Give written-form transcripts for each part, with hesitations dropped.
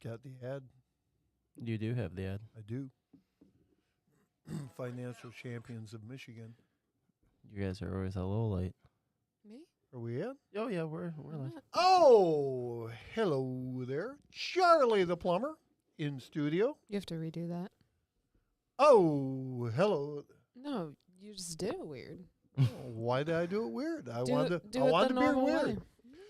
Got the ad? You do have the ad. I do. Financial Champions of Michigan. You guys are always a little late. Me? Are we in? Oh, yeah, we're live. Oh, hello there. Charley the Plumber in studio. You have to redo that. Oh, hello. No, you just did it weird. Oh, why did I do it weird? I Do wanted it to be normal weird. way.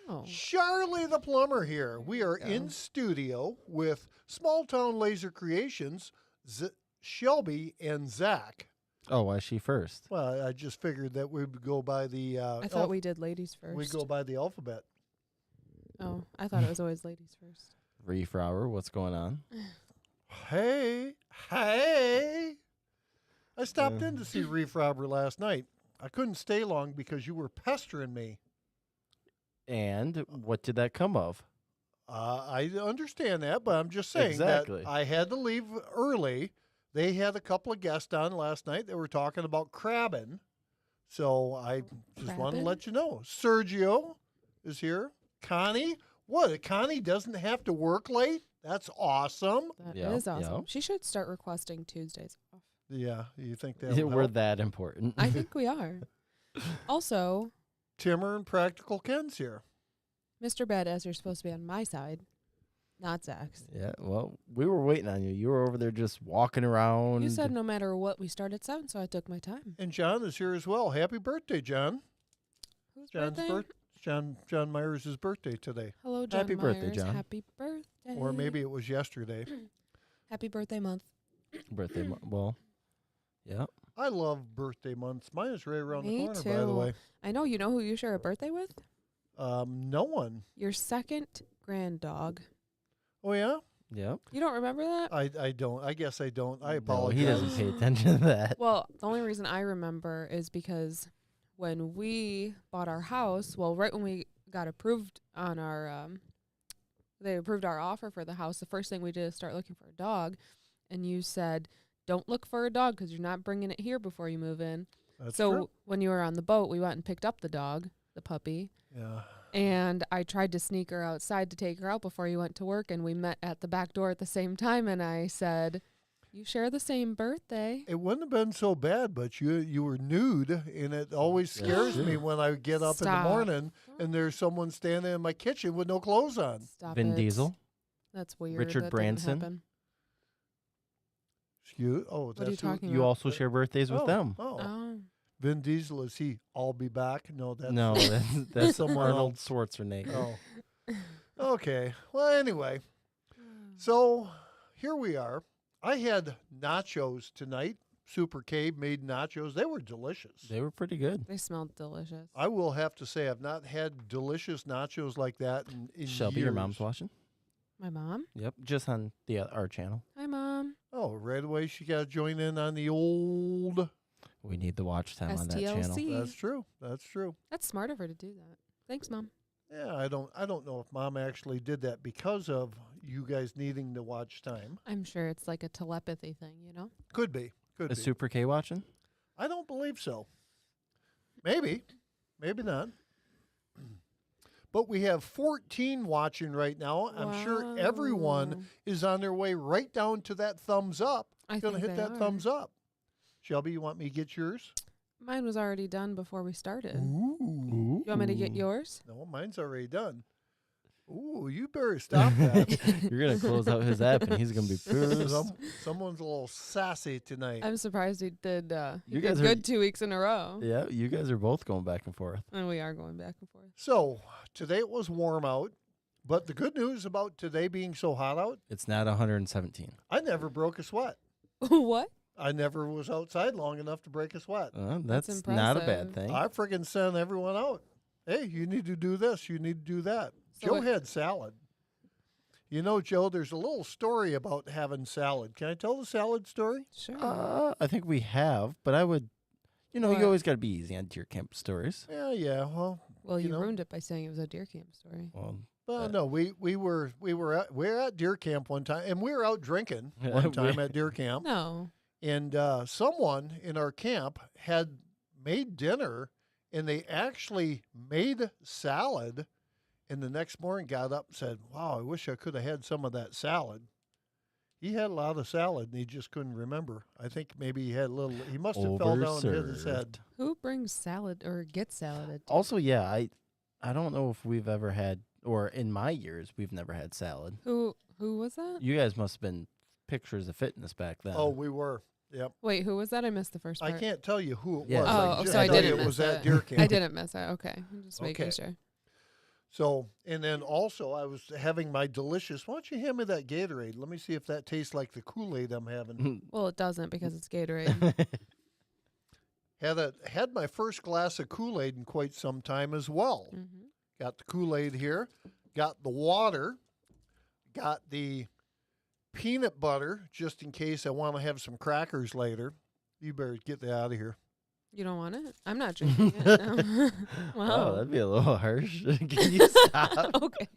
No. Charley the Plumber here. We are There you in go. studio with Small Town Laser Creations, Shelby and Zach. Oh, why is she first? Well, I just figured that we'd go by the. I thought we did ladies first. we go by the alphabet. Oh, I thought it was always ladies first. Reef Hour, what's going on? Hey. I stopped in to see Reef Robber last night. I couldn't stay long because you were pestering me. And what did that come of? I understand that, but I'm just saying Exactly. that I had to leave early. They had a couple of guests on last night. They were talking about crabbing. So I just want to Crabbing? let you know. Sergio is here. Connie? What? Connie doesn't have to work late? That's awesome. That Yeah, is awesome. yeah. She should start requesting Tuesdays off. Yeah, you think that We're that important. I think we are. Also, Timmer and Practical Ken's here. Mr. Badass, you're supposed to be on my side, not Zach's. Yeah, well, we were waiting on you. You were over there just walking around. You said no matter what, we start at 7, so I took my time. And John is here as well. Happy birthday, John. Whose John's birthday? John Myers' birthday today. Hello, John Happy birthday, Myers. John. Happy birthday. Or maybe it was yesterday. Happy birthday month. Birthday. Well, yeah. I love birthday months. Mine is right around Me the corner, by the too. way. I know. You know who you share a birthday with? No one. Your second grand dog. Oh, yeah? Yep. You don't remember that? I don't. I guess I don't. I No, apologize. he doesn't pay attention to that. Well, the only reason I remember is because when we bought our house, well, right when we got approved on our, they approved our offer for the house, the first thing we did is start looking for a dog. And you said, don't look for a dog because you're not bringing it here before you move in. That's So true. when you were on the boat, we went and picked up the dog, the puppy. Yeah. And I tried to sneak her outside to take her out before you went to work, and we met at the back door at the same time, and I said, you share the same birthday. It wouldn't have been so bad, but you were nude, and it always Yeah, scares sure. me when I get up in the Stop. morning and there's someone standing in my kitchen with no clothes on. Stop Vin it. Diesel. That's weird. Richard That didn't Branson. happen. Oh, What are you that's who- talking You about? also share birthdays with them. Oh. Oh. Vin Diesel, is he I'll be back? No, that's No, that's Someone Arnold else. Schwarzenegger. Oh. Okay. Well, anyway. So here we are. I had nachos tonight. Super K made nachos. They were delicious. They were pretty good. They smelled delicious. I will have to say I've not had delicious nachos like that in Shelby, years. your mom's watching? My mom? Yep, just on our channel. Hi, Mom. Oh, right away she got to join in on the old. We need the watch time on that channel. STLC. That's true. That's true. That's smart of her to do that. Thanks, Mom. Yeah, I don't know if Mom actually did that because of you guys needing the watch time. I'm sure it's like a telepathy thing, you know? Could be. Could Is be. Super K watching? I don't believe so. Maybe. Maybe not. But we have 14 watching right now. I'm sure everyone Wow. is on their way right down to that thumbs up. I Gonna think hit they that are. thumbs up. Shelby, you want me to get yours? Mine was already done before we started. Ooh. You want me to get yours? No, mine's already done. Ooh, you better stop that. You're going to close out his app and he's going to be pissed. Someone's a little sassy tonight. I'm surprised he did. He You did guys are- good 2 weeks in a row. Yeah, you guys are both going back and forth. And we are going back and forth. So today it was warm out, but the good news about today being so hot out, It's not 117. I never broke a sweat. What? I never was outside long enough to break a sweat. That's not a bad impressive. thing. I friggin' sent everyone out. Hey, you need to do this. You need to do that. So Joe what- had salad. You know, Joe, there's a little story about having salad. Can I tell the salad story? Sure. I think we have, but I would, you What? always got to be easy on deer camp stories. Yeah. Well, You know. ruined it by saying it was a deer camp story. Well, no, we were at deer camp one time, and we were out drinking one time at deer camp. No. And someone in our camp had made dinner, and they actually made salad and the next morning got up and said, "Wow, I wish I could have had some of that salad." He had a lot of salad, and he just couldn't remember. I think maybe he had a little. He must have fell down and hit his head. Who brings salad or gets salad? Also, yeah, I don't know if we've ever had, or in my years, we've never had salad. Who was that? You guys must have been pictures of fitness back then. Oh, we were. Yep. Wait, who was that? I missed the first part. I can't tell you who it Yeah. was. Oh, just so I tell you didn't it miss was at it. deer camp. I didn't miss it. Okay. I'm just making Okay. sure. So, and then also I was having my delicious. Why don't you hand me that Gatorade? Let me see if that tastes like the Kool-Aid I'm having. Well, it doesn't because it's Gatorade. Had my first glass of Kool-Aid in quite some time as well. Mm-hmm. Got the Kool-Aid here. Got the water. Got the peanut butter just in case I want to have some crackers later. You better get that out of here. You don't want it? I'm not drinking it. No. Wow. Oh, that'd be a little harsh. Can you stop? Okay.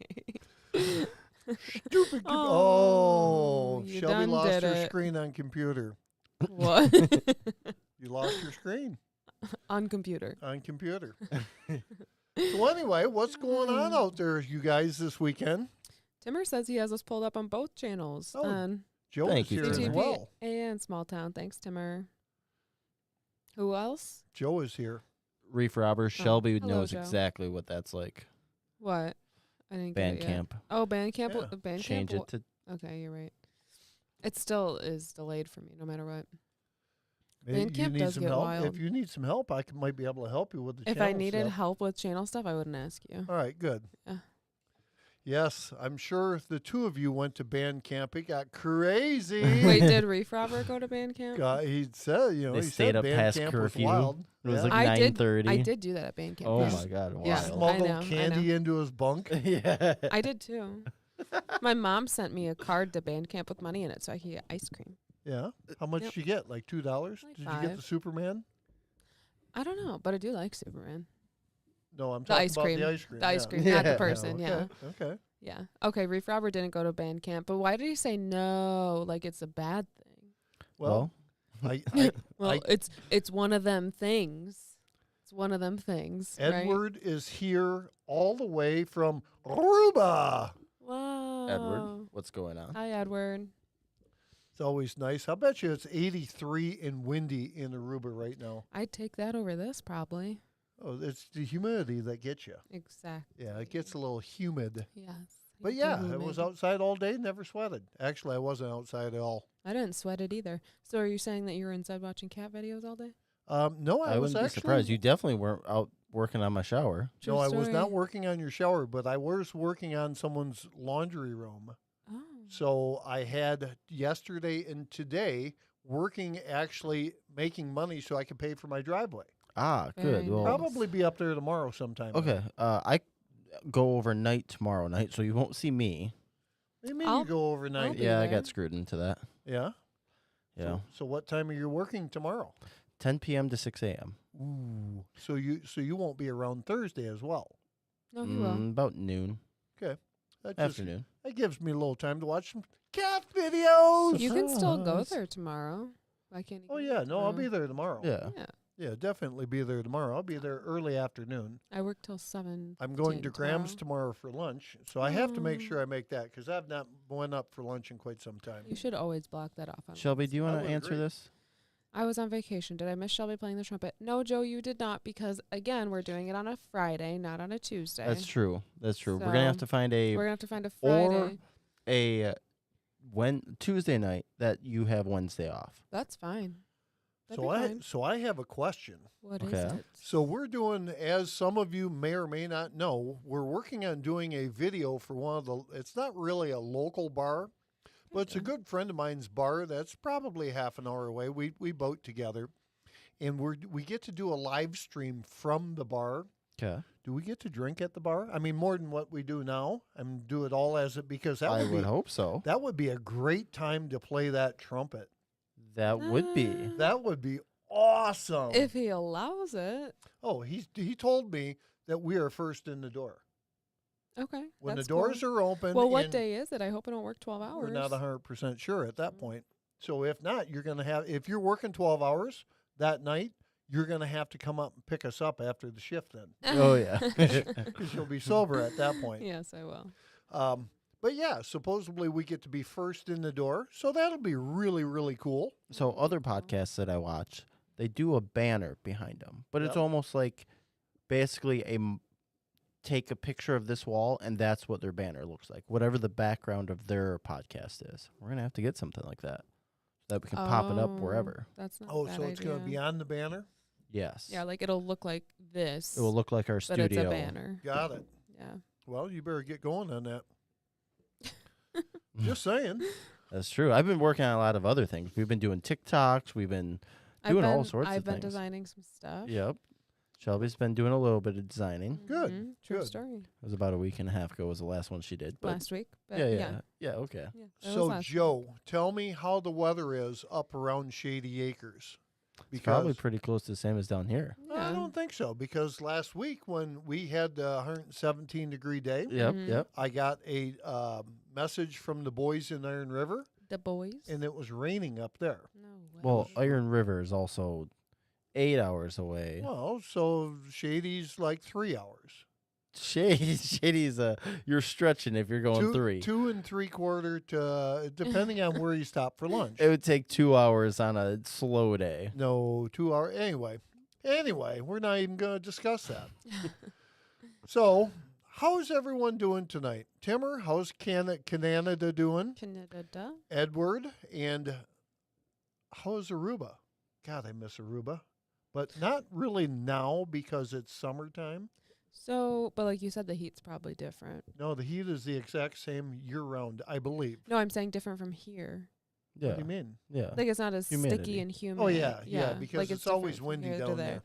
Stupid. Oh, you Shelby done lost did her it. screen on computer. What? You lost your screen On computer. on computer. So anyway, what's going on out there, you guys, this weekend? Timmer says he has us pulled up on both channels. Oh, on Joe Thank is you, here as Timmer. CTV well. and Small Town. Thanks, Timmer. Who else? Joe is here. Reef robbers. Shelby hello, knows Joe. exactly what that's like. What? I didn't Band get it yet. camp. Oh, band camp. Yeah. Band Change camp. it to. Okay, you're right. It still is delayed for me, no matter what. Maybe Band camp you need does some get help. wild. If you need some help, I might be able to help you with the If I channel needed stuff. help with channel stuff, I wouldn't ask you. All right, good. Yeah. Yes, I'm sure the two of you went to band camp. It got crazy. Wait, did Reef Robber go to band camp? He said, They he stayed said up band past camp curfew. was wild. It was Yeah. like I did. 9:30. I did do that at band camp. Oh yeah. my god! Wow. Yeah. Smuggled I know. candy into his bunk. Yeah. I did too. My mom sent me a card to band camp with money in it so I could get ice cream. Yeah. How much Yep. did you get? Like $2? Like Did you get the 5. Superman? I don't know, but I do like Superman. No, I'm The talking ice about cream. the ice cream. The ice yeah. cream, not the Yeah. person. Yeah. Okay. Yeah. Okay, Reef Robber didn't go to band camp, but why did he say no? Like it's a bad thing. Well, I Well, I- it's one of them things. It's one of them things. Right? Edward is here all the way from Aruba. Wow. Edward, what's going on? Hi, Edward. It's always nice. I bet you it's 83 and windy in Aruba right now. I'd take that over this probably. Oh, it's the humidity that gets you. Exactly. Yeah, it gets a little humid. Yes. But you yeah, do I was maybe. outside all day, never sweated. Actually, I wasn't outside at all. I didn't sweat it either. So are you saying that you were inside watching cat videos all day? No, I, I was wouldn't be actually surprised. You definitely weren't out working on my shower. True No, I was story. not working on your shower, but I was working on someone's laundry room. Oh. So I had yesterday and today working, actually making money so I could pay for my driveway. Ah, Very good. Well, nice. Probably be up there tomorrow sometime. okay. I go overnight tomorrow night, so you won't see me. Maybe I'll- you go overnight. I'll be Yeah, I there. got screwed into that. Yeah. Yeah. So what time are you working tomorrow? 10 p.m. to 6 a.m. Ooh. So you won't be around Thursday as well. No, he will. About noon. That just Afternoon. that gives me a little time to watch some cat videos. You can still go Surprise. there tomorrow. Why can't you? Oh go yeah, there no, I'll be tomorrow? there tomorrow. Yeah. Yeah. Yeah, definitely be there tomorrow. I'll be there early afternoon. I work till 7. I'm going to 10 Graham's tomorrow for lunch, so I have to make Oh. sure I make that because I've not went up for lunch in quite some time. You should always block that off. On Shelby, do you I want would to answer agree. this? I was on vacation. Did I miss Shelby playing the trumpet? No, Joe, you did not, because again, we're doing it on a Friday, not on a Tuesday. That's true. That's true. We're gonna have So, to find a We're gonna have to find a or Friday. a Tuesday night that you have Wednesday off. That's fine. That'd be fine. So I have a question. What is Okay. it? So we're doing, as some of you may or may not know, we're working on doing a video for one of the. It's not really a local bar, but it's a Okay. good friend of mine's bar that's probably half an hour away. We boat together, and we get to do a live stream from the bar. Okay. Do we get to drink at the bar? I mean, more than what we do now, and do it all as it because that I would would be hope so. that would be a great time to play that trumpet. That would be. That would be awesome. If he allows it. Oh, he told me that we are first in the door. Okay. When that's the doors cool. are open. Well, what and day is it? I hope I don't work 12 hours. We're not 100% sure at that point. So if not, you're going to have, if you're working 12 hours that night, you're going to have to come up and pick us up after the shift then, Oh, yeah. because you'll be sober at that point. Yes, I will. But yeah, supposedly we get to be first in the door, so that'll be really, really cool. So other podcasts that I watch, they do a banner behind them, but it's Yep. almost like basically take a picture of this wall, and that's what their banner looks like. Whatever the background of their podcast is, we're gonna have to get something like that we can pop it up wherever. That's not. Oh, a bad so it's going to idea. be on the banner? Yes. Yeah, like it'll look like this. It will look like our but studio. it's a banner. Got it. Yeah. Well, you better get going on that. Just saying. That's true. I've been working on a lot of other things. We've been doing TikToks. We've been doing all sorts I've of been things. designing some stuff. Yep. Shelby's been doing a little bit of designing. Good, True good. story. It was about a week and a half ago was the last one she did. But Last week. But yeah, okay. Yeah, that was So, last week. Joe, tell me how the weather is up around Shady Acres. It's probably Because pretty close to the same as down here. I don't think so, because last week when we had the 117-degree day, Yep, Mhm. yep. I got a message from the boys in Iron River, The boys. and it was raining up there. No way. Well, Iron River is also 8 hours away. Well, so Shady's like 3 hours. Shady's you're stretching if you're going 3. 2 3/4 to, depending on where you stop for lunch. It would take 2 hours on a slow day. No, 2 hours. Anyway, we're not even going to discuss that. So, how's everyone doing tonight? Timmer, how's Canada doing? Canada. Edward, and how's Aruba? God, I miss Aruba. But not really now because it's summertime. So, but like you said, the heat's probably different. No, the heat is the exact same year-round, I believe. No, I'm saying different from here. Yeah. What do you mean? Yeah. Like it's not as Humidity. sticky and humid. Oh, yeah, because like it's always different from windy here to down there.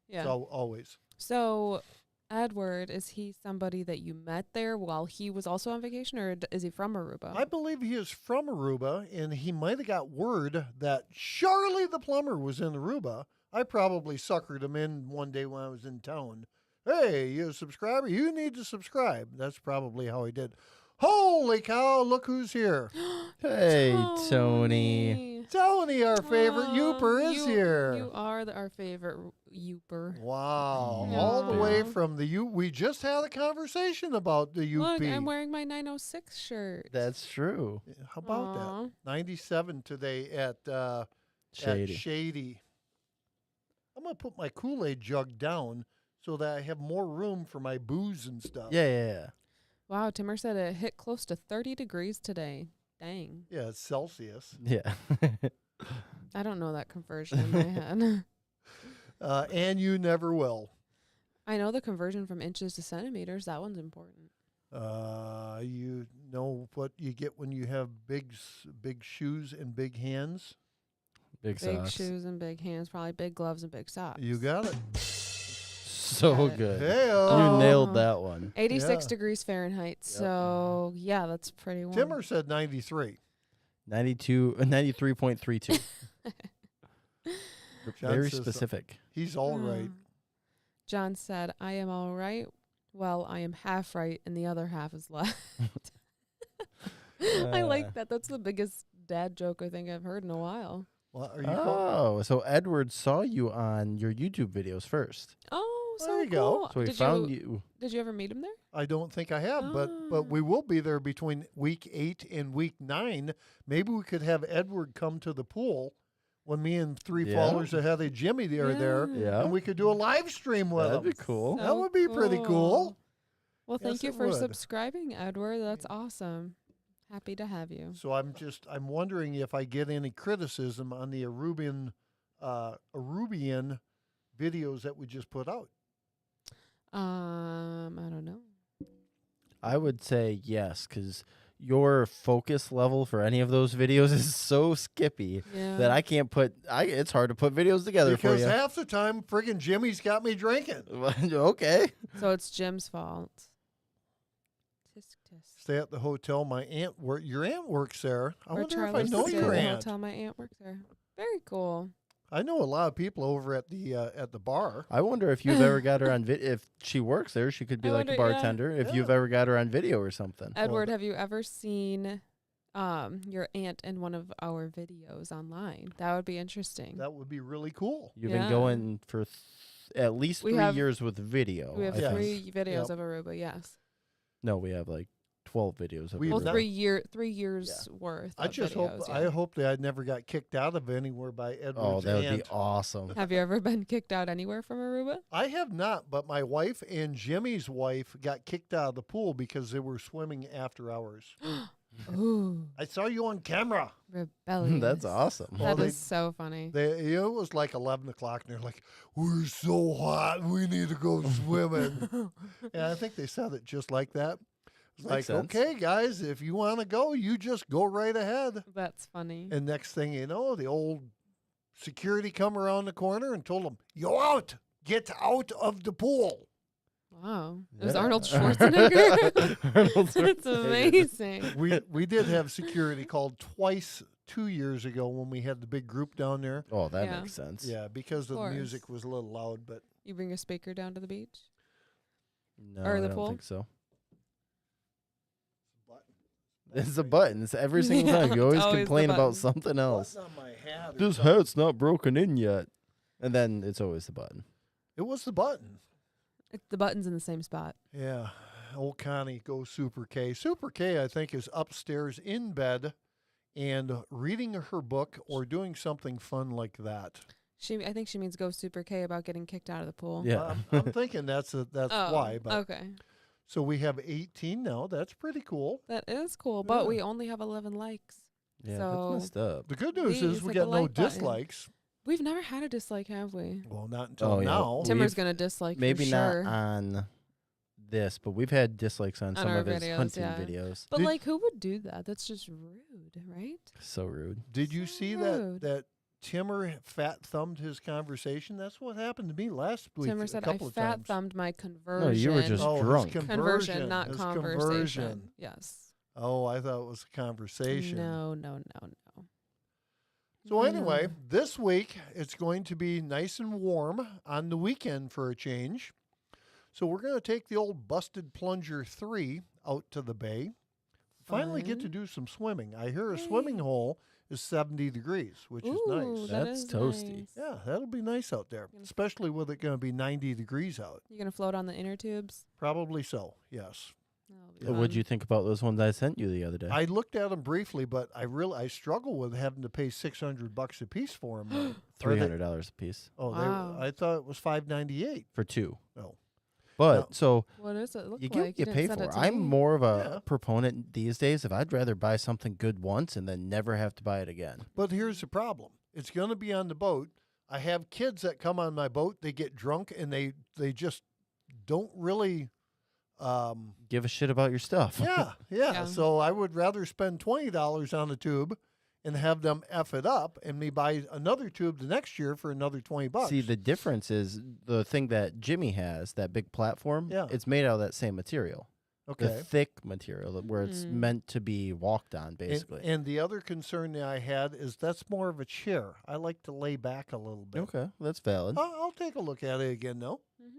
Yeah. So, always. So, Edward, is he somebody that you met there while he was also on vacation, or is he from Aruba? I believe he is from Aruba, and he might have got word that Charley the plumber was in Aruba. I probably suckered him in one day when I was in town. Hey, you a subscriber? You need to subscribe. That's probably how he did. Holy cow, look who's here. Hey, Tony. Tony, our favorite Aw, Youper, is here. You are our favorite Youper. Wow. Yeah. All the way Yeah. from the U. We just had a conversation about the UP. Look, I'm wearing my 906 shirt. That's true. How about Aw. that? 97 today at Shady. Shady. I'm going to put my Kool-Aid jug down so that I have more room for my booze and stuff. Yeah. Wow, Timmer said it hit close to 30 degrees today. Dang. Yeah, it's Celsius. Yeah. I don't know that conversion in my head. And you never will. I know the conversion from inches to centimeters. That one's important. You know what you get when you have big shoes and big hands? Big Big socks. shoes and big hands, probably big gloves and big socks. You got it. So Got it. good. Hey-o. You nailed Oh. that one. 86 Yeah. degrees Fahrenheit. So, yeah, that's pretty warm. Timmer said 93. 93.32. John Very says specific. He's all right. John said, I am all right. Well, I am half right, and the other half is left. I like that. That's the biggest dad joke I think I've heard in a while. Well, are you Oh, so Edward saw you on your YouTube videos first. Oh, so There you go. cool. So he Did found you, you. Did you ever meet him there? I don't think I have, but Ah. we will be there between week 8 and week 9. Maybe we could have Edward come to the pool when me and three Yeah. followers that had a Jimmy are there, Yeah. and we could do a live stream with That'd him. be cool. That would be pretty cool. Well, Yes, thank you it for would. subscribing, Edward. That's awesome. Happy to have you. So I'm wondering if I get any criticism on the Arubian videos that we just put out. I don't know. I would say yes, because your focus level for any of those videos is so skippy Yeah. that I can't put. It's hard to put videos together Because for you. half the time, friggin' Jimmy's got me drinking. Okay. So it's Jim's fault. Tisk tisk. Stay at the hotel. Your aunt works there. I Or wonder Charley if I know stayed your at the aunt. hotel. My aunt works there. Very cool. I know a lot of people over at the bar. I wonder if you've ever got her on video. If she works there, she could be I like wonder, a yeah. bartender. If Yeah. you've ever got her on video or something. Edward, have you ever seen your aunt in one of our videos online. That would be interesting. That would be really cool. You've Yeah. been going for at least We 3 have- years with video. We have I think. 3 videos Yep. of Aruba, yes. No, we have like 12 videos of We've Well, Aruba. done- 3 years worth. I of just videos, I hope that I never got kicked out of anywhere by Edward's Oh, that would aunt. be awesome. Have you ever been kicked out anywhere from Aruba? I have not, but my wife and Jimmy's wife got kicked out of the pool because they were swimming after hours. Ooh, I saw you on camera. rebellious. That's awesome. Well, That they- is so funny. It was like 11 o'clock, and they're like, "We're so hot, we need to go swimming." And I think they said it just like that. It's like, Makes sense. okay, guys, if you want to go, you just go right ahead. That's funny. And next thing you know, the old security come around the corner and told them, "You're out. Get out of the pool." Wow. It was Yeah. Arnold Schwarzenegger. Arnold That's Schwarzenegger. amazing. We did have security called twice 2 years ago when we had the big group down there. Oh, that Yeah. makes sense. Yeah, because the course. music was a little loud, but You bring your speaker down to the beach? No, Or I the don't pool? think so. It's a button. It's every single Yeah, time. You always it's always the complain about button. something else. Button on my hat or This something. hat's not broken in yet. And then it's always the button. It was the button. The button's in the same spot. Yeah. Old Connie goes Super K. Super K, I think, is upstairs in bed and reading her book or doing something fun like that. I think she means go Super K about getting kicked out of the pool. Yeah. I'm thinking that's Oh, why. But okay. so we have 18 now. That's pretty cool. That is cool, but Yeah. we only have 11 likes. Yeah, So- that's messed up. The good news Please is we hit the got no like button. dislikes. We've never had a dislike, have we? Well, not until Oh, yeah. now. Timmer's We've- going to dislike Maybe for not sure. on this, but we've had dislikes on some our of his videos, hunting yeah. videos. But Did- like, who would do that? That's just rude, right? So rude. Did you So see rude. that Timmer fat thumbed his conversation? That's what happened to me last week. Timmer a said I couple of fat times. thumbed my conversion. No, you were just Oh, his drunk. conversion, not his conversation. conversion. Yes. Oh, I thought it was a conversation. No. So anyway, No. this week it's going to be nice and warm on the weekend for a change. So we're going to take the old Busted Plunger 3 out to the bay. Finally get to Fun. do some swimming. I hear a swimming Yay. hole is 70 degrees, which is Ooh, nice. that That's is toasty. nice. Yeah, that'll be nice out there, Gonna- especially with it going to be 90 degrees out. You gonna float on the inner tubes? Probably so, yes. That'll be What'd fun. you think about those ones I sent you the other day? I looked at them briefly, but I struggle with having to pay $600 a piece for them. $300 a piece Oh, Wow. I thought it was $598. for 2. Oh. But No. so What does it look you like? get what you didn't pay send it for. to I'm me. more of a Yeah. proponent these days of I'd rather buy something good once and then never have to buy it again. But here's the problem. It's going to be on the boat. I have kids that come on my boat. They get drunk and they just don't really. Give a shit about your stuff. Yeah. Yeah. So I would rather spend $20 on a tube and have them F it up and me buy another tube the next year for another $20. See, the difference is the thing that Jimmy has, that big platform, Yeah. it's made out of that same material. The okay. thick material where it's Mm. meant to be walked on, basically. And the other concern that I had is that's more of a chair. I like to lay back a little bit. Okay, that's valid. I'll take a look at it again, though. Mhm.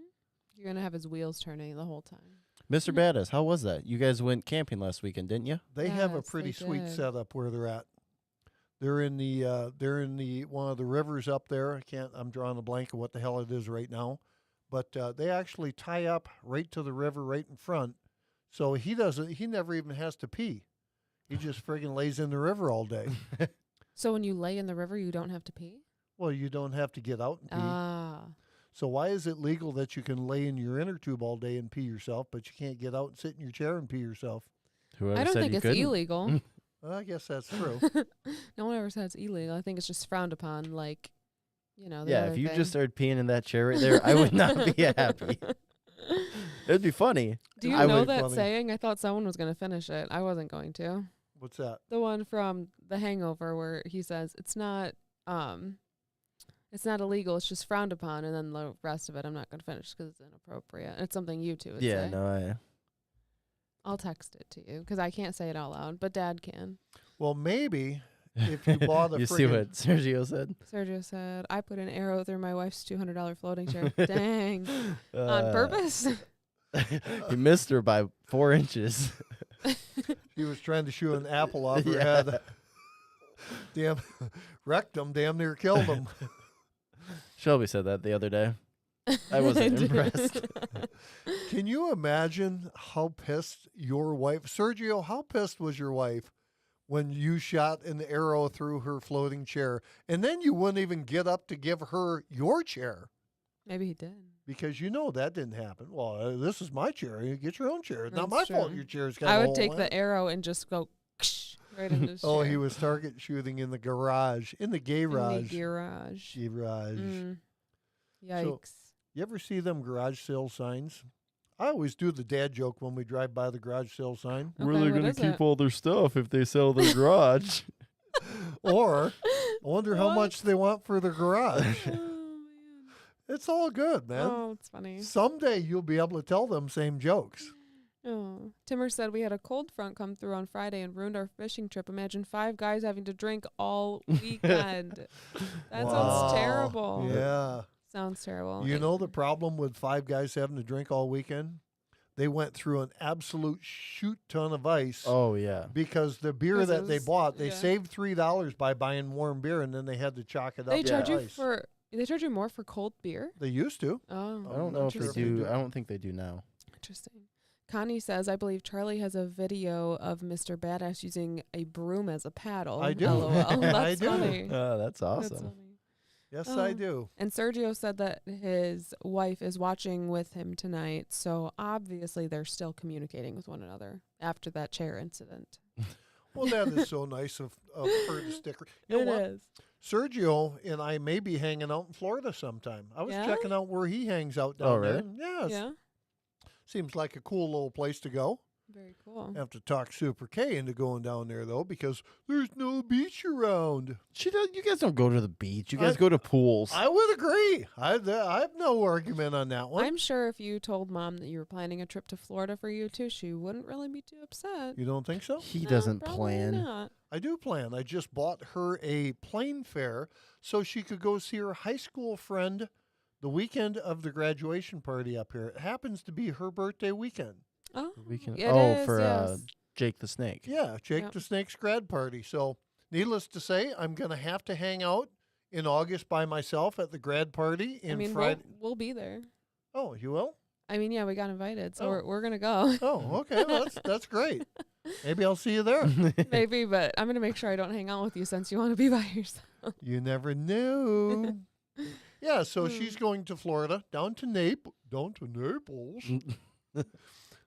You're gonna have his wheels turning the whole time. Mr. Badass, how was that? You guys went camping last weekend, didn't you? They have a Yes, pretty they sweet did. setup where they're at. They're in the one of the rivers up there. I'm drawing a blank of what the hell it is right now, but they actually tie up right to the river right in front. So he never even has to pee. He just friggin' lays in the river all day. So when you lay in the river, you don't have to pee. Well, you don't have to get out and pee. Ah, So why is it legal that you can lay in your inner tube all day and pee yourself, but you can't get out and sit in your chair and pee yourself? Whoever I don't said think you it's couldn't? illegal. Well, I guess that's true. No one ever said it's illegal. I think it's just frowned upon. Like, the Yeah, other if you thing. just started peeing in that chair right there, I would not be happy. It'd be funny. Do you I know would- that funny. saying? I thought someone was gonna finish it. I wasn't going to. What's that? The one from The Hangover where he says it's not illegal. It's just frowned upon, and then the rest of it I'm not gonna finish because it's inappropriate. It's something you two would Yeah, say. no, I'll text it to you because I can't say it out loud, but Dad can. Well, maybe if you bought a you see friggin- what Sergio said? Sergio said, I put an arrow through my wife's $200 floating chair. Dang. On Uh, purpose? He missed her by 4 inches. She was trying to shoot an apple off her Yeah. head. Damn, wrecked him. Damn near killed him. Shelby said that the other day. I wasn't impressed. Can you imagine how pissed your wife, Sergio? How pissed was your wife when you shot an arrow through her floating chair, and then you wouldn't even get up to give her your chair? Maybe he did. Because you know that didn't happen. Well, this is my chair. You get your own chair. It's not That's my fault true. your chair's got I a would hole take in the it. arrow and just go right into his Oh, chair. he was target shooting in the garage, in the garage. Garage. Garage. Yikes. You ever see them garage sale signs? I always do the dad joke when we drive by the garage sale sign. Where Okay, are they what going is to keep it? all their stuff if they sell their garage? Or, I wonder how What? much they want for the garage. Oh, man. It's all good, man. Oh, it's funny. Someday you'll be able to tell them same jokes. Oh. Timmer said we had a cold front come through on Friday and ruined our fishing trip. Imagine 5 guys having to drink all weekend. That Wow. sounds terrible. Yeah. Sounds terrible. You know the problem with 5 guys having to drink all weekend? They went through an absolute shoot ton of ice Oh, yeah. because the beer 'Cause it that they was- bought, they yeah. saved $3 by buying warm beer, and then they had to chalk it up. They to charge you ice. for. They charge you more for cold beer. They used to. Oh, I don't not know if sure they if they do. do. I don't think they do now. interesting. Connie says, I believe Charlie has a video of Mr. Badass using a broom as a paddle. I do. LOL. That's I do. funny. That's That's awesome. funny. Yes, Oh. I do. And Sergio said that his wife is watching with him tonight, so obviously they're still communicating with one another after that chair incident. Well, that is so nice of her to stick. You know It what? is. Sergio and I may be hanging out in Florida sometime. I was Yeah? checking out where he hangs out down Oh, there. really? Yes. Yeah. Seems like a cool little place to go. Very cool. Have to talk Super K into going down there, though, because there's no beach around. She does. You guys don't go to the beach. You guys I- go to pools. I would agree. I have no argument on that one. I'm sure if you told Mom that you were planning a trip to Florida for you two, she wouldn't really be too upset. You don't think so? he No, doesn't probably plan. not. I do plan. I just bought her a plane fare so she could go see her high school friend the weekend of the graduation party up here. It happens to be her birthday weekend. Oh, We can. it Oh, is, for yes. Jake the Snake. Yeah, Jake Yep. the Snake's grad party. So, needless to say, I'm going to have to hang out in August by myself at the grad party in I mean, Friday. we'll be there. Oh, you will? I mean, yeah, we got invited, so Oh. we're gonna go. Oh, okay. Well, that's great. Maybe I'll see you there. Maybe, but I'm gonna make sure I don't hang out with you since you want to be by yourself. You never knew. Yeah, so she's going to Florida, down to Naples.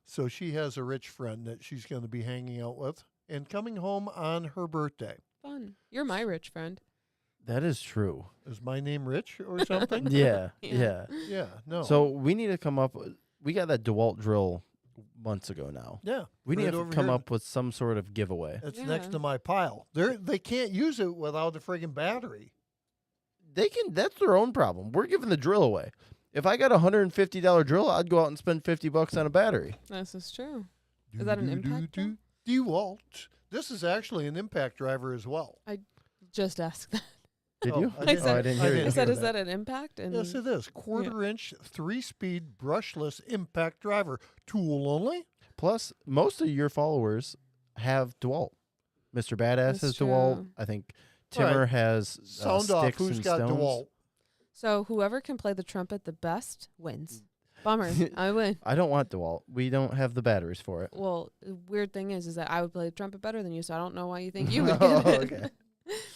So she has a rich friend that she's going to be hanging out with and coming home on her birthday. Fun. You're my rich friend. That is true. Is my name Rich or something? Yeah, Yeah. yeah. Yeah, no. So we need to come up. We got that DeWalt drill months ago now. yeah, We right need to over come here. up with some sort of giveaway. It's next Yeah. to my pile. They can't use it without a friggin' battery. They can. That's their own problem. We're giving the drill away. If I got a $150 drill, I'd go out and spend $50 on a battery. This is true. Is that an impact drill? DeWalt. This is actually an impact driver as well. Just ask that. Did Oh, you? I I didn't- said- I didn't I hear didn't you. I said, hear is that an impact? And Yes, it is. Quarter-inch, 3-speed, brushless impact driver. Tool only. Plus, most of your followers have DeWalt. Mr. Badass That's has DeWalt. true. I think Timmer Right. has Sound off. Sticks Who's and got Stones. DeWalt? So whoever can play the trumpet the best wins. Bummer. I win. I don't want DeWalt. We don't have the batteries for it. Well, the weird thing is that I would play the trumpet better than you, so I don't know why you think you would Oh, get it. okay.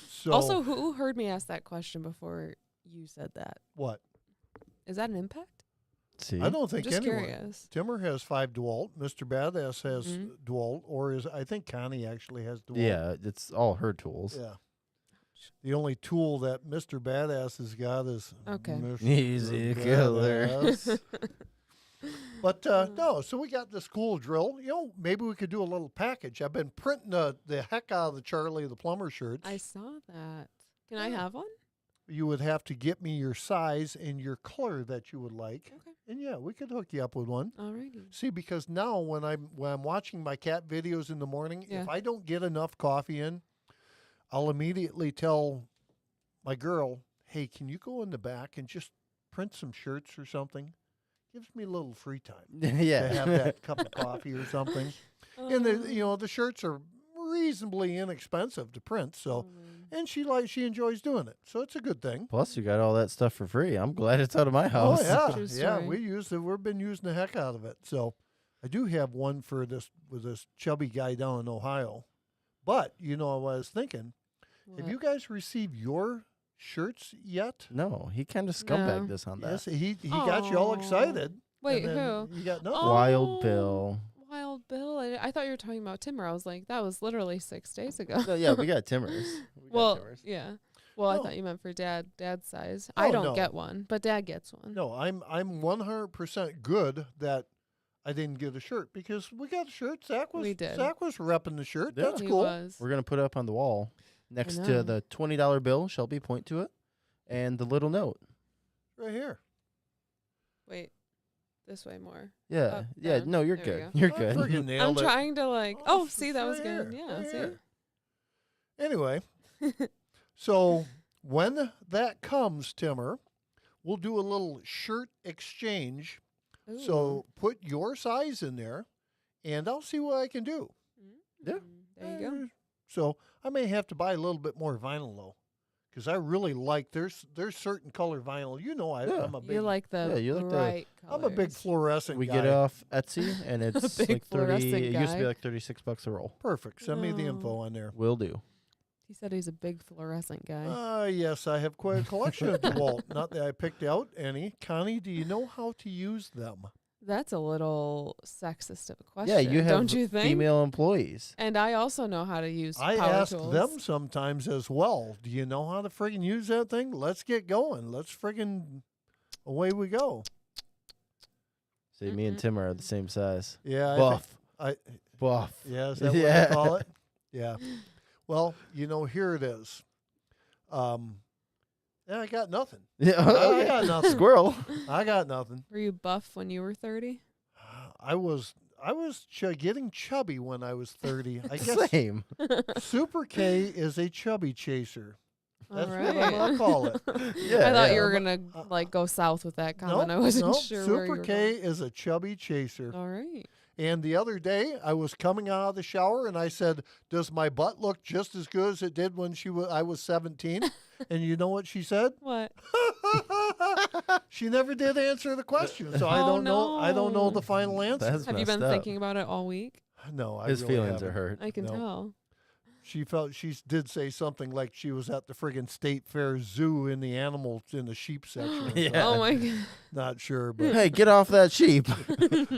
So Also, who heard me ask that question before you said that? what? Is that an impact? See, I don't I'm think just anyone. curious. Timmer has 5 DeWalt. Mr. Badass has Mhm. DeWalt, or is I think Connie actually has DeWalt. yeah, it's all her tools. Yeah. The only tool that Mr. Badass has got is Okay. Mr. Easy killer. Badass. But no, so we got this cool drill. You know, maybe we could do a little package. I've been printing the heck out of the Charley the Plumber shirts. I saw that. Can I Yeah. have one? You would have to get me your size and your color that you would like. Okay. And yeah, we could hook you up with one. Alrighty. See, because now when I'm watching my cat videos in the morning, Yeah. if I don't get enough coffee in, I'll immediately tell my girl, "Hey, can you go in the back and just print some shirts or something?" Gives me a little free time to have yeah. that cup of coffee or something. And the shirts are reasonably inexpensive to print. So, and she enjoys doing it. So it's a good thing. Plus, you got all that stuff for free. I'm glad it's out of my house. Oh yeah, True yeah. story. We use it. We've been using the heck out of it. So, I do have one for this chubby guy down in Ohio. But I was thinking, have you guys received your shirts yet? No, he kind of scumbagged No. us on that. Yes, he got you all Aw. excited. Wait, and then who? You got nothing. Oh. Wild Bill. Wild Bill. I thought you were talking about Timber. I was like, that was literally 6 days ago. No, yeah, we got Timbers. Well, yeah. Well, No. I thought you meant for dad's size. Oh, I don't no. get one, but dad gets one. No, I'm 100% good that I didn't get a shirt because we got a shirt. Zach was We did. repping the shirt. Yeah. That's He cool. was. We're going to put it up on the wall next know. to the $20 bill. Shelby, point to it. And the little note. Right here. Wait, this way more. Yeah. Up, Yeah. down. No, you're There we good. go. You're I good. friggin' I'm nailed it. trying to like. Oh, Oh, see, that was right good. here, Yeah. right See. here. Anyway, so when that comes, Timmer, we'll do a little shirt exchange. So put your size in there, and I'll see what I can do. Yeah. There you go. So I may have to buy a little bit more vinyl though, because I really like there's certain color vinyl. Yeah. I'm a big You like the Yeah, you like the- bright I'm a big colors. fluorescent We guy. get it off Etsy, and it's big like 30. fluorescent It used to be guy. like $36 a roll. Perfect. Send me the Oh. info on there. Will do. He said he's a big fluorescent guy. Yes, I have quite a collection at DeWalt. Not that I picked out any. Connie, do you know how to use them? That's a little sexist of a question. Yeah, you have don't you think? female employees. And I also know how to use I power ask tools. them sometimes as well. Do you know how to friggin' use that thing? Let's get going. Let's friggin' away we go. See, me and Tim are the same size. Yeah, Buff. I Buff. yeah, is that Yeah. what they call it? Yeah. Well, here it is. Yeah, I got nothing. Yeah. I got nothing. Squirrel. I got nothing. Were you buff when you were 30? I was getting chubby when I was 30. I guess Same. Super K is a chubby chaser. That's All what I'm right. gonna call it. Yeah. I thought you yeah. were gonna like go south with that comment. I wasn't nope. sure Super where you were K is a chubby chaser. going. All right. And the other day, I was coming out of the shower, and I said, "Does my butt look just as good as it did when I was 17?" And you know what she said? What? She never did answer the question, so I Oh, don't know. I don't know no. the final answer. That's Have you been messed up. thinking about it all week? No, I His really feelings haven't. are hurt. I can No. tell. She did say something like she was at the friggin' State Fair Zoo in the sheep section. or Yeah. Oh my god. Not sure, but Hey, get off that sheep.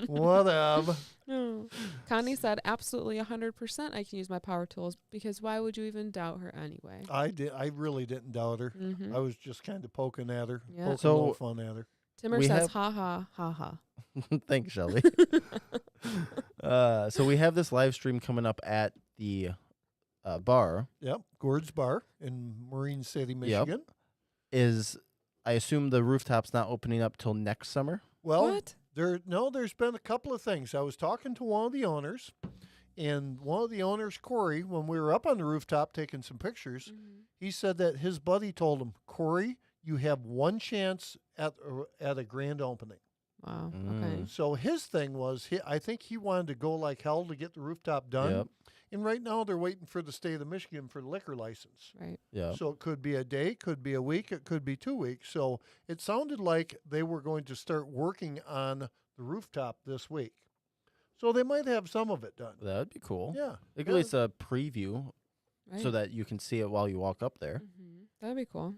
whatever. No. Connie said absolutely 100% I can use my power tools because why would you even doubt her anyway? I really didn't doubt her. Mm-hmm. I was just kind of poking at her, Yeah. poking a So- little fun at her. Timmer we says have- ha ha ha ha. Thanks, Shelby. So we have this live stream coming up at the bar. Yep, Gord's Bar in Marine City, Yep. Michigan. I assume the rooftop's not opening up till next summer. Well, What? there's been a couple of things. I was talking to one of the owners, and one of the owners, Corey, when we were up on the rooftop taking some pictures, he said that his buddy told him, "Corey, you have one chance at a grand opening." Wow. Okay. Mm. So his thing was, I think he wanted to go like hell to get the rooftop done. Yep. And right now they're waiting for the state of Michigan for the liquor license. Right. Yeah. So it could be a day, could be a week, it could be 2 weeks. So it sounded like they were going to start working on the rooftop this week. So they might have some of it done. That would be cool. Yeah. Like yeah. at least a preview Right. so that you can see it while you walk up there. That'd be cool.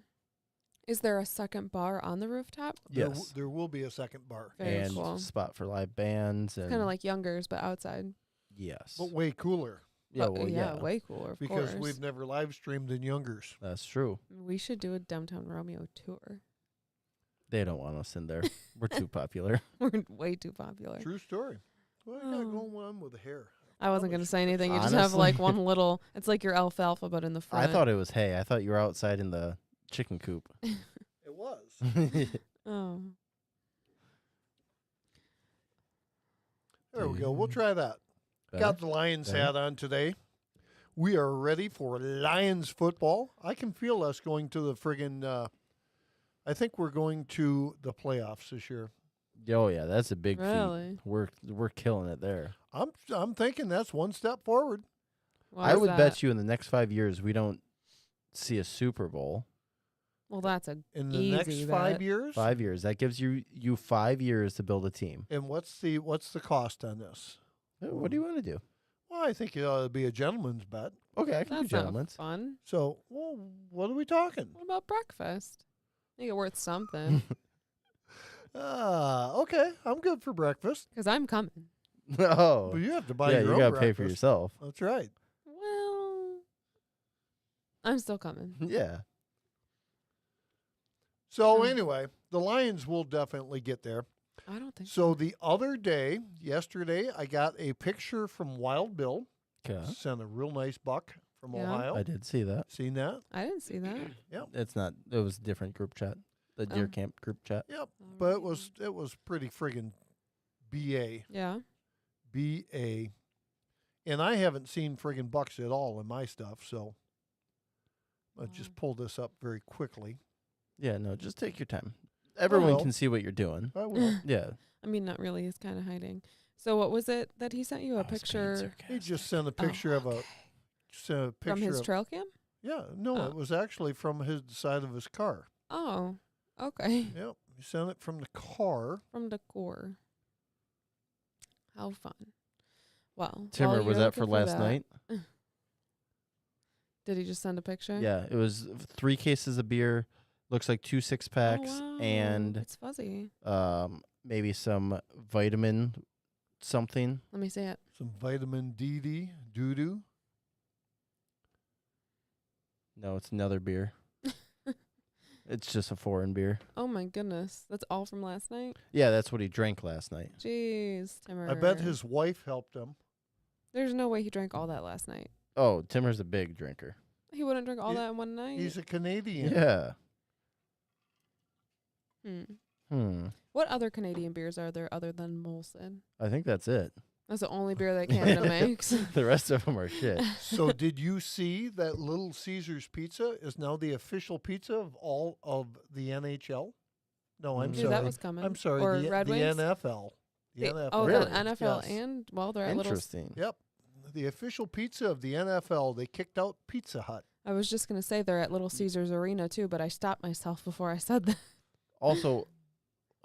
Is there a second bar on the rooftop? Yes. There will be a second bar. Very and cool. spot for live bands and Kind of like Youngers, but outside. yes. But way cooler yeah, But, well, yeah. way cooler. Of because course. we've never live streamed in Youngers. That's true. We should do a Downtown Romeo tour. They don't want us in there. We're too popular. We're way too popular. True story. What I got Oh. going on with the hair? I wasn't How going to much- say anything. You just have like Honestly. one little, it's like your alfalfa, but in the I front. thought it was hay. I thought you were outside in the chicken coop. It was. Oh. There we go. We'll try that. Got the Lions Better? hat on today. We are ready for Lions football. I can feel us going to the friggin' I think we're going to the playoffs this year. Oh yeah, that's a big feat. Really? We're killing it there. I'm thinking that's one step forward. Why I is would that? bet you in the next 5 years we don't see a Super Bowl. Well, that's a In the easy next bet. 5 years. 5 years. That gives you 5 years to build a team. And what's the cost on this? What do you want to do? Well, I think it ought to be a gentleman's bet. Okay, I can do That's not gentlemen's. fun. So, well, what are we talking? What about breakfast? Make it worth something. Okay, I'm good for breakfast. Because I'm coming. Oh, But you have to buy yeah, your you own gotta breakfast. pay for yourself. That's right. Well, I'm still coming. Yeah. So Hmm. anyway, the Lions will definitely get there. I don't think So the other day, yesterday, I got a picture from Wild Bill. Okay. Sent a real nice buck from Yeah. Ohio. I did see that. Seen that? I didn't see that. It's not. It was a different group chat. The deer Oh. camp group chat. Yep. But it was pretty friggin' BA. Yeah. BA. And I haven't seen friggin' bucks at all in my stuff, so I'll just pull this up very quickly. Yeah. No, just take your time. Everyone will. can see what you're doing. I will. Yeah. I mean, not really. He's kind of hiding. So what was it that he sent you? I A was being picture He just sent a Oh, picture of a okay. sent a picture from his of, trail cam? Yeah, no, Oh. it was actually from his side of his car. Oh, okay. Yep. He sent it from the car. From decor. How fun. Well, Timmer, while was you're that for looking last that, night? Did he just send a picture? Yeah. It was 3 cases of beer. Looks like 2 6-packs Oh, wow. and It's fuzzy. maybe some vitamin something. Let me see it. Some vitamin D doo-doo. No, it's another beer. It's just a foreign beer. Oh my goodness. That's all from last night? Yeah, that's what he drank last night. Jeez, Timmer. I bet his wife helped him. There's no way he drank all that last night. Oh, Timmer's a big drinker. He wouldn't drink all He- that in one night. He's a Canadian. Yeah. Hmm. What other Canadian beers are there other than Molson? I think that's it. That's the only beer that Canada makes. The rest of them are shit. So did you see that Little Caesars Pizza is now the official pizza of all of the NHL? No, I'm Mm. Knew sorry. that was coming. I'm sorry. Or the, Red the Wings? NFL. The NFL. Oh, Really? the NFL Yes. and, well, they're at Little... Interesting. Yep. The official pizza of the NFL. They kicked out Pizza Hut. I was just going to say they're at Little Caesars Arena, too, but I stopped myself before I said that. Also,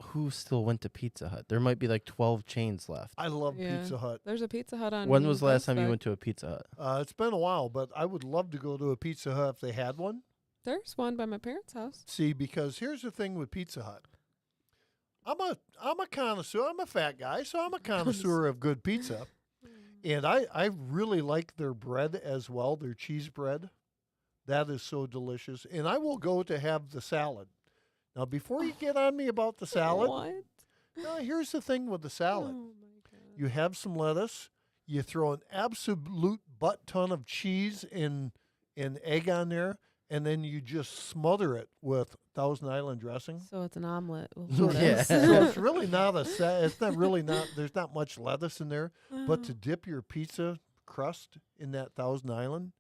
who still went to Pizza Hut? There might be like 12 chains left. I love Yeah. Pizza Hut. There's a Pizza Hut on... When was the last time you Prospect. went to a Pizza Hut? It's been a while, but I would love to go to a Pizza Hut if they had one. There's one by my parents' house. See, because here's the thing with Pizza Hut. I'm a connoisseur. I'm a fat guy, so I'm a connoisseur of good pizza. And I really like their bread as well, their cheese bread. That is so delicious. And I will go to have the salad. Now, before you get on me about the salad, What? now here's the thing with the salad. Oh, my God. You have some lettuce. You throw an absolute butt ton of cheese and egg on there, and then you just smother it with Thousand Island dressing. So it's an omelet. With Yeah. lettuce. So it's really not it's not really not, there's not much lettuce in there, but to dip your pizza crust in that Thousand Island,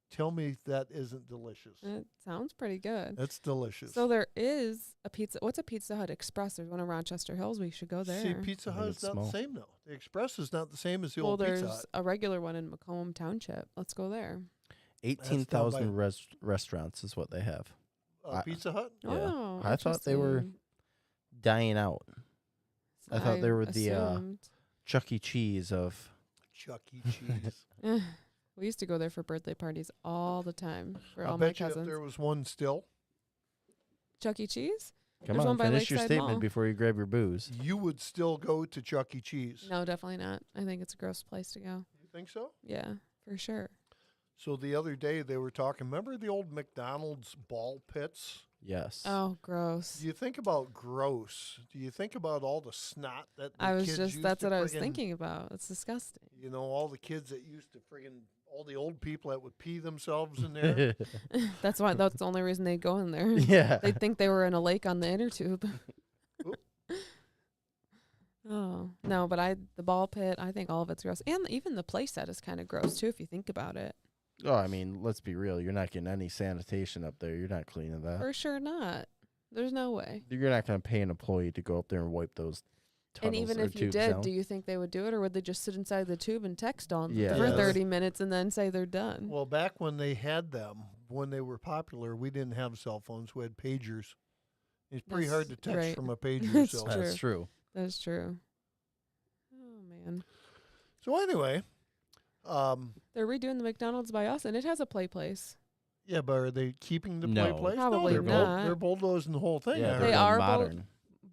tell me that isn't delicious. It sounds pretty good. That's delicious. So there is a pizza. What's a Pizza Hut Express? There's one in Rochester Hills. We should go there. See, Pizza I Hut think is it's not small. the same though. The Express is not the same as the well, old there's Pizza Hut. a regular one in Macomb Township. Let's go there. 18,000 restaurants is what they have. Pizza Hut? Yeah. Oh, I thought they were interesting. Dying out. I thought they were the, assumed. Chuck E. Cheese of. Chuck E. Cheese. We used to go there for birthday parties all the time for I all my bet you if cousins. there was one still, Chuck E. Cheese? Come There's on, one by finish your Lakeside statement Mall. before you grab your booze. you would still go to Chuck E. Cheese. No, definitely not. I think it's a gross place to go. You think so? Yeah, for sure. So the other day they were talking, remember the old McDonald's ball pits? Yes. Oh, gross. Do you think about gross? Do you think about all the snot that the I was kids just, used that's to what I was friggin- thinking about. It's disgusting. You know, all the kids that used to friggin' all the old people that would pee themselves in there. That's the only reason they'd go in there. Yeah. They'd think they were in a lake on the inner tube. Oop. Oh, no, but the ball pit, I think all of it's gross. And even the play set is kind of gross, too, if you think about it. Oh, I mean, let's be real. You're not getting any sanitation up there. You're not cleaning that. For sure not. There's no way. You're not going to pay an employee to go up there and wipe those And tunnels even or if you tubes did, down. do you think they would do it, or would they just sit inside the tube and text on Yeah. for Yes. 30 minutes and then say they're done? Well, back when they had them, when they were popular, we didn't have cell phones. We had pagers. It's pretty hard to That's text right. from a pager. That's so. true. That's true. That's true. Oh man, So anyway, they're redoing the McDonald's by us, and it has a play place. yeah, but are they keeping the No. play place? Probably no, not. They're bulldozing the whole thing. Yeah, I they're They heard. going are modern.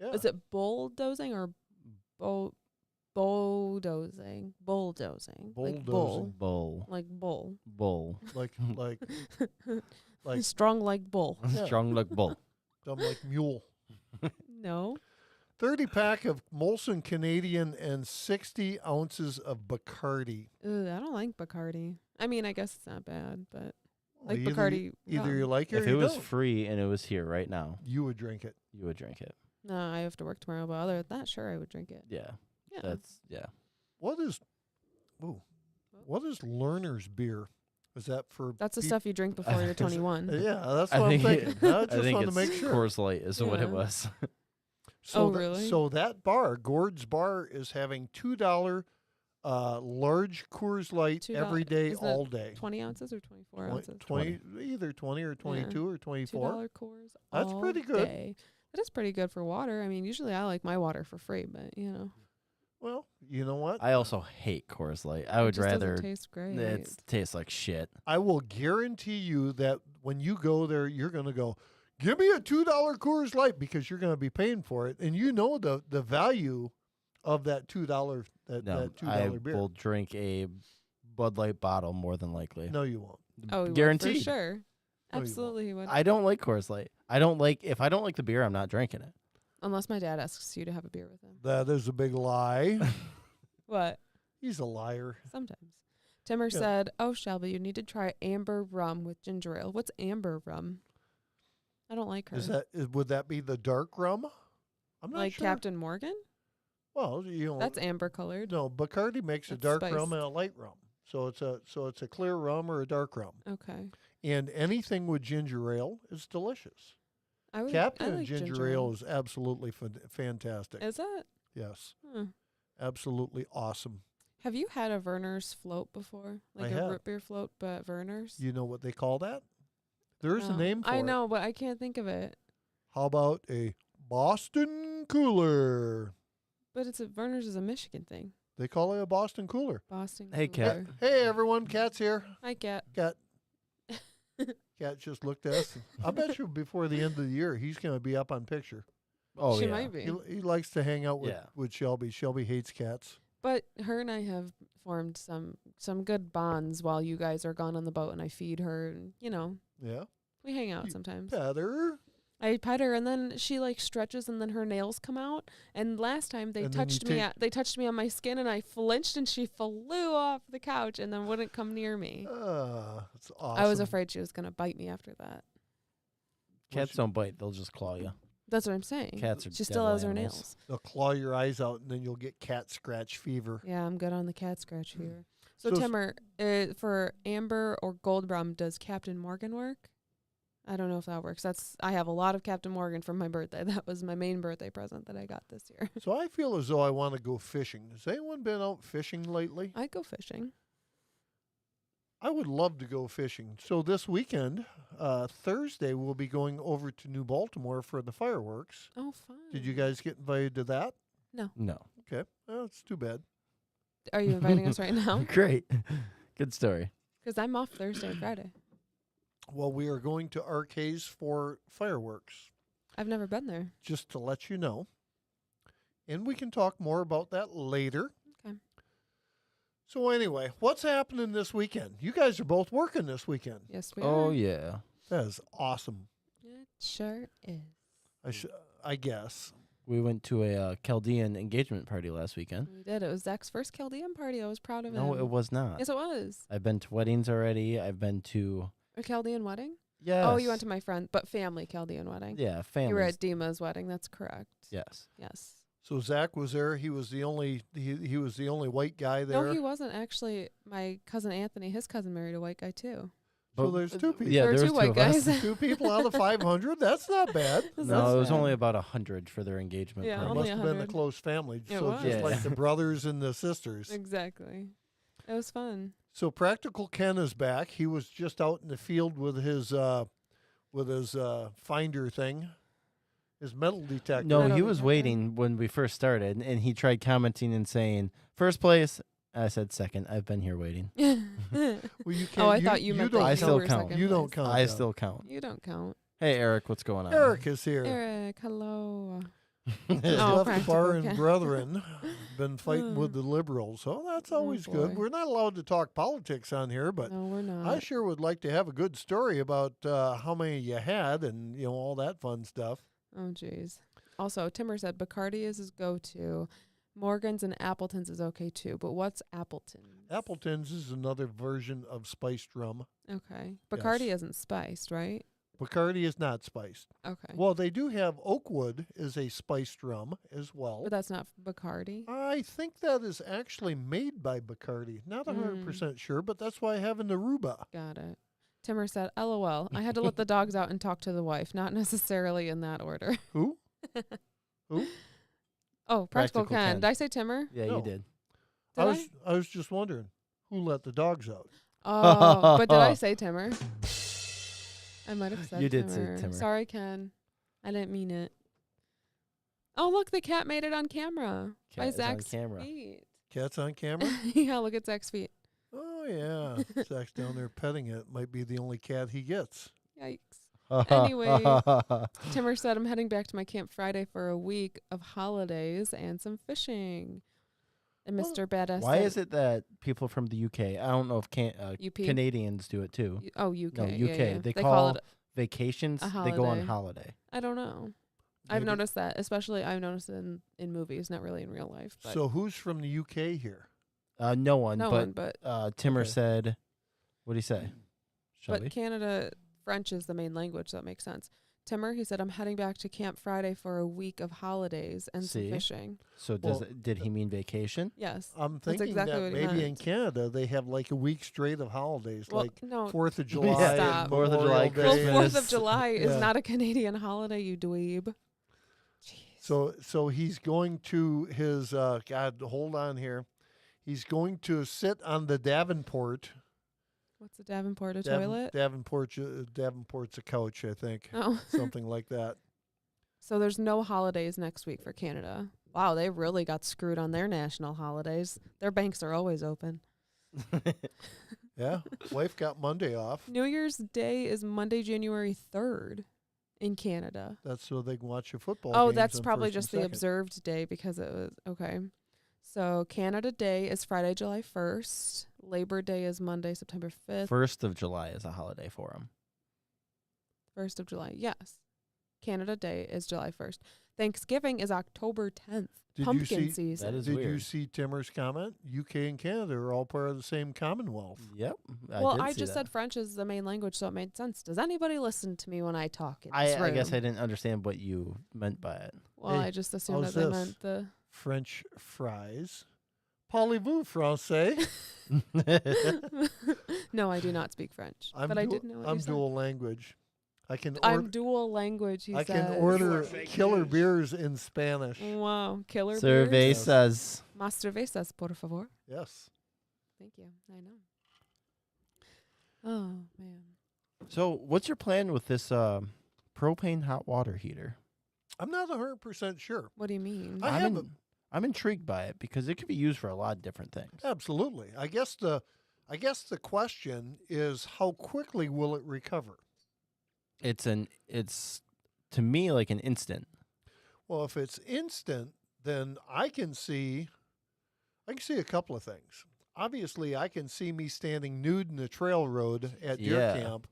Yeah. Is it bulldozing or bulldozing? Bulldozing. Like bull. Bull. Like bull. Bull. like like Strong like bull. Yeah. Strong like bull. dumb like mule. No. 30 pack of Molson Canadian and 60 ounces of Bacardi. Ugh, I don't like Bacardi. I mean, I guess it's not bad, but Well, like either Bacardi. Either you like it If or it you was don't. free and it was here right now, You would drink it. you would drink it. No, I have to work tomorrow, but other than that, sure, I would drink it. Yeah. Yeah. That's yeah. What is Lerner's beer? Is that for That's the peop- stuff you drink before you're 21. Yeah, that's I what I'm think thinking. I I just think want it's to make sure. Coors Light is what it Yeah. was. So Oh, really? So that bar, Gord's Bar, is having $2 large Coors Light $2 every day, is that all day. 20 ounces or 24 Twen- ounces? 20, either 20 or 22 or 24. $2 Coors. That's all pretty good. Day. That is pretty good for water. I mean, usually I like my water for free, but you know, Well, you know what? I also hate Coors Light. I it would just doesn't rather taste great. it tastes like shit. I will guarantee you that when you go there, you're going to go, give me a $2 Coors Light because you're going to be paying for it. And you know the value of that $2 No, that I $2 beer. will drink a Bud Light bottle more than likely. No, you won't. Oh, he would, Guaranteed. for sure. No, you won't. Absolutely, he would. I don't like Coors Light. If I don't like the beer, I'm not drinking it. Unless my dad asks you to have a beer with him. That is a big lie. What? He's a liar. Sometimes. Timmer Yeah. said, "Oh, Shelby, you need to try amber rum with ginger ale." What's amber rum? I don't like her. Would that be the dark rum? I'm not Like sure. Captain Morgan? Well, you know, That's amber colored. no. Bacardi makes a That's dark spiced. rum and a light rum, so it's a clear rum or a dark rum. Okay. And anything with ginger ale is delicious. I Captain like ginger ale is absolutely fantastic. Is it? Yes, Huh. absolutely awesome. Have you had a Werner's float before? Like I a have. root beer float, but Werner's? You know what they call that? There's a No. name for I it. know, but I can't think of it. How about a Boston cooler? But Werner's is a Michigan thing. They call it a Boston cooler. Boston. Hey, Kat. cooler. Hey everyone, Cat's here. Hi, Cat. Cat. Cat just looked at us. I bet you before the end of the year, he's going to be up on picture. Oh she yeah. might be. He likes to hang out Yeah. with Shelby. Shelby hates cats. But her and I have formed some good bonds while you guys are gone on the boat, and I feed her, and Yeah. we hang out You sometimes. Pet her. I pet her, and then she like stretches, and then her nails come out. And last time they And then you touched me, take- they touched me on my skin, and I flinched, and she flew off the couch, and then wouldn't come near me. That's awesome. I was afraid she was gonna bite me after that. Cats don't bite; they'll just claw you. That's what I'm saying. Cats are She still devil has her animals. nails. They'll claw your eyes out, and then you'll get cat scratch fever. Yeah, I'm good on the cat scratch fever. So, So s- Timmer, for amber or gold rum, does Captain Morgan work? I don't know if that works. I have a lot of Captain Morgan from my birthday. That was my main birthday present that I got this year. So I feel as though I want to go fishing. Has anyone been out fishing lately? I go fishing. I would love to go fishing. So this weekend, Thursday, we'll be going over to New Baltimore for the fireworks. Oh, fun. Did you guys get invited to that? No. Okay. Well, it's too bad. Are you inviting us right now? Great. Good story. Because I'm off Thursday and Friday. Well, we are going to Arcades for fireworks, I've never been there. just to let you know. And we can talk more about that later. Okay. So anyway, what's happening this weekend? You guys are both working this weekend. Yes, we Oh are. yeah. That is awesome. It sure is. I guess. We went to a Chaldean engagement party last weekend. We did. It was Zach's first Chaldean party. I was proud of him. No, it was not. Yes, it was. I've been to weddings already. I've been to A Chaldean wedding? yes. Oh, you went to my friend, but family Chaldean wedding. Yeah, family. You were at Dima's wedding. That's correct. Yes. Yes. So Zach was there. He was the only he was the only white guy there. No, he wasn't actually. My cousin Anthony, his cousin married a white guy too. So there's two people. Yeah, There were there two was two white of us. guys. 2 people out of 500. That's not bad. No, it was bad. only about 100 for their engagement. Yeah, party. only Must have been a 100. close family. It So was. just Yeah. like the brothers and the sisters. Exactly. It was fun. So Practical Ken is back. He was just out in the field with his finder thing, his metal detector. No, Metal he was detector. waiting when we first started, and he tried commenting and saying, first place. I said second. I've been here waiting. Well, you can't. Oh, I thought you meant don't. that I you still were count. second You don't place. count. I Doug. still count. You don't count. Hey, Eric, what's going on? Eric is here. Eric, hello. Just Oh, left the Practical bar and Ken. brethren. Been fighting with the liberals. So that's always good. boy. We're not allowed to talk politics on here, but No, we're not. I sure would like to have a good story about how many you had and all that fun stuff. Oh, jeez. Also, Timmer said Bacardi is his go-to. Morgan's and Appleton's is okay too. But what's Appleton's? Appleton's is another version of spiced rum. Okay. Bacardi Yes. isn't spiced, right? Bacardi is not spiced. Okay. Well, they do have Oakwood is a spiced rum as well. But that's not Bacardi. I think that is actually made by Bacardi. Not 100% sure, but that's why I have an Aruba. Got it. Timmer said, LOL. I had to let the dogs out and talk to the wife. Not necessarily in that order. Who? Who? Oh, Practical Practical Ken. Ken. Did I say Timmer? Yeah, No. you did. Did I was just wondering who let the dogs out. Oh, but did I say Timmer? I might have said You did Timmer. say Timmer. Sorry, Ken. I didn't mean it. Oh, look, the cat made it on camera. Cat by is on Zach's camera. feet. Cat's on camera? Yeah, look at Zach's feet. Oh, yeah. Zach's down there petting it. Might be the only cat he gets. Yikes. Anyway. Timmer said, I'm heading back to my camp Friday for a week of holidays and some fishing. And Well, Mr. Badass Why said, is it that people from the UK, I don't know if UP? Canadians do it too. Oh, UK. No, yeah, UK. yeah. They call call it, vacations, a they go on holiday. holiday. I don't know. I've Maybe- noticed that, especially I've noticed it in movies, not really in real life. But So who's from the UK here? No one, no but one, but Timmer Okay. said, what did he say? but Shelby? Canada, French is the main language, so that makes sense. Timmer, he said, I'm heading back to camp Friday for a week of holidays and See? some fishing. So Well, did he mean vacation? Yes. I'm That's thinking exactly that what he maybe in meant. Canada they have like a week straight of holidays, Well, like no. 4th of Yeah. July, Stop. and 4th of July, Memorial Day. Well, Christmas. 4th of July is Yeah. not a Canadian holiday, you dweeb. Jeez. So he's going to his God. Hold on here. He's going to sit on the Davenport. What's a Davenport, a toilet? Davenport's a couch, I think, Oh. something like that. So there's no holidays next week for Canada. Wow, they really got screwed on their national holidays. Their banks are always open. Yeah, wife got Monday off. New Year's Day is Monday, January 3rd in Canada. That's so they can watch your football. Oh, games that's on probably first and just the second. observed day because it was okay. So Canada Day is Friday, July 1st. Labor Day is Monday, September 5th. 1st of July is a holiday for him. 1st of July. Yes. Canada Day is July 1st. Thanksgiving is October 10th. Did you Pumpkin see- season. That is Did you weird. see Timmer's comment? UK and Canada are all part of the same Commonwealth. Yep. Well, I did see just that. said French is the main language, so it made sense. Does anybody listen to me when I talk in I this guess I room? didn't understand what you meant by it. Well, Hey, I just assumed how's that they this? meant the... French fries. Parlez-vous français? No, I do not speak French. But I did know what I'm you said. dual language. I can I'm dual language, he I says. can order killer beers in Spanish. Wow, killer Survey beers. says. Más cervezas, por favor. Yes. Thank you. I know. Oh, man. So, what's your plan with this propane hot water heater? I'm not 100% sure. What do you mean? I I'm have in- I'm intrigued by it because it could be used for a lot of different things. Absolutely. I guess the question is how quickly will it recover? It's to me like an instant. Well, if it's instant, then I can see a couple of things. Obviously, I can see me standing nude in the trail road at deer Yeah. camp,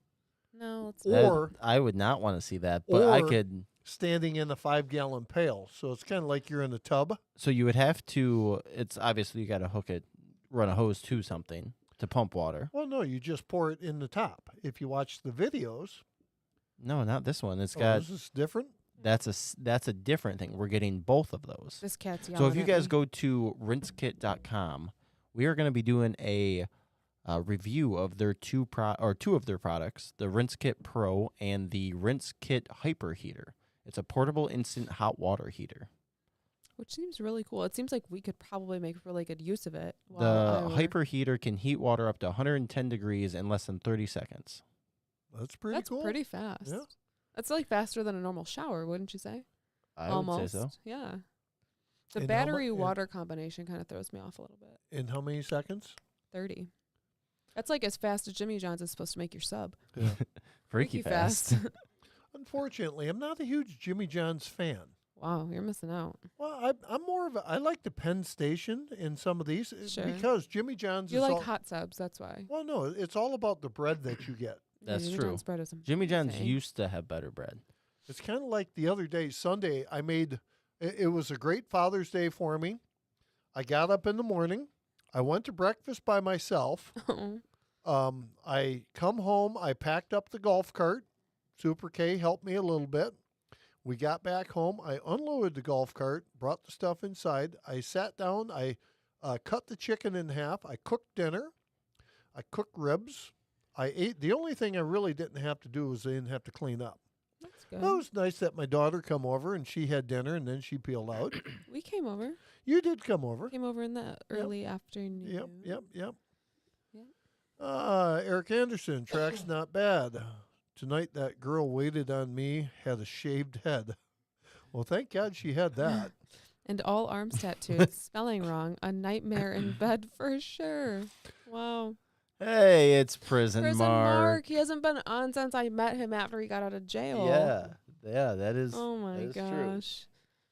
No, it's That- Or- I would not want to see that, but I or- could. standing in a 5-gallon pail. So it's kind of like you're in a tub. So you would have to. It's obviously you got to hook it, run a hose to something to pump water. Well, no, you just pour it in the top. If you watch the videos, No, not this one. It's oh, got this is different. that's a different thing. We're getting both of those. this cat's yelling So if you at guys me. go to rinsekit.com, we are going to be doing a review of their two of their products, the Rinse Kit Pro and the Rinse Kit Hyper Heater. It's a portable instant hot water heater. Which seems really cool. It seems like we could probably make really good use of it. The Hyper Heater can heat water up to 110 degrees in less than 30 seconds. That's pretty cool. That's pretty fast. Yeah. That's like faster than a normal shower, wouldn't you say? I Almost. would say so. Yeah. The And battery water combination kind of throws me off a little bit. In how many seconds? 30. That's like as fast as Jimmy John's is supposed to make your sub. Yeah. Freaky fast. Unfortunately, I'm not a huge Jimmy John's fan. Wow, you're missing out. Well, I'm more of a. I like the Penn Station in some of these Sure. because Jimmy John's You is like all, hot subs, that's why. Well, no, it's all about the bread that you get. That's Jimmy true. John's bread is Jimmy John's amazing. used to have better bread. It's kind of like the other day, Sunday. I made. It was a great Father's Day for me. I got up in the morning. I went to breakfast by myself. I come home. I packed up the golf cart. Super K helped me a little bit. We got back home. I unloaded the golf cart, brought the stuff inside. I sat down. I cut the chicken in half. I cooked dinner. I cooked ribs. I ate. The only thing I really didn't have to do was I didn't have to clean up. That's good. It was nice that my daughter come over and she had dinner and then she peeled out. We came over. You did come over. Came over in the early afternoon. Yep. Yeah. Eric Anderson, track's not bad. Tonight that girl waited on me, had a shaved head. Well, thank God she had that. And all arms tattooed. Spelling wrong. A nightmare in bed for sure. Wow. Hey, it's Prison Mark. He hasn't been on since I met him after he got out of jail. Yeah, that is. Oh my that is true. gosh.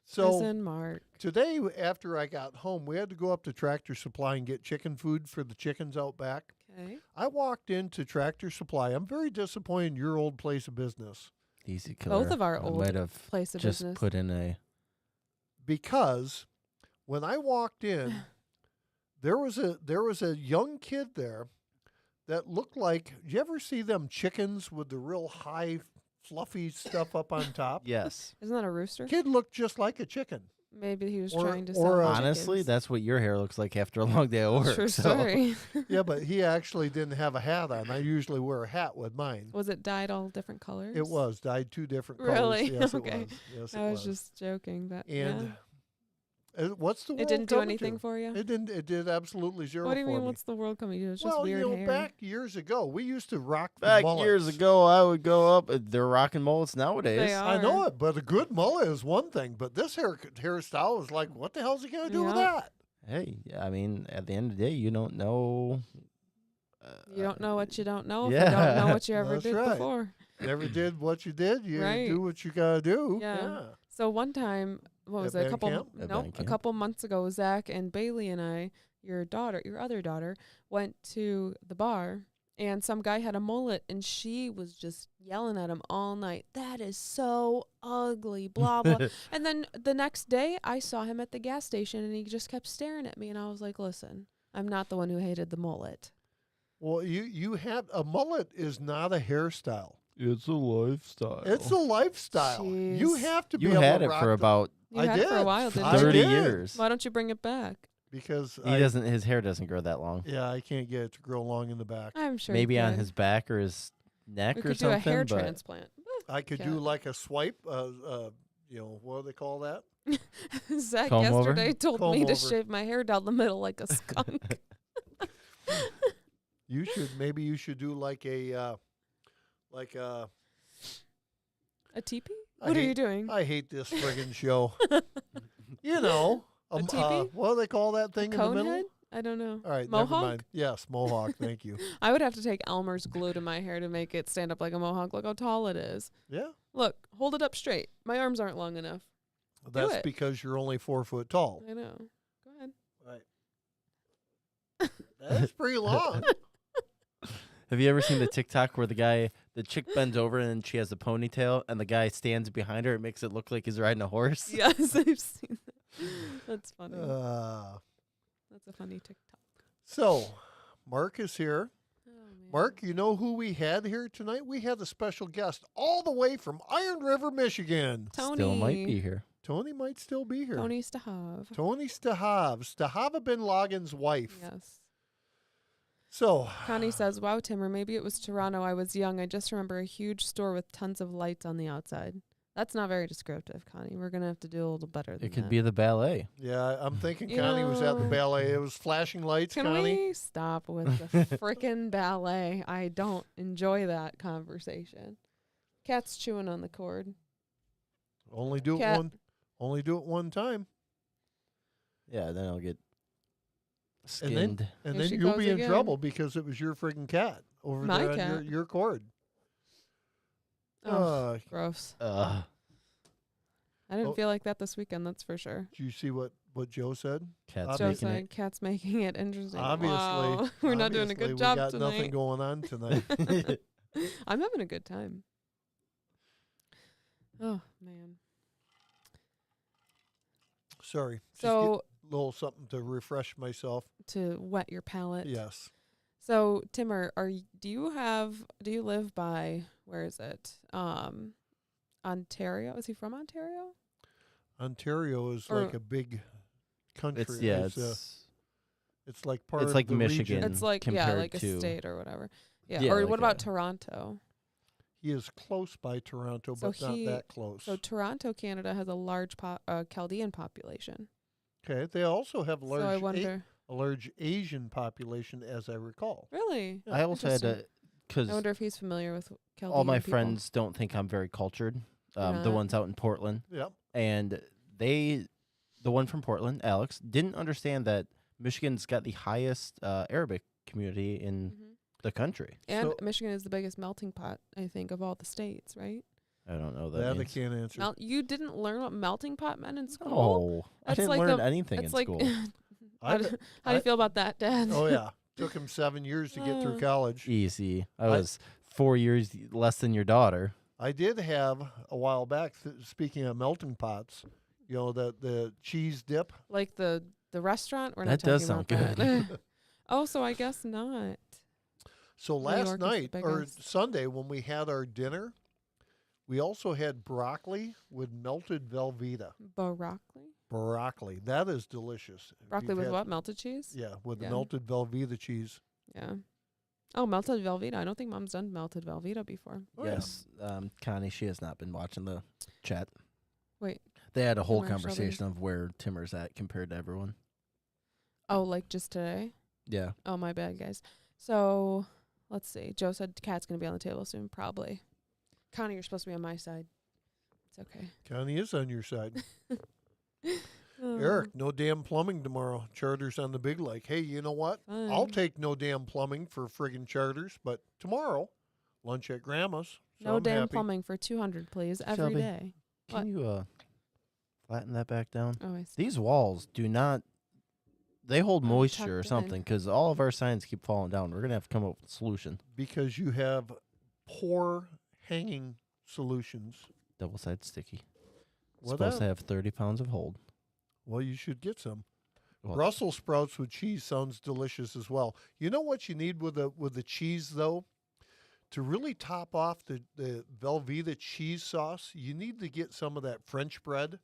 So Prison Mark. today, after I got home, we had to go up to Tractor Supply and get chicken food for the chickens out back. Okay. I walked into Tractor Supply. I'm very disappointed in your old place of business Easy killer. Both of our I old might have place of just business. put in a. because when I walked in, there was a young kid there that looked like. Did you ever see them chickens with the real high, fluffy stuff up on top? Yes. Isn't that a rooster? Kid looked just like a chicken. Maybe he was Or- trying to or, sell Honestly, chickens. that's what your hair looks like after a long day at work. True so. story. Yeah, but he actually didn't have a hat on. I usually wear a hat with mine. Was it dyed all different colors? It was dyed two different colors. Really? Yes, Okay. it was. Yes, it I was just joking, but And what's the world it didn't do coming anything to? for you. It didn't. It did absolutely zero What do you for mean? me. What's the world coming to? It's just Well, weird hair. back years ago, we used to rock the Back mullets. years ago, I would go up. They're rocking mullets nowadays. They I know are. it, but a good mullet is one thing. But this hairstyle is like, what the hell's he gonna do with Yeah. that? Hey, I mean, at the end of the day, you don't know. You don't know what you don't know. If Yeah. you don't know what you ever That's did right. before. Never did what you did. You Right. do what you gotta do. Yeah. So one time, what was At it? band camp? At No, band a camp. couple months ago, Zach and Bailey and I, your other daughter, went to the bar, and some guy had a mullet, and she was just yelling at him all night. That is so ugly, blah blah. And then the next day, I saw him at the gas station, and he just kept staring at me, and I was like, "Listen, I'm not the one who hated the mullet." Well, you have a mullet is not a hairstyle. It's a lifestyle. It's a lifestyle. You Jeez. have to be You able had to it rock for the- about You I had it for a did. while, didn't I you? 30 did. years. Why don't you bring it back? because He doesn't. His hair doesn't grow that long. Yeah, I can't get it to grow long in the back. I'm sure. Maybe you on could. his back or his neck We or could do something. a hair but transplant. I could do like a swipe. What do they call that? Zach Comb over? yesterday told Comb me to over. shave my hair down the middle like a skunk. You should maybe you should do like a A teepee? I What are hate- you doing? I hate this friggin' show. You know, A teepee? what do they call that thing in the Cone middle? head? I don't know. All right, Mohawk? never mind. Yes, mohawk. Thank you. I would have to take Elmer's glue to my hair to make it stand up like a mohawk. Look how tall it is. Yeah, Look, hold it up straight. My arms aren't long enough. that's it. because you're only 4 foot tall. I know. Go ahead. Right. That's pretty long. have you ever seen the TikTok where the chick bends over and she has a ponytail and the guy stands behind her? It makes it look like he's riding a horse. Yes, I've seen that. That's funny. That's a funny TikTok. So, Mark is here. Oh, man. Mark, you know who we had here tonight? We had a special guest all the way from Iron River, Michigan. Tony. Still might be here. Tony might still be here. Tony Stahav. Tony Stahav. Stahava bin Laden's wife. Yes. So, Connie says, "Wow, Timmer, maybe it was Toronto. I was young. I just remember a huge store with tons of lights on the outside." That's not very descriptive, Connie. We're gonna have to do a little better than It could that. be the ballet. yeah, I'm thinking You Connie was at the know- ballet. It was flashing lights, Can Connie. we stop with the frickin' ballet? I don't enjoy that conversation. Cat's chewing on the cord. Only do Cat. it one time. Yeah, then I'll get And then- skinned. And Here then she you'll goes be in again. trouble because it was your friggin' cat over My there on cat. your cord. Oh, gross. Ugh. I didn't oh. feel like that this weekend, that's for sure. Did you see what Joe said? Cat's Joe making said, "Cat's making it interesting." Obviously, Wow. We're not doing a obviously good job We got tonight. nothing going on tonight. it. I'm having a good time. Oh man. Sorry. Just So get a little something to refresh myself. to wet your palate. Yes. So Timmer, do you live by, where is it? Ontario? Is he from Ontario? Ontario is Or- like a big country. It's yeah, It's like part it's of like the Michigan. region. It's like compared like a to- state or whatever. Yeah. Yeah, or like what about a- Toronto? He is close by Toronto, So but not that close. So Toronto, Canada has a large Chaldean population. Okay. They also have So I a wonder. large Asian population, as I recall. Really? I also had Interesting. to, because I wonder if he's familiar with Chaldean all my people. friends don't think I'm very cultured. The not? ones out in Portland, Yep. and the one from Portland, Alex, didn't understand that Michigan's got the highest Arabic community in Mhm. the country. And So- Michigan is the biggest melting pot, I think, of all the states, right? I don't know That I means. can't answer. You didn't learn what melting pot meant in school? Oh, I That's didn't like learn a- anything in It's like, school. how do you feel about that, Dad? Oh yeah. Took him 7 years to get through college. Easy. I was 4 years less than your daughter. I did have a while back. Speaking of melting pots, you know the cheese dip. Like the restaurant? We're That not talking does sound about good. that. Oh, so I guess not. So New last York is the night or biggest. Sunday when we had our dinner, we also had broccoli with melted Velveeta. Broccoli? Broccoli, that is delicious. If Broccoli you've with had- what? Melted cheese? Yeah, with the Yeah. melted Velveeta cheese. Yeah. Oh, melted Velveeta. I don't think Mom's done melted Velveeta before. Oh, yeah. Yes, Connie, she has not been watching the chat. Wait. They had a whole Timmer, Shelby. conversation of where Timmer's at compared to everyone. Oh, like just today? Yeah. Oh, my bad, guys. So, let's see. Joe said Cat's going to be on the table soon, probably. Connie, you're supposed to be on my side. It's okay. Connie is on your side. Oh, Eric, no damn plumbing tomorrow. Charters on the big lake. Hey, you know what? I'll fun. take no damn plumbing for friggin' charters, but tomorrow, lunch at Grandma's. So No I'm damn happy. plumbing for 200, please, every Shelby. day. What? Can you flatten that back down? Oh, I see. These walls do not. They hold I'm moisture or tucked in. something because all of our signs keep falling down. We're gonna have to come up with a solution. Because you have poor hanging solutions. Double sided sticky. Well, Supposed to that- have 30 pounds of hold. Well, you should get some. Well, Brussels sprouts with cheese sounds delicious as well. You know what you need with the cheese though? To really top off the Velveeta cheese sauce, you need to get some of that French bread.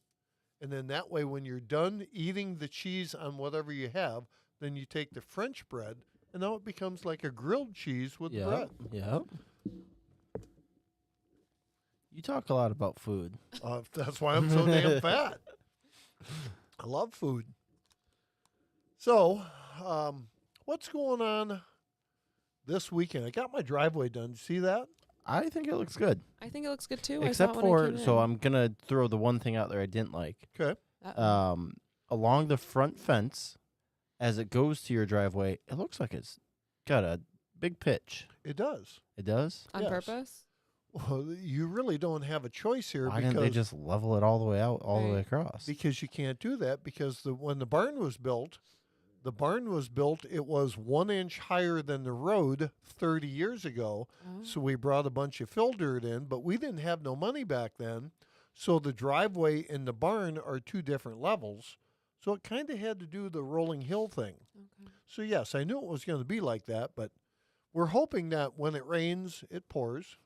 And then that way when you're done eating the cheese on whatever you have, then you take the French bread and now it becomes like a grilled cheese with yeah, bread. Yep. You talk a lot about food. That's why I'm so damn fat. I love food. So, what's going on this weekend? I got my driveway done. See that? I think it looks good. I think it looks good too. Except I saw it when I for, came so in. I'm gonna throw the one thing out there I didn't like. Okay. Uh-oh. Along the front fence, as it goes to your driveway, it looks like it's got a big pitch. It does. It does. On yes. purpose? Well, you really don't have a choice here Why didn't they just level it all the way out, all the way Right. across? because you can't do that because when the barn was built, it was 1 inch higher than the road 30 years ago. Oh. So we brought a bunch of fill dirt in, but we didn't have no money back then. So the driveway and the barn are two different levels. So it kind of had to do the rolling hill thing. Okay. So yes, I knew it was going to be like that, but we're hoping that when it rains, it pours.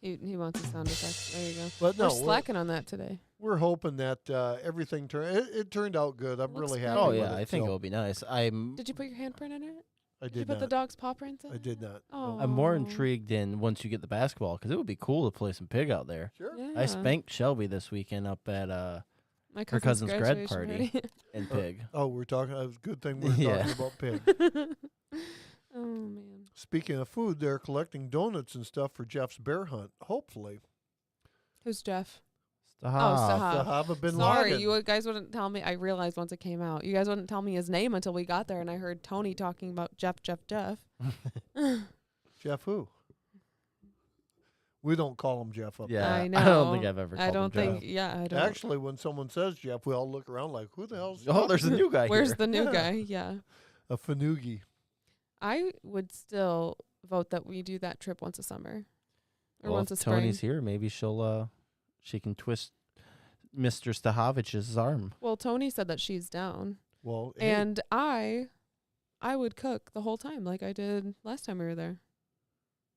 He wants a sound effect. There you go. But no, We're slacking on that today. we're hoping that everything it turned out good. I'm It looks really pretty. happy. Oh with yeah, it, I think so it'll be nice. I'm Did you put your handprint in it? I Did you did put the not. dog's paw prints in I it? did not. Oh, No. I'm more intrigued in once you get the basketball because it would be cool to play some pig out there. Sure. Yeah. I spanked Shelby this weekend up at My her cousin's grad graduation party in pig. Oh, we're talking. It was a good thing we're Yeah. talking about pig. Oh man. Speaking of food, they're collecting donuts and stuff for Jeff's bear hunt. Hopefully, Who's Jeff? Stop. Stop. Sahaba bin Sorry, Laden. you guys wouldn't tell me. I realized once it came out, you guys wouldn't tell me his name until we got there, and I heard Tony talking about Jeff. Jeff who? We don't call him Jeff up Yeah, I I know. don't think I've ever. I called don't him think. Jeff. Yeah, I there. don't. Actually, when someone says Jeff, we all look around like, who the hell's Oh, there's a new guy Where's here. the new Yeah. guy? Yeah, a Fanugi? I would still vote that we do that trip once a summer or Well, once a if spring. Tony's here, maybe she can twist Mr. Stahovich's arm. Well, Tony said that she's down, Well, hey, and I would cook the whole time like I did last time we were there.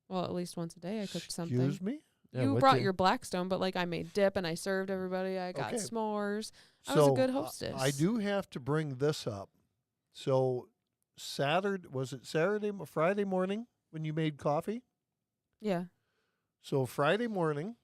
Well, at least once a day I cooked something. excuse me. Yeah, You what brought do- your Blackstone, but like I made dip and I served everybody. I got Okay. s'mores. I So was a good hostess. I do have to bring this up. So Friday morning when you made coffee? Yeah, So Friday morning,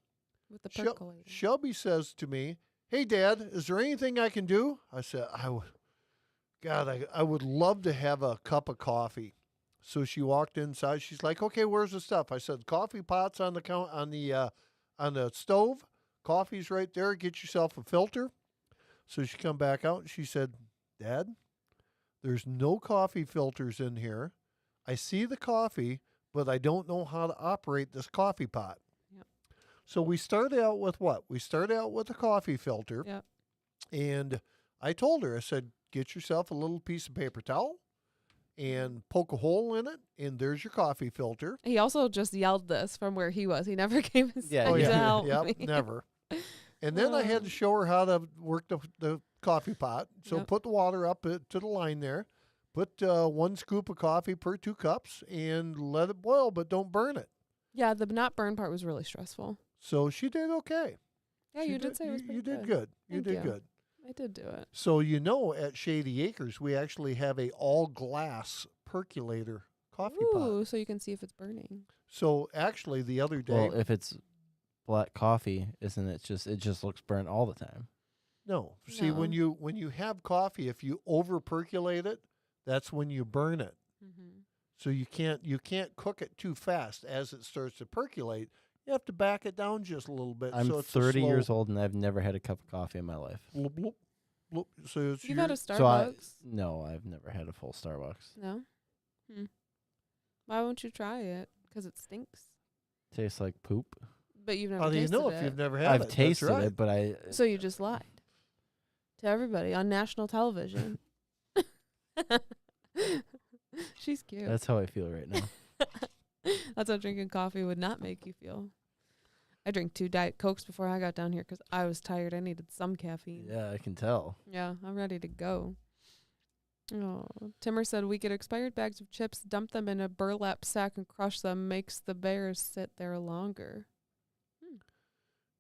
with the Shel- percolator. Shelby says to me, "Hey, Dad, is there anything I can do?" I said, I would love to have a cup of coffee." So she walked inside. She's like, "Okay, where's the stuff?" I said, "Coffee pot's on the stove. Coffee's right there. Get yourself a filter." So she come back out and she said, "Dad, there's no coffee filters in here. I see the coffee, but I don't know how to operate this coffee pot." Yep. So we started out with what? We started out with a coffee filter. Yep. And I told her, I said, "Get yourself a little piece of paper towel and poke a hole in it, and there's your coffee filter." He also just yelled this from where he was. He never came inside Yeah, to yeah. help Yep, me. never. And then I had to show her how to work the coffee pot. So Yep. put the water up to the line there. Put 1 scoop of coffee per 2 cups and let it boil, but don't burn it. Yeah, the not burn part was really stressful. So she did okay. Yeah, She you did say it was pretty you did good. good. You Thank did you. good. I did do it. So at Shady Acres, we actually have a all glass percolator coffee pot. Ooh, so you can see if it's burning. So actually, the other day, Well, if it's black coffee, isn't it just looks burnt all the time? no. See, when No. you have coffee, if you over percolate it, that's when you burn it. Mm-hmm. So you can't cook it too fast as it starts to percolate. You have to back it down just a little bit. I'm so it's 30 a slow years old and I've never had a cup of coffee in my life. bloop, bloop, bloop. So it's You've had a So Starbucks? no, I've never had a full Starbucks. No? Why won't you try it? Because it stinks. Tastes like poop. But you've never how do you tasted know it. if you've never had I've it? That's tasted right. it, but I So you just lied to everybody on national television. She's cute. that's how I feel right now. That's how drinking coffee would not make you feel. I drank 2 Diet Cokes before I got down here because I was tired. I needed some caffeine. Yeah, I can tell. Yeah, I'm ready to go. Oh, Timmer said we get expired bags of chips, dump them in a burlap sack, and crush them. Makes the bears sit there longer.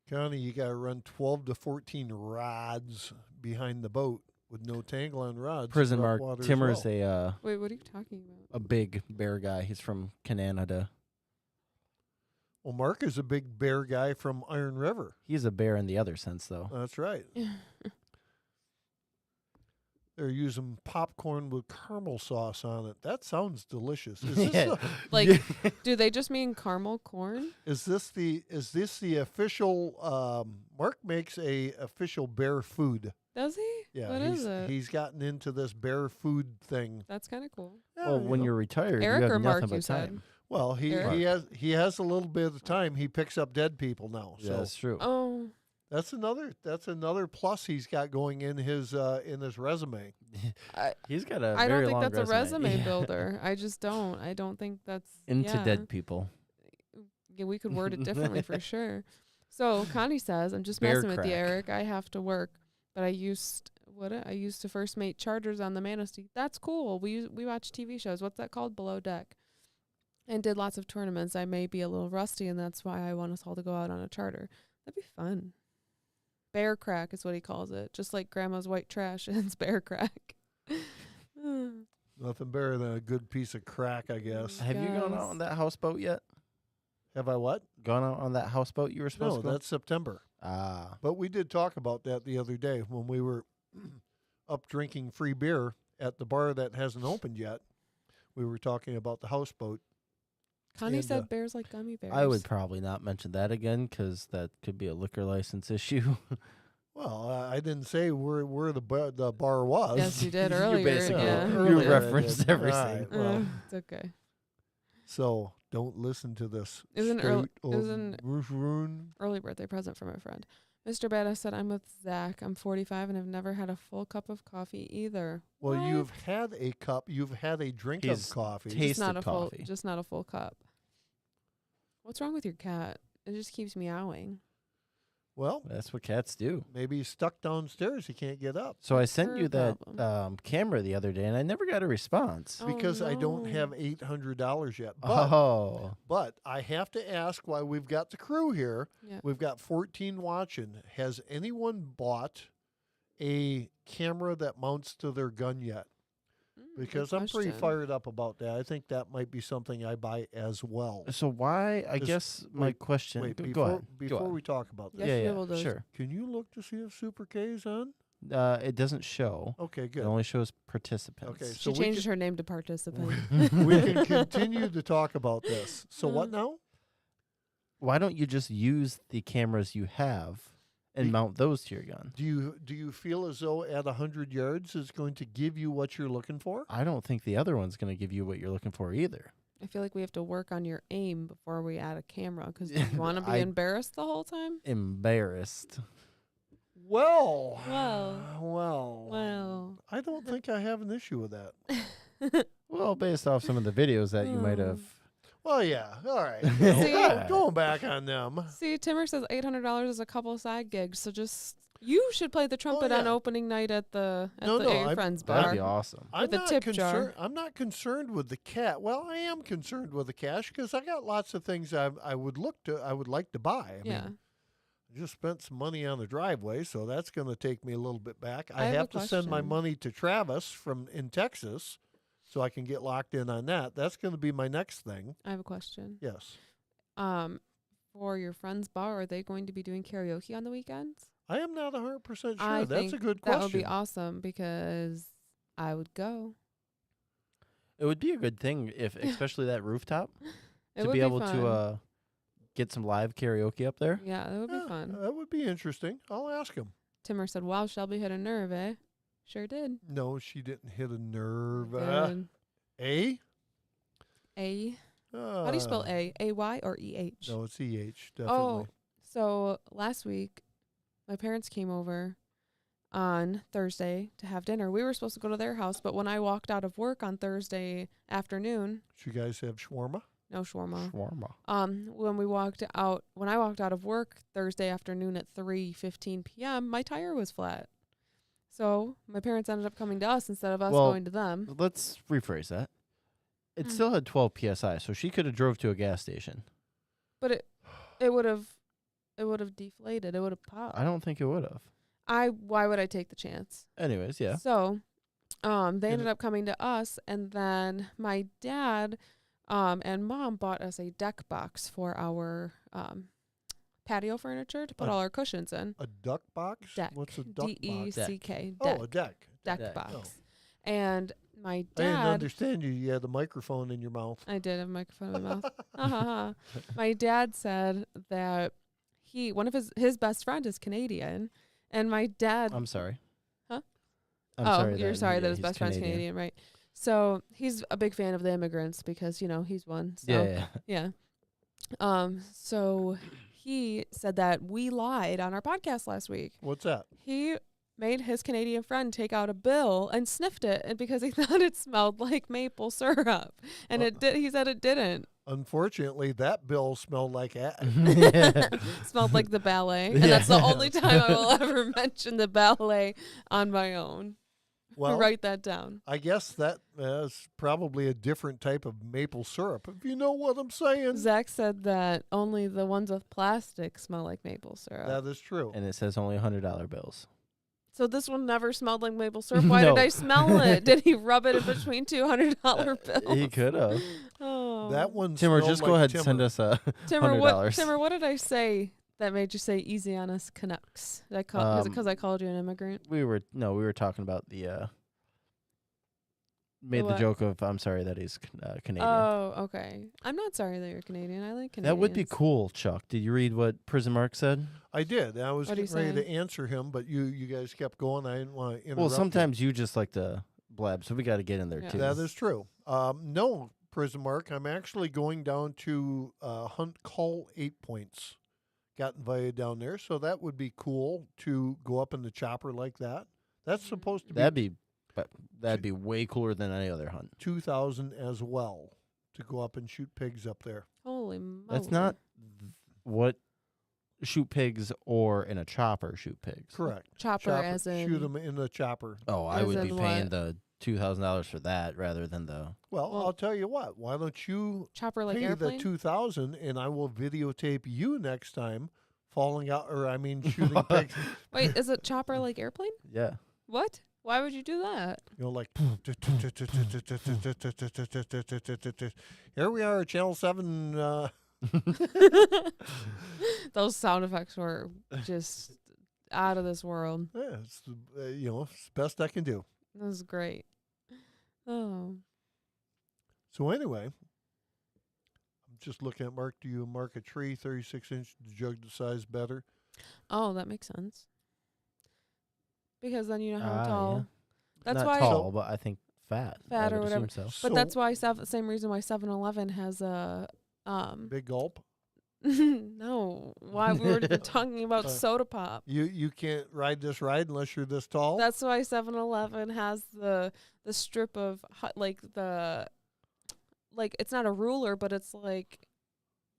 Connie, you got to run 12 to 14 rods behind the boat with no tangle on rods. Prison for Mark upwater as Timmer's well. Wait, what are you talking about? a big bear guy. He's from Canada. Well, Mark is a big bear guy from Iron River. He's a bear in the other sense, though. That's right. They're using popcorn with caramel sauce on it. That sounds delicious. Is this, Yeah. Like, do they just mean caramel corn? is this the official? Mark makes a official bear food. Does he? Yeah, What is it? he's gotten into this bear food thing. That's kind of cool. Yeah, Well, you when know. you're retired, Eric you have or Mark, nothing you but said? time. Well, he Eric? he has a little bit of time. He picks up dead people now. Yeah, So that's true. Oh, that's another plus he's got going in his resume. He's got a I don't very think long that's a resume Yeah. builder. I just don't. I don't think that's Into yeah. dead people. Yeah, we could word it differently for sure. So Connie says, "I'm just Bear messing with you, crack. Eric. I have to work, but I used to first mate charters on the Manistee. That's cool. We watch TV shows. What's that called? Below Deck, and did lots of tournaments. I may be a little rusty, and that's why I want us all to go out on a charter. That'd be fun. Bear crack is what he calls it. Just like grandma's white trash, it's bear crack. Nothing better than a good piece of crack, I guess. Have you gone Yes. out on that houseboat yet? Have I what? Gone out on that houseboat you were supposed No, to go? that's September. Ah. But we did talk about that the other day when we were up drinking free beer at the bar that hasn't opened yet. We were talking about the houseboat. Connie And, said bears like gummy bears. I would probably not mention that again because that could be a liquor license issue. Well, I didn't say where the bar was. Yes, you did You earlier. basically- yeah. you Earlier I referenced did. everything. All right, well, It's okay. so don't listen to this. It was an early- state it was of an- Rune. Early birthday present from a friend. Mr. Badass said, I'm with Zach. I'm 45 and I've never had a full cup of coffee either. Well, What? you've had a cup. You've had a drink He's of coffee. tasted just not a coffee. full, just not a full cup. What's wrong with your cat? It just keeps meowing. Well, That's what cats do. maybe he's stuck downstairs. He can't get up. So I sent her you that problem. camera the other day, and I never got a response. Oh, Because I don't no. have $800 yet. Oh. But I have to ask why we've got the crew here. Yeah. We've got 14 watching. Has anyone bought a camera that mounts to their gun yet? Good Because I'm pretty question. fired up about that. I think that might be something I buy as well. So why? I Just guess my wait, question. Wait, go before, ahead. Go before ahead. we talk about this, Yes, yeah, we will do. sure. can you look to see if Super K's on? It doesn't show. Okay, It good. only shows participants. Okay, She so we changed her name to participant. we can continue to talk about this. So what now? Why don't you just use the cameras you have and Be- mount those to your gun? Do you feel as though at 100 yards is going to give you what you're looking for? I don't think the other one's going to give you what you're looking for either. I feel like we have to work on your aim before we add a camera. Because do you want to be I- embarrassed the whole time? Embarrassed. Well, Well. I don't think I have an issue with that. Well, based off some of the videos that you might Oh. have. Well, yeah. All right. See? Going back on them. See, Timmer says $800 is a couple of side gigs. So just you should play the trumpet on yeah. opening night at the No, at no, your I- friend's That'd bar. be awesome. With a tip jar. I'm not concerned with the cat. Well, I am concerned with the cash because I got lots of things I would like to buy. I Yeah. mean, I just spent some money on the driveway, so that's going to take me a little bit back. I I have a have to send my question. money to Travis in Texas, so I can get locked in on that. That's going to be my next thing. I have a question. Yes, For your friend's bar, are they going to be doing karaoke on the weekends? I am not 100% sure. I That's think a good That question. would be awesome because I would go. It would be a good thing if, especially that rooftop, It to would be able fun. to get some live karaoke up there. Yeah, that would be Yeah, fun. That would be interesting. I'll ask him. Timmer said, "Wow, Shelby hit a nerve, eh?" Sure did. No, she didn't hit a nerve. Good. A? A. How do you spell A? A-Y or E-H? No, it's EH, definitely. Oh, so last week, my parents came over on Thursday to have dinner. We were supposed to go to their house, but when I walked out of work on Thursday afternoon, Did you guys have shawarma? no shawarma. Shawarma. When I walked out of work Thursday afternoon at 3:15 p.m., my tire was flat. So my parents ended up coming to us instead of us Well, going to them. Let's rephrase that. It Mm. still had 12 psi, so she could have drove to a gas station. But it would have deflated. It would have popped. I don't think it would have. Why would I take the chance? Anyways, yeah. So, they And ended up coming to us, and then my dad, and mom bought us a deck box for our patio furniture to put A- all our cushions in. A duck box? Deck. What's a duck box? D-E-C-K. Oh, Deck. a deck. Deck Deck. box. Oh. And my I didn't dad, understand you. You had the microphone in your mouth. I did have a microphone in my mouth. My dad said that one of his best friend is Canadian, and my dad. I'm sorry. Huh? I'm sorry that his he's best friend's Canadian, right? So he's a big fan of the immigrants because he's one. So Yeah. So he said that we lied on our podcast last week. What's that? He made his Canadian friend take out a bill and sniffed it, and because he thought it smelled like maple syrup, and it did. He said it didn't. Unfortunately, that bill smelled like Smelled like the ballet, and that's the only time I will ever mention the ballet on my own. Well, Write that down. I guess that is probably a different type of maple syrup, if you know what I'm saying. Zach said that only the ones with plastic smell like maple syrup. That is true. And it says only $100 bills. So this one never smelled like maple syrup. Why did No. I smell it? Did he rub it in between $200 bills? He could have. Oh. That one Timmer, smelled just like go ahead and Timmer. send us a Timmer, $100. What did I say that made you say easy on us Canucks? Is it because I called you an immigrant? We were talking about the made the what? joke of I'm sorry that he's Canadian. Oh, okay. I'm not sorry that you're Canadian. I like Canadians. That would be cool, Chuck. Did you read what Prison Mark said? I did. I was What'd he getting ready say? to answer him, but you guys kept going. I didn't want to interrupt. Well, sometimes you just like to blab, so we got to get in there Yeah. too. That is true. No, Prison Mark, I'm actually going down to Hunt Call 8 Points. Got invited down there, so that would be cool to go up in the chopper like that. That's supposed to be That'd be way cooler than any other hunt. 2,000 as well to go up and shoot pigs up there. Holy moly. That's not what shoot pigs or in a chopper shoot pigs. Correct. Chopper as in... shoot them in the chopper. Oh, I As would be in paying what? the $2,000 for that rather than the. Well, Well- I'll tell you what. Why don't you Chopper like pay airplane? the 2,000 and I will videotape you next time falling out, shooting pigs. Wait, is it chopper like airplane? Yeah. What? Why would you do that? You know, like here we are, Channel 7. Those sound effects were just out of this world. Yeah, it's it's the best I can do. That was great. Oh. So anyway, I'm just looking at Mark. Do you mark a tree 36-inch to judge the size better? Oh, that makes sense. Because then you know how Yeah. tall. That's Not why. tall, but I think fat. Fat I or would whatever. assume so. But that's why same reason why 7-Eleven has a Big gulp. no. Why we were talking about Uh, soda pop. You can't ride this ride unless you're this tall. That's why 7-Eleven has the strip of like it's not a ruler, but it's like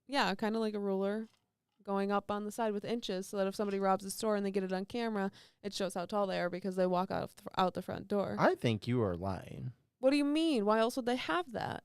kind of like a ruler going up on the side with inches so that if somebody robs the store and they get it on camera, it shows how tall they are because they walk out the front door. I think you are lying. What do you mean? Why else would they have that?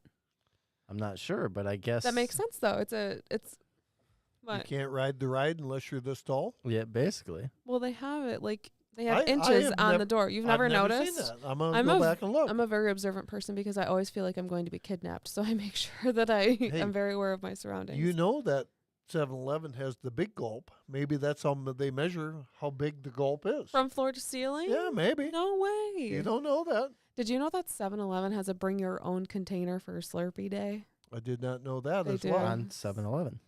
I'm not sure, but I guess That makes sense though. It's you what? can't ride the ride unless you're this tall. Yeah, basically. Well, they have it like they have I inches have on nev- the door. You've I've never seen noticed? that. I'm gonna I'm go a- back and look. I'm a very observant person because I always feel like I'm going to be kidnapped, so I make sure that I am very aware of my surroundings. You know that 7-Eleven has the big gulp. Maybe that's how they measure how big the gulp is. From floor to ceiling? Yeah, maybe. No way. You don't know that. Did you know that 7-Eleven has a bring your own container for Slurpee Day? I did not know that They as do. well. On 7-Eleven.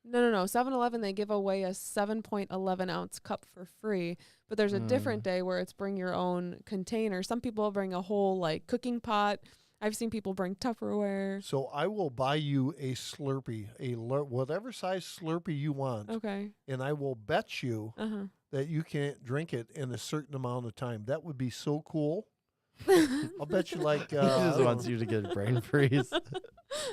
No. 7-Eleven, they give away a 7.11 ounce cup for free, but there's a different day where it's bring your own container. Some people bring a whole like cooking pot. I've seen people bring Tupperware. So I will buy you a Slurpee, whatever size Slurpee you want, Okay. and I will bet you Uh-huh. that you can't drink it in a certain amount of time. That would be so cool. I'll bet you like He I just don't wants know. you to get a brain freeze.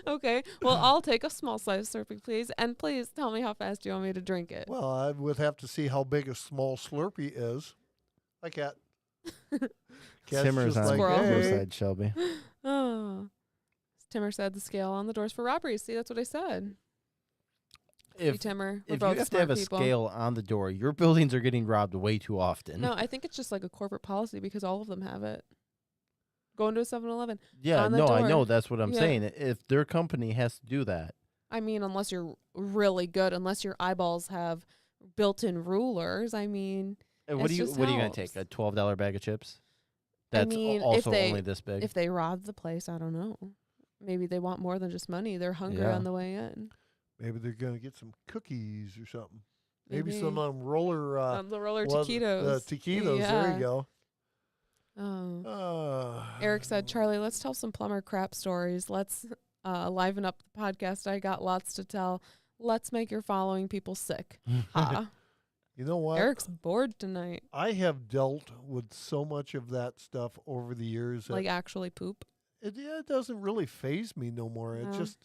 Okay. Well, I'll take a small size Slurpee, please. And please tell me how fast you want me to drink it. Well, I would have to see how big a small Slurpee is. Hi, Cat. Cat's Simmer's just on like, Squirrel. your hey. side, Shelby. Oh. Timmer said the scale on the doors for robberies. See, that's what I said. You, If Timmer. We're if both you have to smart have a people. scale on the door, your buildings are getting robbed way too often. No, I think it's just like a corporate policy because all of them have it. Go into a 7-Eleven. yeah, on the no, I door. know that's what I'm Yeah. saying. If their company has to do that, I mean, unless you're really good, unless your eyeballs have built-in rulers. I mean, what It's are you just gonna helps. take? A $12 bag of chips? I That's mean, if also they- only this big. if they rob the place, I don't know. Maybe they want more than just money. They're hungry Yeah. on the way in. Maybe they're going to get some cookies or something. Maybe Maybe. some roller The roller well, taquitos. The taquitos. There Yeah. you go. Oh. Eric said, Charlie, let's tell some plumber crap stories. Let's liven up the podcast. I got lots to tell. Let's make your following people sick. Ha. You know what? Eric's bored tonight. I have dealt with so much of that stuff over the years. That Like actually poop. it doesn't really faze me no more. It No. just,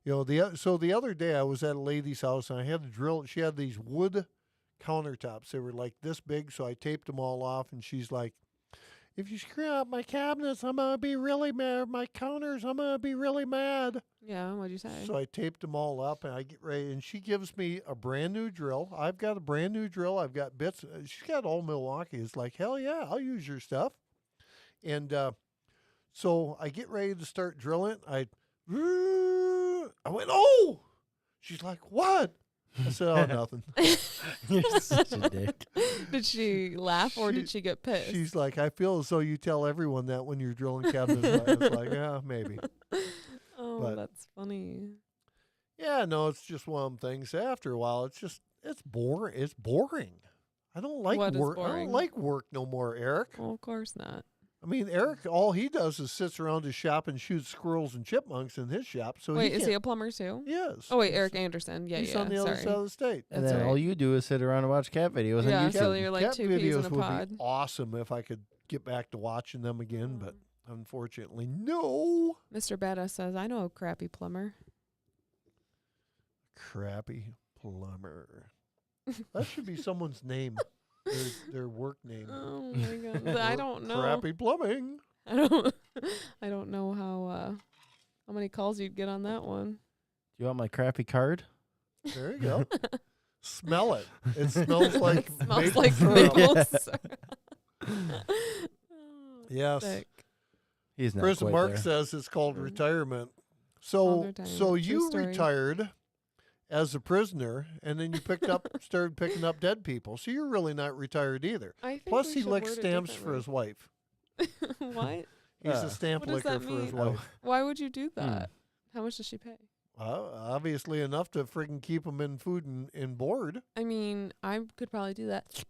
the other day I was at a lady's house and I had to drill. She had these wood countertops. They were like this big, so I taped them all off. And she's like, if you screw up my cabinets, I'm gonna be really mad. My counters, I'm gonna be really mad. Yeah, what'd you say? So I taped them all up, and I get ready, and she gives me a brand new drill. I've got a brand new drill. I've got bits. She's got all Milwaukee. It's like, hell yeah, I'll use your stuff. And so I get ready to start drilling. I went, oh! She's like, what? I said, oh, nothing. You're such a dick. Did she laugh or did she get pissed? She's like, I feel as though you tell everyone that when you're drilling cabinets. I was like, yeah, maybe. Oh, but- that's funny. Yeah, no, it's just one of them things. After a while, it's boring. It's boring. I don't like What is work. I boring? don't like work no more, Eric. Well, of course not. I mean, Eric, all he does is sits around his shop and shoots squirrels and chipmunks in his shop. So Wait, he is can't, he a plumber too? Yes. Oh wait, He's- Eric Anderson. Yeah, He's yeah. on the other Sorry. side of the state. And That's then right. all you do is sit around and watch cat videos Yeah, on YouTube. so you're like Cat two peas in videos a would pod. be awesome if I could get back to watching them again, but Mm. unfortunately, no. Mr. Badass says, "I know a crappy plumber." Crappy plumber. That should be someone's name. Their work name. Oh my god, I don't know. Crappy plumbing. I don't. I don't know how many calls you'd get on that one. Do you want my crappy card? There you go. Smell it. It smells like It smells maple like syrup. maple syrup. Yes. Sick. He's not Prison quite Mark there. says it's called Mm. retirement. Called So retirement. so True you story. retired as a prisoner, and then you started picking up dead people. So you're really not retired either. I think Plus, we he should licks word it stamps for his wife. differently. What? He's Yeah. a stamp What does licker that for his mean? wife. Why would you do that? How much does she pay? Obviously enough to friggin' keep him in food and board. I mean, I could probably do that.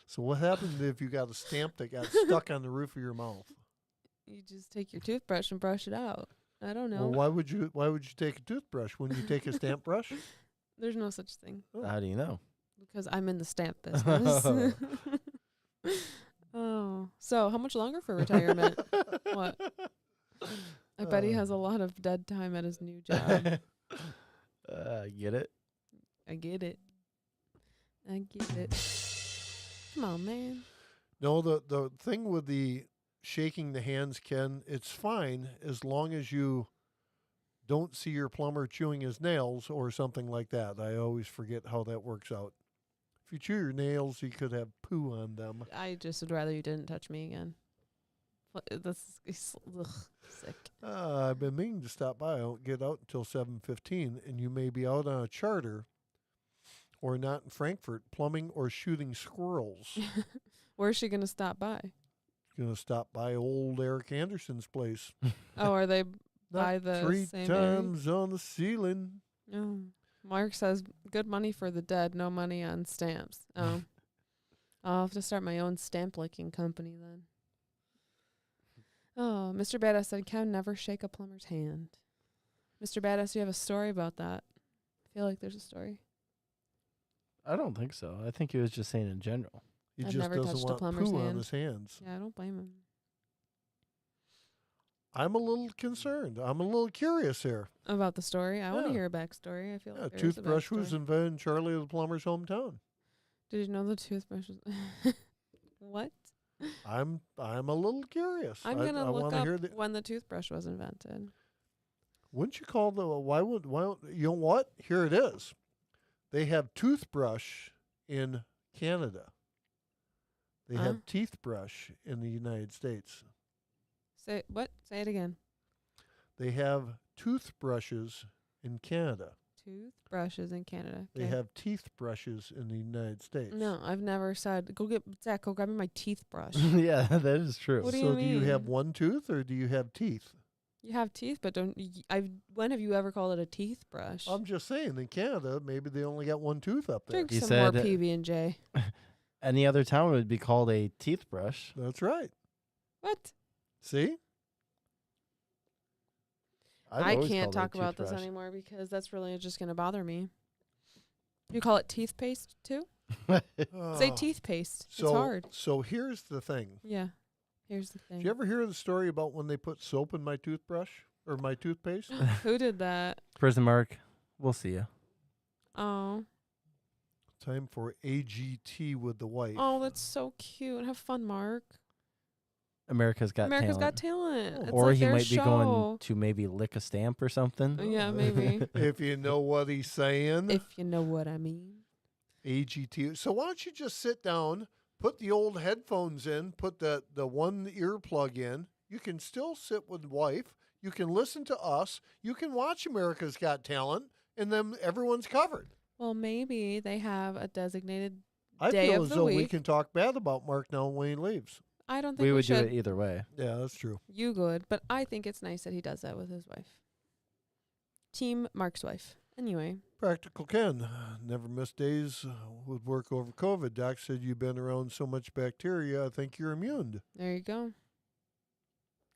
So what happened if you got a stamp that got stuck on the roof of your mouth? You just take your toothbrush and brush it out. I don't know. Well, why would you take a toothbrush when you take a stamp brush? There's no such thing How do you know? because I'm in the stamp business. Oh, so how much longer for retirement? What? I bet he has a lot of dead time at his new job. Get it? I get it. I get it. Come on, man. No, the thing with the shaking the hands, Ken, it's fine as long as you don't see your plumber chewing his nails or something like that. I always forget how that works out. If you chew your nails, you could have poo on them. I just would rather you didn't touch me again. That's sick. I've been meaning to stop by. I don't get out until 7:15, and you may be out on a charter or not in Frankfurt plumbing or shooting squirrels. Where's she gonna stop by? Gonna stop by old Eric Anderson's place. Oh, are they Not by the 3 same area? times on the ceiling. Oh. Mark says good money for the dead, no money on stamps. Oh. I'll have to start my own stamp licking company then. Oh, Mr. Badass said, "Can never shake a plumber's hand." Mr. Badass, do you have a story about that? I feel like there's a story. I don't think so. I think he was just saying in general. He I've just never doesn't touched a want plumber's poo on hand. his hands. Yeah, I don't blame him. I'm a little concerned. I'm a little curious here. About the story? I want to Yeah. hear a backstory. I feel Yeah, like there is a toothbrush was backstory. invented in Charley the plumber's hometown. Did you know the toothbrush was... What? I'm a little curious. I'm I going to look wanna up hear the, when the toothbrush was invented. wouldn't you call the why don't you know what? Here it is. They have toothbrush in Canada. They Huh? have teeth brush in the United States. Say what? Say it again. They have toothbrushes in Canada. Toothbrushes in Canada. They 'Kay. have teeth brushes in the United States. No, I've never said, go grab me my teeth brush. Yeah, that is true. What do So you do you have mean? one tooth or do you have teeth? You have teeth, but when have you ever called it a teeth brush? I'm just saying, in Canada, maybe they only got one tooth up there. Drink You some said, more PB&J. Any other town would be called a teeth brush. That's right. What? See? I've I always can't called it a talk about this toothbrush. anymore because that's really just going to bother me. You call it teeth paste too? Say Oh. teeth paste. So, it's hard. So here's the thing. Yeah. Here's the thing. Did you ever hear the story about when they put soap in my toothbrush or my toothpaste? Who did that? Prison Mark, we'll see you. Oh. Time for AGT with the wife. Oh, that's so cute. Have fun, Mark. America's Got America's Talent. Got Talent. Oh. It's Or like he their might be going show. to maybe lick a stamp or something. Yeah, maybe. If you know what he's saying. If you know what I mean. AGT. So why don't you just sit down, put the old headphones in, put the one earplug in. You can still sit with wife. You can listen to us. You can watch America's Got Talent, and then everyone's covered. Well, maybe they have a designated I day feel of as the though we week. can talk bad about Mark now when he leaves. I don't think We would do should. it either way. Yeah, that's true. You good, but I think it's nice that he does that with his wife. Team Mark's wife. Anyway, Practical Ken, never missed days with work over COVID. Doc said you've been around so much bacteria, I think you're immune. there you go.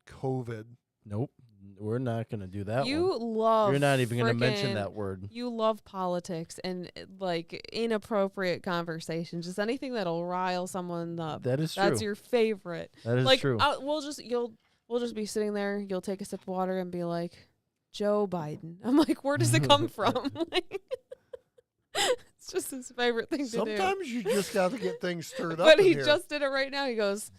COVID. Nope. We're not going to do that You one. love. You're not even going to mention frickin- that word. You love politics and like inappropriate conversations. Just anything that'll rile someone up. That is true. That's your favorite. That is like true. we'll just be sitting there. You'll take a sip of water and be like, Joe Biden. I'm like, where does it come from? Like, it's just his favorite thing to do. Sometimes you just got to get things stirred up. But in he here. just did it right now. He goes,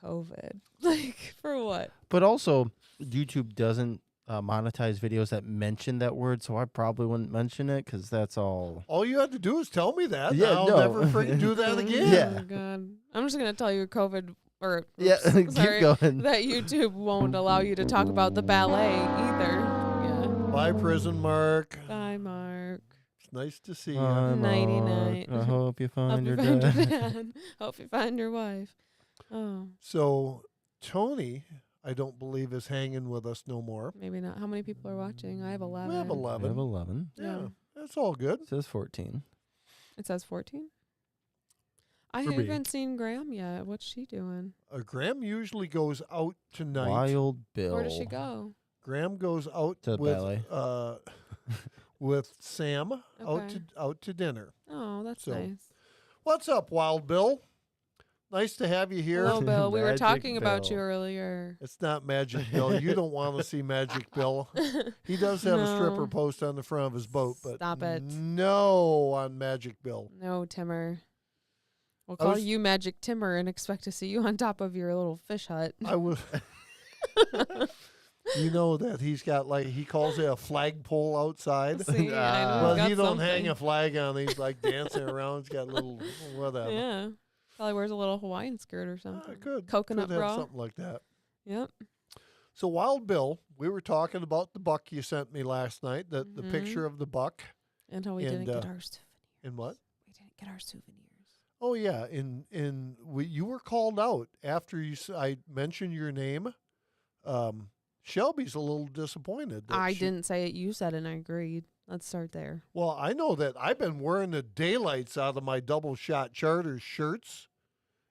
COVID. Like, for what? But also, YouTube doesn't monetize videos that mention that word, so I probably wouldn't mention it because that's all. All you had to do is tell me that. Yeah, and I'll no. never freaking do that again. Yeah. Oh, God. I'm just going to tell you COVID, or Yeah, oops, sorry, keep going. that YouTube won't allow you to talk about the ballet either. Yeah. Bye, Prison Mark. Bye, Mark. It's nice to see you. Bye, Nighty Mark. night. I hope you Hope find you your find your dad. dad. Hope you find your wife. Oh, So, Tony, I don't believe is hanging with us no more. maybe not. How many people are watching? I have 11. We have We 11. have 11. Yeah, Yeah. that's all good. It says 14. It says 14. I For me. haven't seen Graham yet. What's she doing? Graham usually goes out tonight. Wild Bill. Where does she go? Graham goes out To the with ballet. with Sam Okay. out to dinner. Oh, that's So, nice. What's up, Wild Bill? Nice to have you here. Hello, Bill. We were Magic talking about you Bill. earlier. It's not Magic Bill. You don't want to see Magic Bill. He does have a stripper No. post on the front of his boat, but Stop it. no on Magic Bill. No, Timmer. We'll I call was- you Magic Timmer and expect to see you on top of your little fish hut. I was. You know that he's got like he calls it a flagpole outside. See, I know. Well, got he don't something. hang a flag on. He's like dancing around. He's got a little whatever. Yeah. Probably wears a little Hawaiian skirt or I something. could Coconut could have bra. something like that. Yep. So Wild Bill, we were talking about the buck you sent me last night. The Mhm. picture of the buck And how we And, didn't get our souvenirs. and what? We didn't get our souvenirs. Oh yeah, you were called out after I mentioned your name. Shelby's a little disappointed. That I she- didn't say it. You said it, and I agreed. Let's start there. Well, I know that I've been wearing the daylights out of my double shot charter shirts,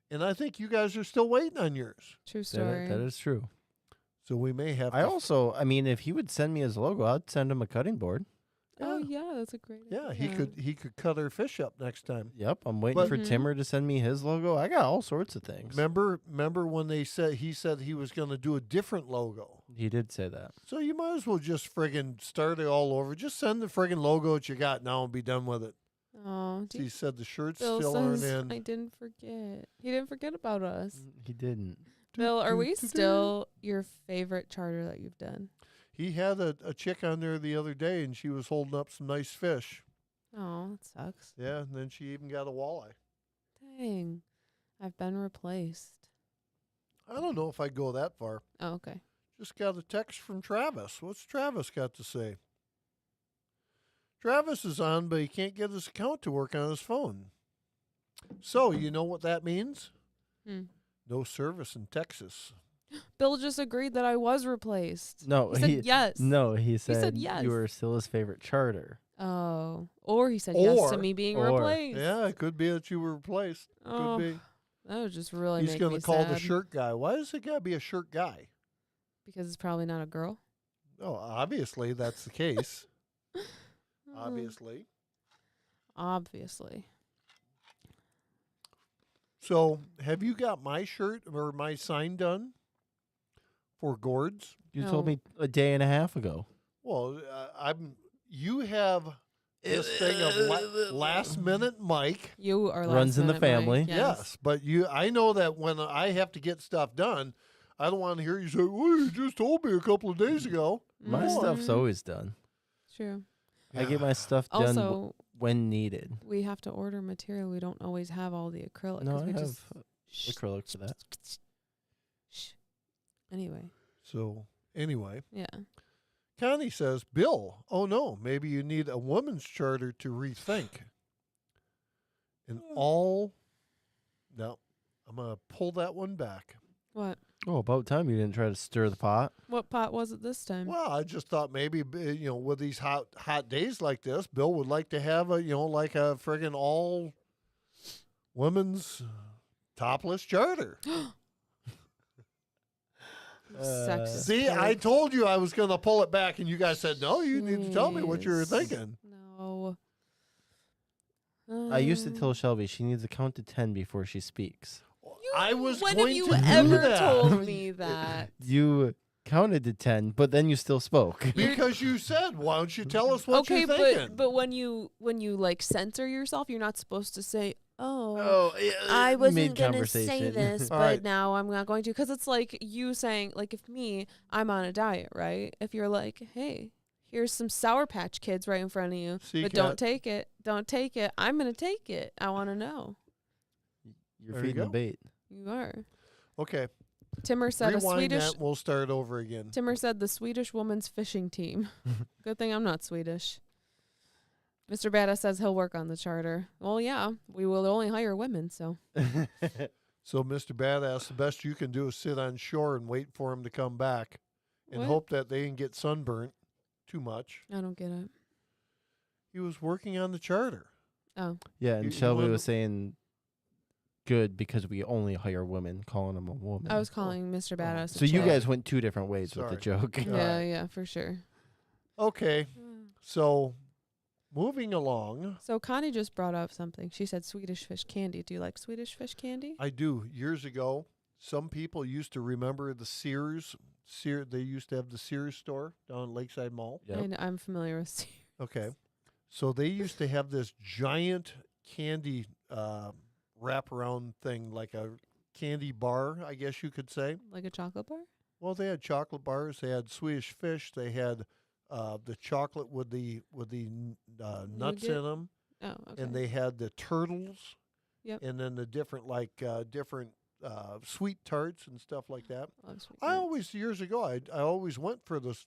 and I think you guys are still waiting on yours. True story. That is true. So we may have. I to also, I mean, if he would send me his logo, I'd send him a cutting board. Oh yeah, that's a great. Yeah, idea. he could cut our fish up next time. Yep, I'm waiting But- for Mhm. Timmer to send me his logo. I got all sorts of things. Remember when he said he was going to do a different logo. He did say that. So you might as well just friggin' start it all over. Just send the friggin' logo that you got now and be done with it. Oh, So he said the shirts Bill still aren't says in. I didn't forget. He didn't forget about us. He didn't. Bill, are we do, do. still your favorite charter that you've done? He had a chick on there the other day, and she was holding up some nice fish. Oh, that sucks. Yeah, and then she even got a walleye. Dang, I've been replaced. I don't know if I'd go that far. Oh, okay. Just got a text from Travis. What's Travis got to say? Travis is on, but he can't get his account to work on his phone. So, you know what that means? Hmm. No service in Texas. Bill just agreed that I was replaced. No, He said yes. No, he said, yes. you were still his favorite charter. Oh, or he said yes Or- to me being or- replaced. Yeah, it could be that you were replaced. Oh, Could be. that would just really He's make going me to call the sad. shirt guy. Why does it got to be a shirt guy? Because it's probably not a girl. Oh, obviously that's the case. Oh, Obviously. Obviously. So, have you got my shirt or my sign done for Gord's? You No. told me a day and a half ago. Well, you have this thing of last minute Mike. You are Runs in the last minute, Mike, family. Yes, but I know that when I have to get stuff done, I don't want to hear you say, "Well, you just told me a couple of days ago." My stuff's always done. True. I get my stuff done Also, when needed. we have to order material. We don't always have all the acrylic. No, 'cause I we have just acrylic for that. Anyway, So anyway, yeah. Connie says, "Bill, oh no, maybe you need a woman's charter to rethink." And all, no, I'm gonna pull that one back. What? Oh, about time you didn't try to stir the pot. What pot was it this time? Well, I just thought maybe with these hot days like this, Bill would like to have a like a friggin' all women's topless charter. Sexist See, I pig. told you I was going to pull it back, and you guys said, no, you need to tell me what you were Jeez. thinking. No. I used to tell Shelby she needs to count to 10 before she speaks. I was When going have you to do ever that. told me that? You counted to 10, but then you still spoke. Because you said, why don't you tell us what Okay, you're thinking? but when you like censor yourself, you're not supposed to say, "Oh, yeah, I wasn't gonna mid-conversation. say this, All but right. now I'm not going to," because it's like you saying, like, if I'm on a diet, right? If you're like, "Hey, here's some Sour Patch Kids right in front of you, See, but Kat? don't take it. I'm gonna take it. I want to know." You're There you feeding the go. bait. You are. Okay. Timmer said Rewind that, and we'll start over again. Timmer said the Swedish woman's fishing team. Good thing I'm not Swedish. Mr. Badass says he'll work on the charter. Well, yeah, we will only hire women, so. So, Mr. Badass, the best you can do is sit on shore and wait for him to come back and What? hope that they didn't get sunburnt too much. I don't get it. He was working on the charter. Oh, Yeah, and You Shelby wanted was to- saying good because we only hire women, calling them a woman. I was calling Mr. Badass. a So you chick. guys went two different ways with Sorry. the joke. All Yeah, right. yeah, for sure. Okay. So, moving along, So Connie just brought up something. She said Swedish fish candy. Do you like Swedish fish candy? I do. Years ago, some people used to remember the Sears. They used to have the Sears store down at Lakeside Mall. Yep. I'm familiar with. Okay. So they used to have this giant candy wraparound thing, like a candy bar, I guess you could say. Like a chocolate bar? Well, they had chocolate bars. They had Swedish fish. They had the chocolate with the nuts in Nougat? them, Oh, okay. and they had the turtles. Yep. And then the different sweet tarts and stuff like that. Love sweet I nuts. always years ago I always went for the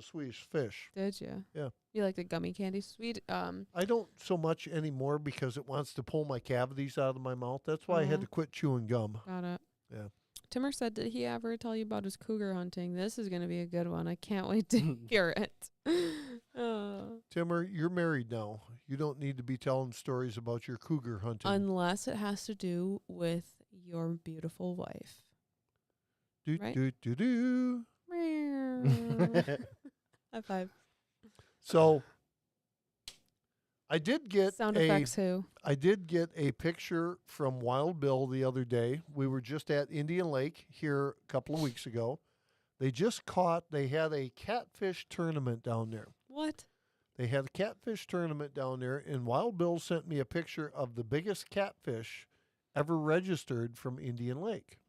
Swedish fish. Did you? Yeah. You like the gummy candy? Sweet. I don't so much anymore because it wants to pull my cavities out of my mouth. That's why I had Uh-huh. to quit chewing gum. Got it. Yeah. Timmer said, did he ever tell you about his cougar hunting? This is going to be a good one. I can't wait to hear it. Timmer, you're married now. You don't need to be telling stories about your cougar hunting. Unless it has to do with your beautiful wife. do, right? do, do, do. High five. So I did get Sound effects who? I did get a picture from Wild Bill the other day. We were just at Indian Lake here a couple of weeks ago. They had a catfish tournament down there. What? They had a catfish tournament down there, and Wild Bill sent me a picture of the biggest catfish ever registered from Indian Lake.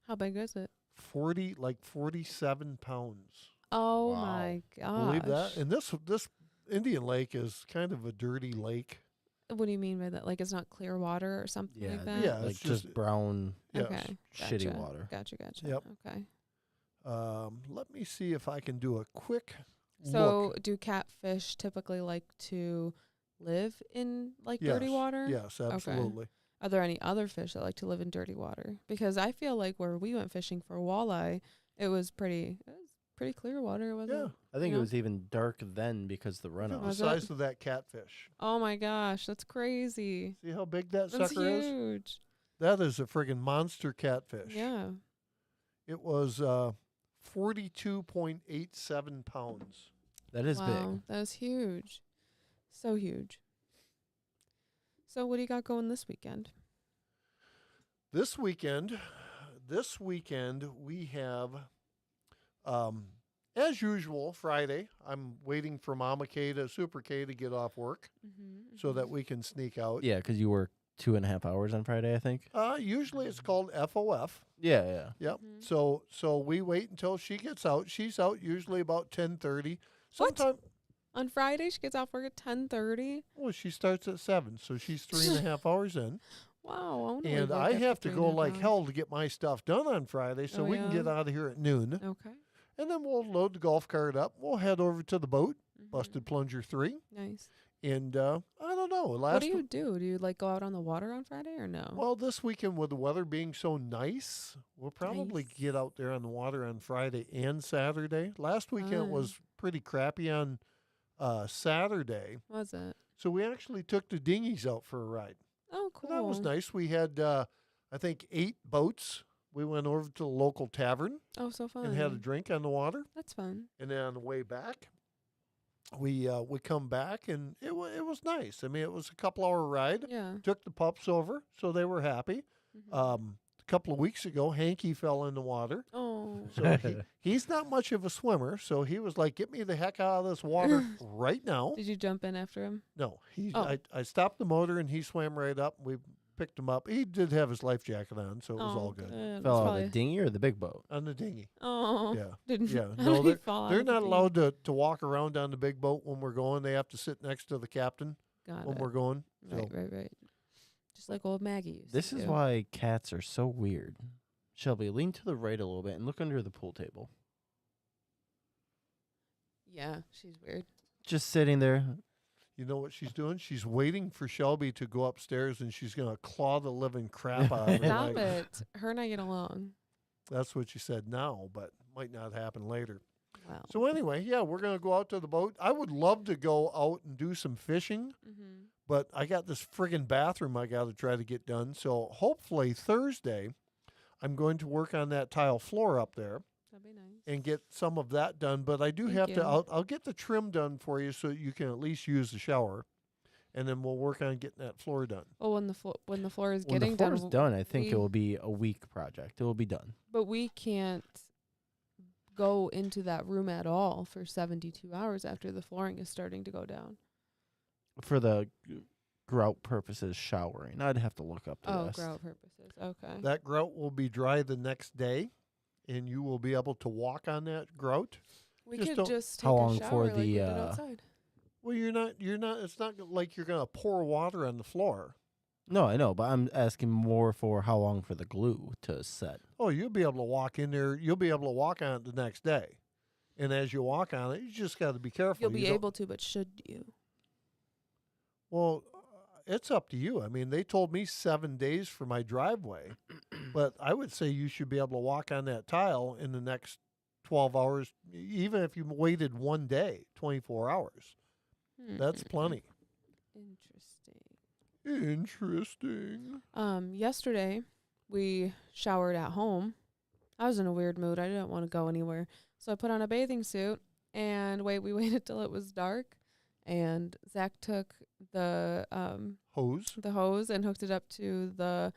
How big is it? 47 pounds. Oh Wow. my gosh. Believe that? And this Indian Lake is kind of a dirty lake. What do you mean by that? Like it's not clear water or something Yeah, like that? yeah. like it's just just- brown, Yes. Okay. shitty gotcha. water. Gotcha. Yep. Okay. Let me see if I can do a quick So look. do catfish typically like to live in like dirty Yes, water? Yes, absolutely. Are there any other fish that like to live in dirty water? Because I feel like where we went fishing for walleye, it was pretty clear water, wasn't Yeah. it? I think Yeah. it was even dark then because the Look at runoff. the Was it? size of that catfish. Oh my gosh, that's crazy. See how big that That's sucker is? huge. That is a friggin' monster catfish. Yeah. It was 42.87 pounds. That is wow, big. that is huge. So huge. So what do you got going this weekend? This weekend we have as usual, Friday, I'm waiting for Mama K to Super K to get off work so that we can sneak out. Yeah, because you work 2.5 hours on Friday, I think. Usually it's called FOF. Yeah. Yep. So we wait until she gets out. She's out usually about 10:30. What? Sometime. On Friday, she gets off work at 10:30. Well, she starts at 7, so she's 3.5 hours in. Wow. wanna And leave work I after have to go 3.5 like hours. hell to get my stuff done on Friday, so Oh, we can yeah? get out of here at noon. Okay. And then we'll load the golf cart up. We'll head over to the boat, Mhm. Busted Plunger 3. Nice. And I don't know. What do you do? Do you like go out on the water on Friday or no? Well, this weekend with the weather being so nice, we'll probably Nice. get out there on the water on Friday and Saturday. Last weekend Fun. was pretty crappy on Saturday. Was it? So we actually took the dinghies out for a ride. Oh, So cool. that was nice. We had, I think, 8 boats. We went over to the local tavern Oh, so fun. and had a drink on the water. That's fun. And then on the way back, we come back, and it was nice. I mean, it was a couple-hour ride. Yeah. Took the pups over, so they were happy. Mhm. A couple of weeks ago, Hanky fell in the water. Oh. So he's not much of a swimmer. So he was like, "Get me the heck out of this water right now." Did you jump in after him? No, Oh. I stopped the motor and he swam right up. We picked him up. He did have his life jacket on, so it was all good. That's Fell out of probably- the dinghy or the big boat? On the dinghy. Oh. Yeah. Didn't Yeah. how No, did he fall out They're of the not thing? allowed to walk around on the big boat when we're going. They have to sit next to the captain Got when it. we're going. Right, So right. Just like old Maggie used This to is do. why cats are so weird. Shelby, lean to the right a little bit and look under the pool table. Yeah, she's weird. Just sitting there. you know what she's doing? She's waiting for Shelby to go upstairs and she's going to claw the living crap out of her. Stop like, it. Her and I get along. That's what she said now, but might not happen later. Wow. So anyway, yeah, we're going to go out to the boat. I would love to go out and do some fishing, Mm-hmm. but I got this friggin' bathroom I got to try to get done. So hopefully Thursday, I'm going to work on that tile floor up there That'd be nice. and get some of that done. But I do Thank have you. to, I'll get the trim done for you so you can at least use the shower. And then we'll work on getting that floor done. Well, when the floor is When getting the floor is done, done, I think we- it will be a week project. It will be done. but we can't go into that room at all for 72 hours after the flooring is starting to go down. For the grout purposes, showering. I'd have to look up the Oh, rest. grout purposes. Okay. That grout will be dry the next day, and you will be able to walk on that grout. We just could don't- just take How a long shower for like we the, did outside. Well, you're not, it's not like you're going to pour water on the floor. No, I know, but I'm asking more for how long for the glue to set. Oh, you'll be able to walk in there. You'll be able to walk on it the next day. And as you walk on it, you just got to be careful. You'll be You don't- able to, but should you? Well, it's up to you. I mean, they told me 7 days for my driveway, but I would say you should be able to walk on that tile in the next 12 hours, even if you waited 1 day, 24 hours. That's plenty. Interesting. Interesting. Yesterday we showered at home. I was in a weird mood. I didn't want to go anywhere. So I put on a bathing suit and we waited till it was dark, and Zach took the Hose. and hooked it up to the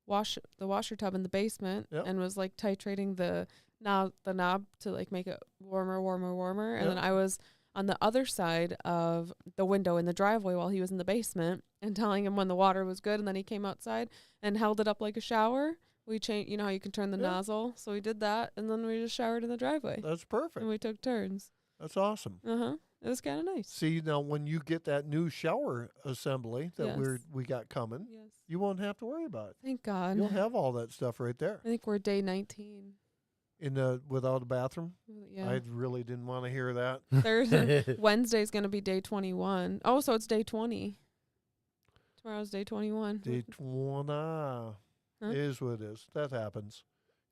washer tub in the basement. Yep. And was like titrating the knob to like make it warmer. And Yep. then I was on the other side of the window in the driveway while he was in the basement and telling him when the water was good, and then he came outside and held it up like a shower. We changed, you know how you can turn the Yeah. nozzle, so we did that, and then we just showered in the driveway. That's perfect. And we took turns. That's awesome. It was kind of nice. See, now when you get that new shower assembly that Yes. we got coming, Yes. you won't have to worry about it. Thank God. You'll have all that stuff right there I think we're day 19. without a bathroom. Yeah. I really didn't want to hear that. Thursday, Wednesday's going to be day 21. Oh, so it's day 20. Tomorrow's day 21. Day 20 Huh? is what it is. That happens.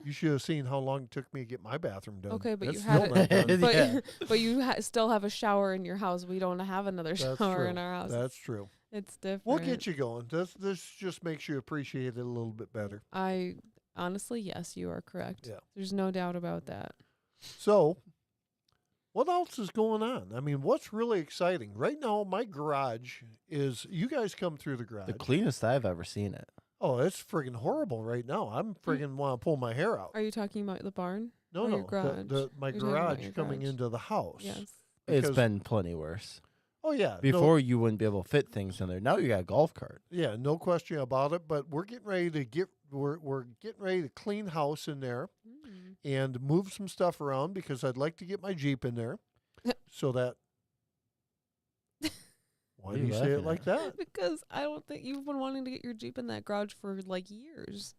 You should have seen how long it took me to get my bathroom done. Okay, but That's you had still it- not done. But Yeah. but you still have a shower in your house. We don't have another That's shower true. in our house. That's true. It's different. We'll get you going. This just makes you appreciate it a little bit better. I honestly, yes, you are correct. Yeah. There's no doubt about that. So, what else is going on? I mean, what's really exciting? Right now, my garage is, you guys come through the garage. The cleanest I've ever seen it. Oh, it's friggin' horrible right now. I'm friggin' want to pull my hair out. Are you talking about the barn? No, Oh, your no. garage. My You're talking about garage your coming garage. into the house. Yes. It's Because- been plenty worse. Oh yeah. Before you wouldn't be able to fit things in there. Now you got a golf cart. Yeah, no question about it. But we're getting ready to we're getting ready to clean house in there Mm. and move some stuff around because I'd like to get my Jeep in there. So that. Why What are do you you say it laughing like at? that? Because I don't think you've been wanting to get your Jeep in that garage for like years.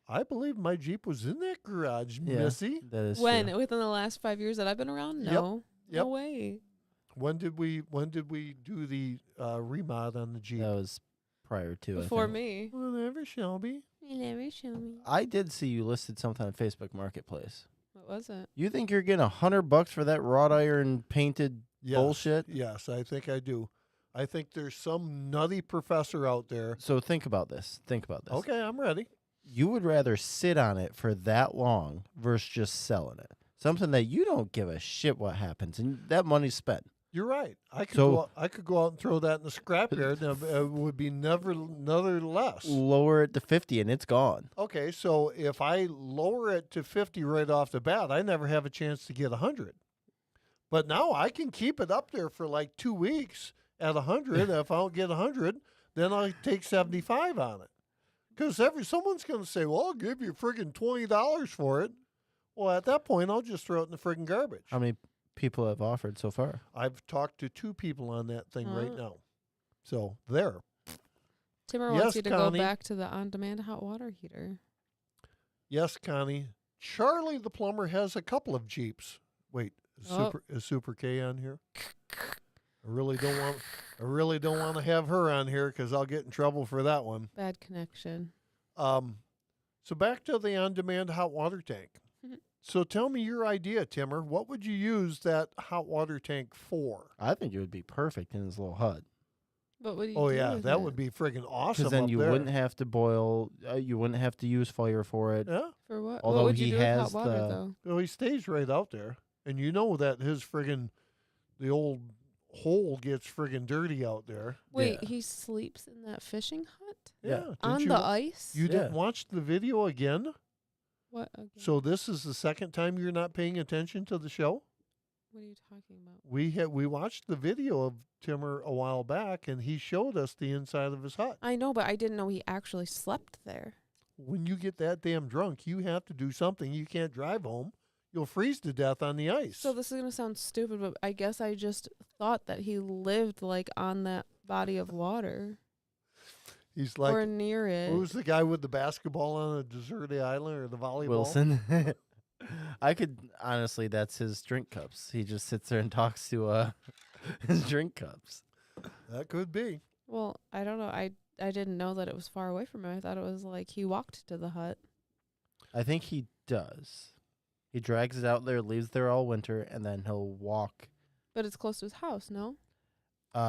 I believe my Jeep was in that garage, Yeah, Missy. that is When? true. Within the last 5 years that I've been around? Yep. No. Yep. No way. When did we do the remod on the Jeep? That was prior to Before I think. me. Whatever, Shelby. You never show me. I did see you listed something on Facebook Marketplace. What was it? You think you're getting $100 for that wrought iron painted Yes. bullshit? Yes, I think I do. I think there's some nutty professor out there. So think about this. Think about this. Okay, I'm ready. You would rather sit on it for that long versus just selling it. Something that you don't give a shit what happens, and that money's spent. You're right. I could So- go out and throw that in the scrapyard, and it would be never another less. Lower it to 50 and it's gone. Okay, so if I lower it to 50 right off the bat, I never have a chance to get 100. But now I can keep it up there for like 2 weeks at 100. And if I don't get 100, then I take 75 on it. Because someone's going to say, well, I'll give you friggin' $20 for it. Well, at that point, I'll just throw it in the friggin' garbage. How many people have offered so far? I've talked to 2 people on that thing right Huh. now. So there. Timmer Yes, wants you to Connie. go back to the on-demand hot water heater. Yes, Connie. Charley the plumber has a couple of Jeeps. Wait, Oh. is Super K on here? I really don't want to have her on here because I'll get in trouble for that one. Bad connection. So back to the on-demand hot water tank. Mhm. So tell me your idea, Timmer. What would you use that hot water tank for? I think it would be perfect in this little hut. But what do you Oh do yeah, with that it? would be friggin' awesome. Because then up you there. wouldn't have to boil, you wouldn't have to use fire for it. Yeah. For what? Although what would he you do with has hot water, the- though? Well, he stays right out there, and you know that his friggin' the old hole gets friggin' dirty out there. Wait, Yeah. he sleeps in that fishing hut? Yeah. Didn't On you, the ice? You didn't Yeah. watch the video again? What? Okay. So this is the second time you're not paying attention to the show? What are you talking about? We watched the video of Timmer a while back, and he showed us the inside of his hut. I know, but I didn't know he actually slept there. When you get that damn drunk, you have to do something. You can't drive home. You'll freeze to death on the ice. So this is gonna sound stupid, but I guess I just thought that he lived like on that body of water He's like, or near it. who's the guy with the basketball on a deserted island or the volleyball? Wilson. I could, honestly, that's his drink cups. He just sits there and talks to his drink cups. That could be. Well, I don't know. I didn't know that it was far away from him. I thought it was like he walked to the hut. I think he does. He drags it out there, leaves there all winter, and then he'll walk. But it's close to his house, no?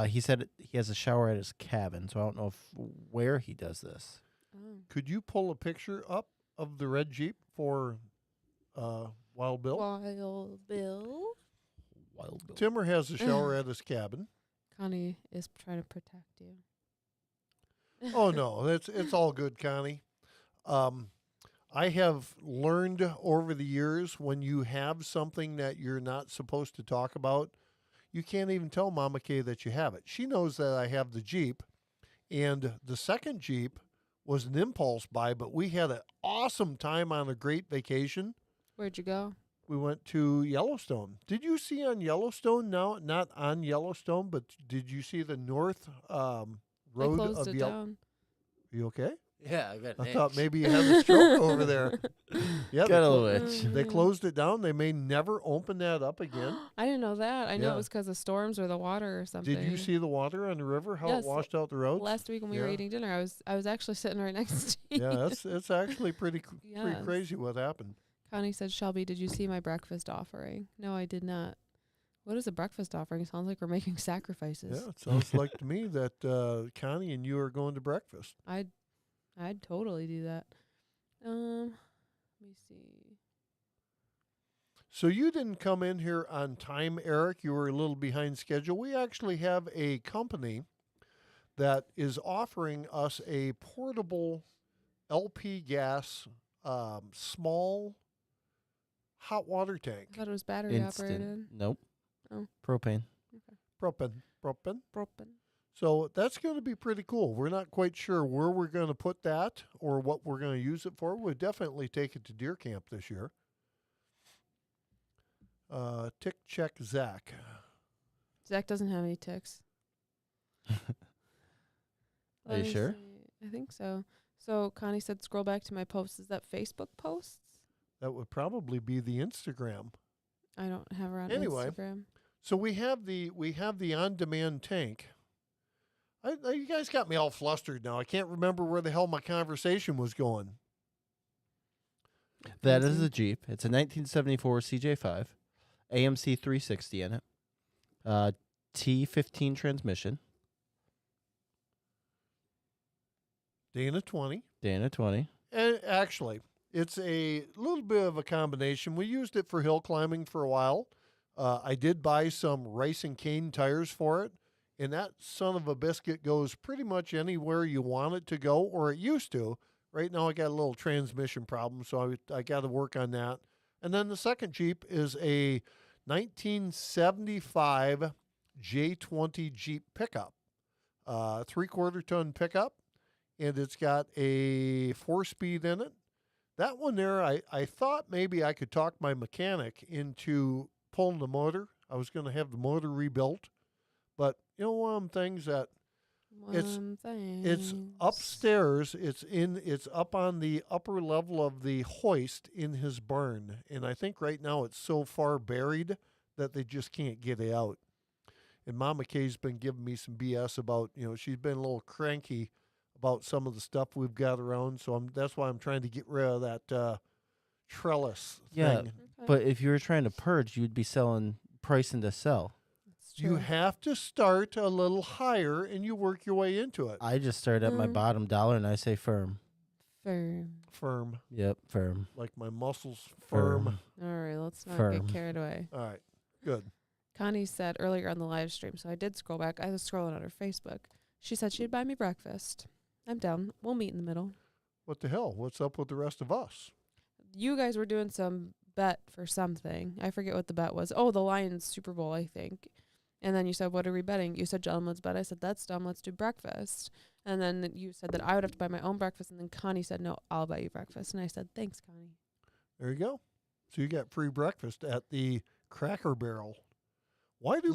He said he has a shower at his cabin, so I don't know where he does this. Oh. Could you pull a picture up of the red Jeep for Wild Bill? Wild Bill. Wild Bill. Timmer has a shower at his cabin. Connie is trying to protect you. Oh no, it's all good, Connie. I have learned over the years when you have something that you're not supposed to talk about, you can't even tell Mama Kay that you have it. She knows that I have the Jeep, and the second Jeep was an impulse buy, but we had an awesome time on a great vacation. Where'd you go? We went to Yellowstone. Did you see on Yellowstone now? Not on Yellowstone, but did you see the north They road closed of it Yellowstone? down. You okay? Yeah, I got I thought maybe you had a stroke over there. Yeah, got a little Mm. itch. they closed it down. They may never open that up again. I didn't know that. I know Yeah. it was because of storms or the water or something. Did you see the water on the river? How Yes. it washed out the roads? last week when we were Yeah. eating dinner? I was actually sitting right next to you. Yeah, it's actually pretty Yes. crazy what happened. Connie said, "Shelby, did you see my breakfast offering?" No, I did not. What is a breakfast offering? Sounds like we're making sacrifices. Yeah, it sounds like to me that Connie and you are going to breakfast. I'd totally do that. Let me see. So you didn't come in here on time, Eric. You were a little behind schedule. We actually have a company that is offering us a portable LP gas small hot water I tank. thought it was battery operated. Nope. Oh. Propane. Propane. Propane. So that's going to be pretty cool. We're not quite sure where we're going to put that or what we're going to use it for. We'll definitely take it to deer camp this year. Tick check Zach. Zach doesn't have any ticks. Are Let you me sure? see. I think so. So Connie said, scroll back to my posts. Is that Facebook posts? That would probably be the Instagram. I don't have her on Anyway. Instagram. So we have the on-demand tank. You guys got me all flustered now. I can't remember where the hell my conversation was going. That is a Jeep. It's a 1974 CJ5, AMC 360 in it, T15 transmission, Dana 20. Dana 20. And actually, it's a little bit of a combination. We used it for hill climbing for a while. I did buy some Rice and Cane tires for it, and that son of a biscuit goes pretty much anywhere you want it to go, or it used to. Right now, I got a little transmission problem, so I got to work on that. And then the second Jeep is a 1975 J20 Jeep pickup, 3/4 ton pickup, and it's got a 4-speed in it. That one there, I thought maybe I could talk my mechanic into pulling the motor. I was going to have the motor rebuilt. But, you know, one of them things that it's upstairs. It's up on the upper level of the hoist in his barn. And I think right now it's so far buried that they just can't get it out. And Mama Kay's been giving me some BS about, she's been a little cranky about some of the stuff we've got around. So that's why I'm trying to get rid of that trellis Yeah, thing. but if you were trying to purge, you'd be selling pricing to sell. You have to start a little higher and you work your way into it. I just start at my bottom dollar and I say firm. Firm. Yep, firm. Like my muscles firm. All right, let's not Firm. get carried away. All right, good. Connie said earlier on the live stream, so I did scroll back. I was scrolling on her Facebook. She said she'd buy me breakfast. I'm down. We'll meet in the middle. What the hell? What's up with the rest of us? You guys were doing some bet for something. I forget what the bet was. Oh, the Lions Super Bowl, I think. And then you said, what are we betting? You said, gentlemen's bet. I said, that's dumb. Let's do breakfast. And then you said that I would have to buy my own breakfast. And then Connie said, no, I'll buy you breakfast. And I said, thanks, Connie. There you go. So you got free breakfast at the Cracker Barrel. Why do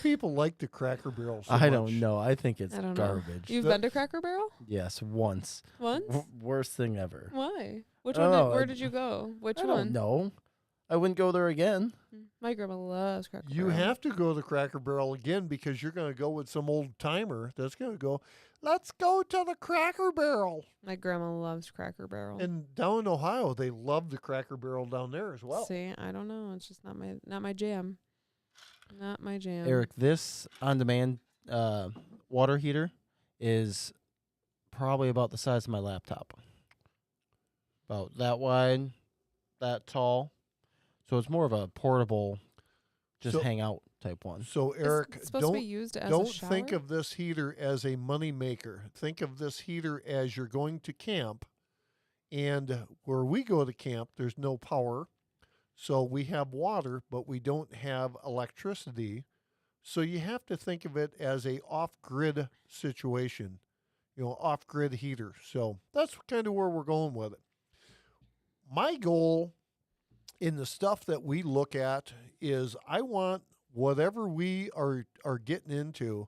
people like the Cracker Barrel so much? I don't know. I think it's I don't garbage. know. You've been to Cracker Barrel? Yes, once. Once? Worst thing ever. Why? Which I one? don't know. Where did you go? Which I one? don't know. I wouldn't go there again. My grandma loves Cracker You Barrel. have to go to Cracker Barrel again because you're going to go with some old timer that's going to go, let's go to the Cracker Barrel. My grandma loves Cracker Barrel. And down in Ohio, they love the Cracker Barrel down there as well. See, I don't know. It's just not my jam. Not my jam. Eric, this on-demand water heater is probably about the size of my laptop. About that wide, that tall. So it's more of a portable, just hang out type one. So Eric, it's supposed to be used as a don't shower? think of this heater as a money maker. Think of this heater as you're going to camp, and where we go to camp, there's no power. So we have water, but we don't have electricity. So you have to think of it as a off-grid situation, off-grid heater. So that's kind of where we're going with it. My goal in the stuff that we look at is I want whatever we are getting into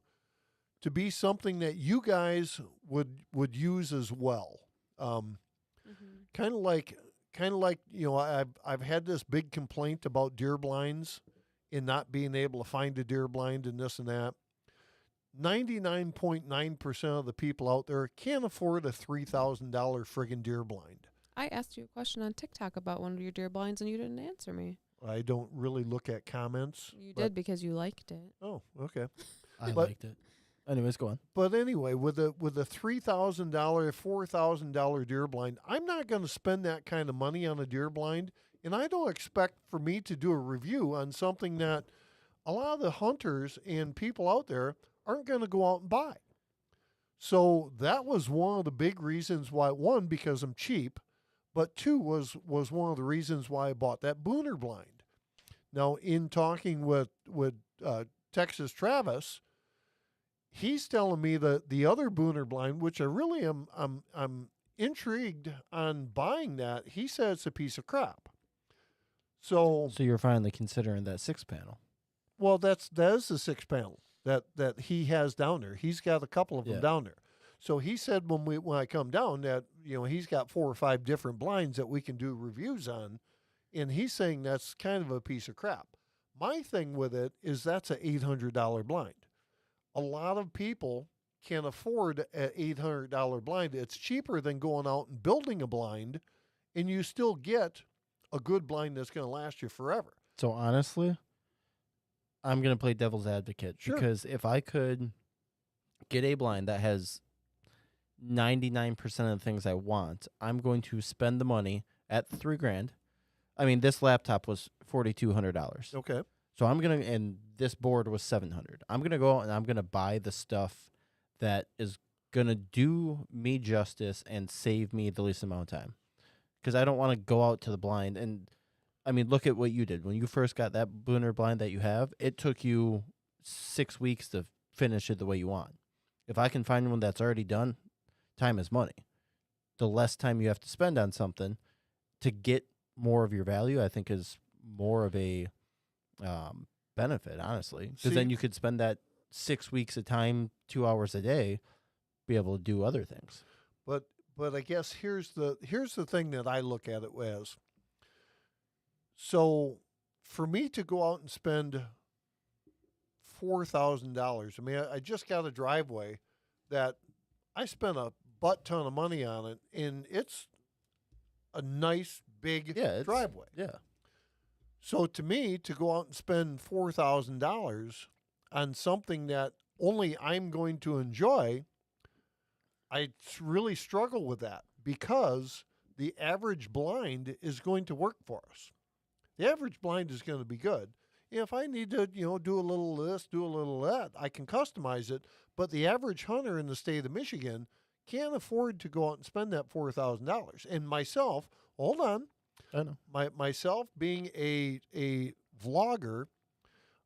to be something that you guys would use as well. Kind of like I've had this big complaint about deer blinds and not being able to find a deer blind and this and that. 99.9% of the people out there can't afford a $3,000 friggin' deer blind. I asked you a question on TikTok about one of your deer blinds, and you didn't answer me. I don't really look at comments. You did because you liked it. Oh, okay. I liked it. Anyways, go on. But anyway, with a $3,000, $4,000 deer blind, I'm not going to spend that kind of money on a deer blind, and I don't expect for me to do a review on something that a lot of the hunters and people out there aren't going to go out and buy. So that was one of the big reasons why, one, because I'm cheap, but two was one of the reasons why I bought that Booner blind. Now, in talking with Texas Travis, he's telling me that the other Booner blind, which I really I'm intrigued on buying that. He said it's a piece of crap. So So you're finally considering that 6-panel. well, that is the 6 panel that he has down there. He's got a couple of them Yeah. down there. So he said when I come down that he's got 4 or 5 different blinds that we can do reviews on, and he's saying that's kind of a piece of crap. My thing with it is that's an $800 blind. A lot of people can afford an $800 blind. It's cheaper than going out and building a blind, and you still get a good blind that's going to last you forever. So honestly, I'm going to play devil's advocate Sure. because if I could get a blind that has 99% of the things I want, I'm going to spend the money at $3,000. I mean, this laptop was $4,200. Okay. So I'm going to, and this board was $700. I'm going to go out and I'm going to buy the stuff that is going to do me justice and save me the least amount of time. Because I don't want to go out to the blind. And I mean, look at what you did. When you first got that Booner blind that you have, it took you 6 weeks to finish it the way you want. If I can find one that's already done, time is money. The less time you have to spend on something to get more of your value, I think is more of a benefit, honestly. Because then you could spend that 6 weeks of time, 2 hours a day, be able to do other things. But I guess here's the thing that I look at it as. So for me to go out and spend $4,000, I mean, I just got a driveway that I spent a butt ton of money on it, and it's a nice big driveway. Yeah. So to me, to go out and spend $4,000 on something that only I'm going to enjoy, I really struggle with that because the average blind is going to work for us. The average blind is going to be good. If I need to, do a little of this, do a little of that, I can customize it. But the average hunter in the state of Michigan can't afford to go out and spend that $4,000. And myself, hold on, I know. Myself being a vlogger,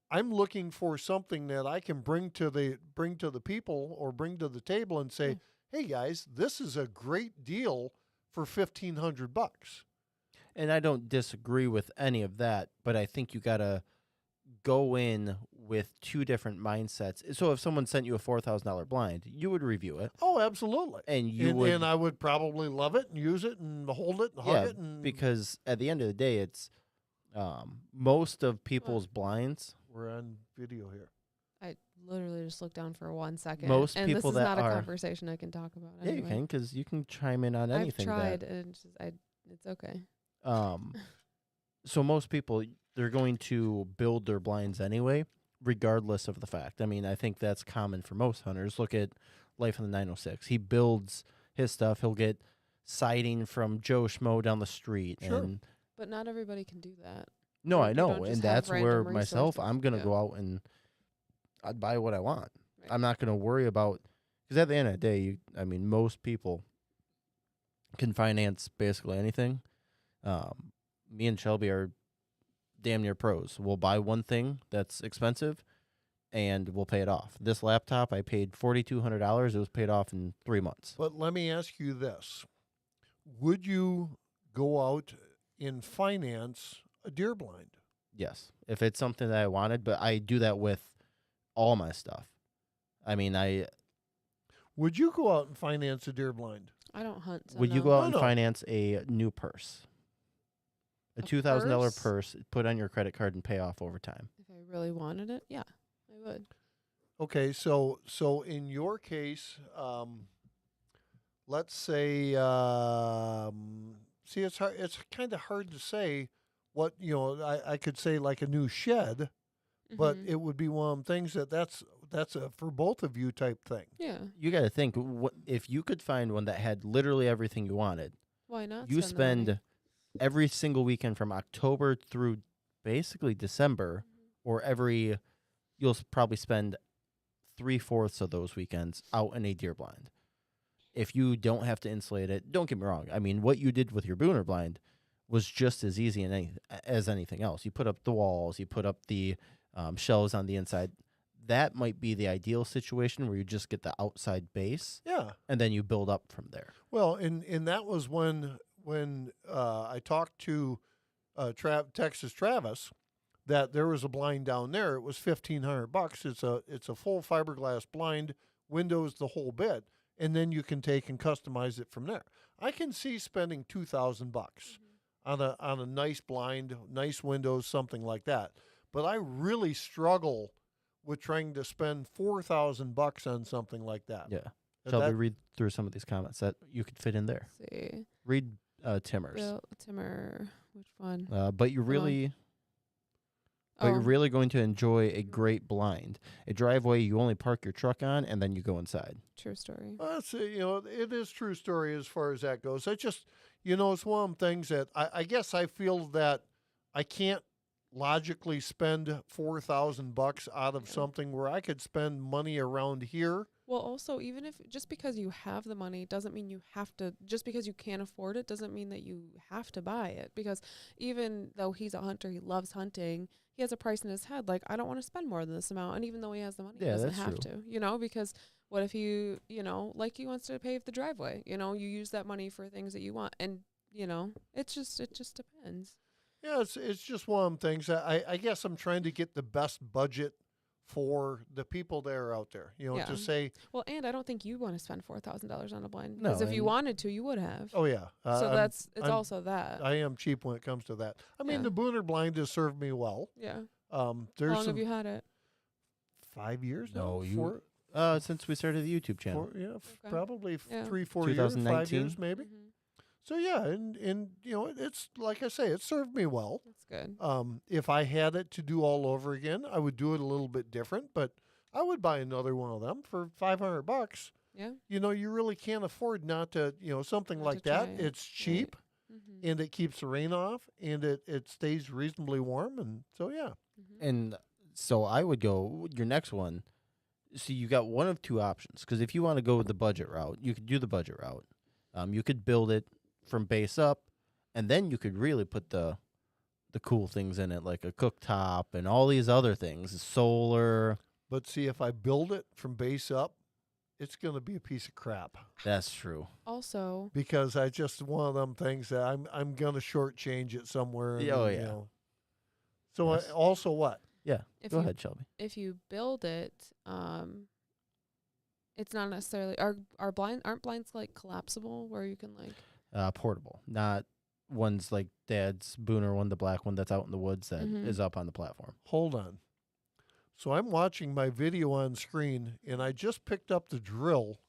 I'm looking for something that I can bring to the people or bring to the table and say, "Hey guys, this is a great deal for $1,500." And I don't disagree with any of that, but I think you got to go in with two different mindsets. So if someone sent you a $4,000 blind, you would review it. Oh, absolutely. And I would probably love it and use it and hold it and hug it. And because at the end of the day, it's most of people's blinds. We're on video here. I literally just looked down for 1 second. Most and people this is that not a are- conversation I can talk about. Yeah, Anyway. you can, because you can chime in on anything. I've tried, and it's okay. So most people, they're going to build their blinds anyway, regardless of the fact. I mean, I think that's common for most hunters. Look at Life in the 906. He builds his stuff. He'll get siding from Joe Schmo down the street. Sure. And But not everybody can do that. no, You I don't know. just And have that's where random myself, resources. I'm going to Yeah. go out and I'd buy what I want. Right. I'm not going to worry about, because at the end of the day, most people can finance basically anything. Me and Shelby are damn near pros. We'll buy one thing that's expensive and we'll pay it off. This laptop, I paid $4,200. It was paid off in 3 months. But let me ask you this. Would you go out and finance a deer blind? Yes, if it's something that I wanted, but I do that with all my stuff. I mean, Would you go out and finance a deer blind? I don't hunt. So would you no. go out No, and no. finance a new purse? A A $2,000 purse? purse, put on your credit card and pay off over time. If I really wanted it, yeah, I would. Okay, so in your case, let's say, see, it's hard. It's kind of hard to say what I could say like a new shed, but Mhm. it would be one of them things that's a for both of you type thing. Yeah, You got to think, if you could find one that had literally everything you wanted, why not? you spend the money? spend every single weekend from October through basically December, or you'll probably spend 3/4 of those weekends out in a deer blind. if you don't have to insulate it, don't get me wrong. I mean, what you did with your Booner blind was just as easy as anything else. You put up the walls, you put up the shelves on the inside. That might be the ideal situation where you just get the outside base, Yeah. and then you build up from there. Well, and that was when I talked to Texas Travis that there was a blind down there. It was $1,500. It's a full fiberglass blind, windows, the whole bit, and then you can take and customize it from there. I can see spending $2,000 on a nice blind, nice windows, something like that. But I really struggle with trying to spend $4,000 on something like that. Yeah. But Shall we that- read through some of these comments that you could fit in there? Let's see. Read Timmer's. Timmer. Which one? But you're Hold on. really... But you're really going to enjoy a great blind. A driveway you only park your truck on, and then you go inside. True story. Well, it is true story as far as that goes. I just, it's one of them things that I guess I feel that I can't logically spend $4,000 out of something where I could spend money around here. Well, also, even if just because you have the money doesn't mean you have to, just because you can't afford it doesn't mean that you have to buy it. Because even though he's a hunter, he loves hunting, he has a price in his head. Like, I don't want to spend more than this amount. And even though he has the money, he Yeah, doesn't that's have true. to, because what if like he wants to pave the driveway, you use that money for things that you want. And, it just depends. Yeah, it's just one of them things that I guess I'm trying to get the best budget for the people that are out there. Yeah. To say, Well, and I don't think you want to spend $4,000 on a blind. No, Because if you and- wanted to, you would have. oh yeah. So it's I'm- also that. I am cheap when it comes to that. I mean, Yeah. the Booner blind has served me well. Yeah. There's How long some have you had it? 5 years No, now. you- Four, Since we started the YouTube channel. Okay. probably Yeah. 3-4 years, 5 2019? years maybe. Mhm. So yeah, and it's like I say, it served me well. That's good. If I had it to do all over again, I would do it a little bit different, but I would buy another one of them for $500. Yeah. You really can't afford not to, something Not like to that. try it. It's cheap Mm-hmm. and it keeps the rain off and it stays reasonably warm. And so, yeah. Mm-hmm. And so I would go, your next one, see, you got one of two options. Because if you want to go with the budget route, you could do the budget route. You could build it from base up, and then you could really put the cool things in it, like a cooktop and all these other things, solar. But see, if I build it from base up, it's going to be a piece of crap That's true. Also, because I just one of them things that I'm going to shortchange it somewhere. And, Oh, yeah. So Yes. also what? Yeah. if Go you ahead, Shelby. if you build it, it's not necessarily aren't blinds like collapsible where you can like Portable, not ones like Dad's Booner one, the black one that's out in the woods that is Mhm. up on the platform. Hold on. So I'm watching my video on screen, and I just picked up the drill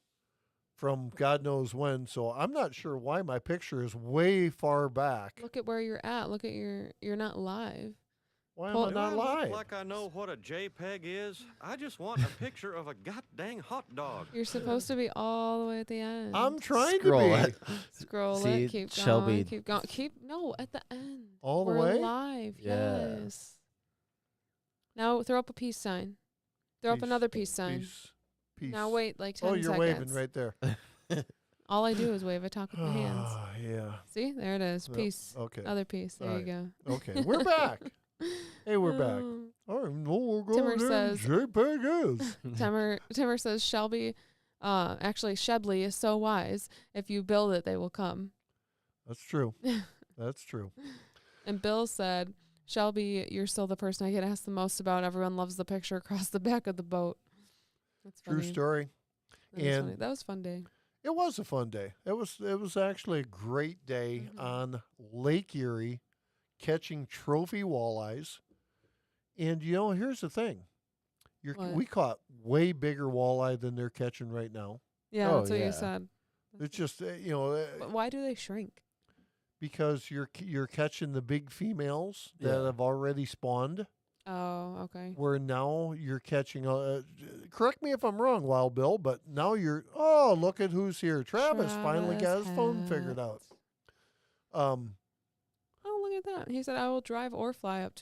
from God knows when. So I'm not sure why my picture is way far back. look at where you're at. Look at you're not live. Why am Pull- I Do not Do I look live? like I know what a JPEG is? I just want a picture of a goddamn hot dog. You're supposed to be all the way at the end. I'm trying Scroll to be it. Scroll See, it. Keep Shelby- going. Keep going. No, at the end. All the We're way? live. Yeah. Yes. Now throw up a peace sign. Throw up Peace, another peace sign. Peace. Now wait like 10 Oh, you're seconds. waving right there. All I do is wave. I talk with my hands. Ah, yeah. See, there it is. Yep, Peace. Okay. Other piece. There All you go. Okay. We're back. Hey, we're back. Oh. I don't know what Timmer goddamn says- JPEG is. Timmer says Shelby, actually Shebley is so wise. If you build it, they will come. That's true. That's true. And Bill said, Shelby, you're still the person I get asked the most about. Everyone loves the picture across the back of the boat. That's True funny. story. That was funny. And- That was a fun day. It was a fun day. It was actually a great day Mhm. on Lake Erie catching trophy walleyes. And here's the thing. What? We caught way bigger walleye than they're catching right now. Yeah, Oh, that's what yeah. you said. It's just But why do they shrink? because you're catching the big females that Yeah. have already spawned. Oh, okay. Where now you're catching correct me if I'm wrong, Wild Bill, but now look at who's here. Travis finally got his phone figured out. Oh, look at that. He said, I will drive or fly up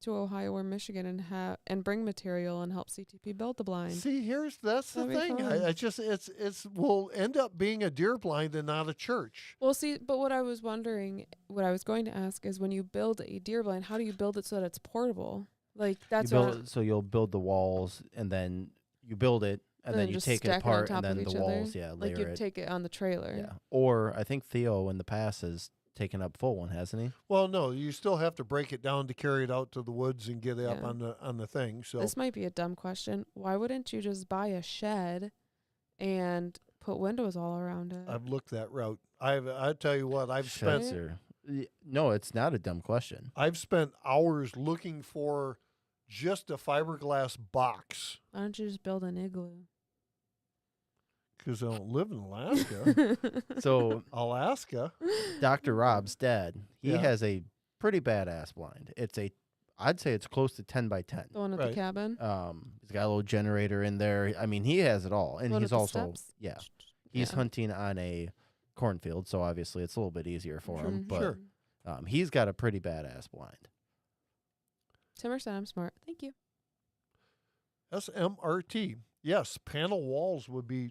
to Ohio or Michigan and bring material and help CTP build the blind. See, that's the That'd be thing. fun. I just it's will end up being a deer blind and not a church. Well, see, but what I was going to ask is, when you build a deer blind, how do you build it so that it's portable? Like, that's So you'll build the walls, and then you build it, and then you just take it stack it on apart, top and of then the each other. walls, layer like you it. take it on the trailer. Yeah. Or I think Theo in the past has taken up full one, hasn't he? Well, no, you still have to break it down to carry it out to the woods and get it up Yeah. on the thing. So This might be a dumb question. Why wouldn't you just buy a shed and put windows all around it? I've looked that route. I tell you what, Sheds are- No, it's not a dumb question. I've spent hours looking for just a fiberglass box Why don't you just build an igloo? because I don't live in Alaska. So Alaska. Dr. Rob's dad, he Yeah. has a pretty badass blind. I'd say it's close to 10 by 10. The one at Right. the cabin? He's got a little generator in there. I mean, he has it all, and One with he's the also steps? he's Yeah. hunting on a cornfield, so obviously it's a little bit easier for him. Mhm. But Sure. he's got a pretty badass blind. Timmer said I'm smart. Thank you. SMRT. Yes, panel walls would be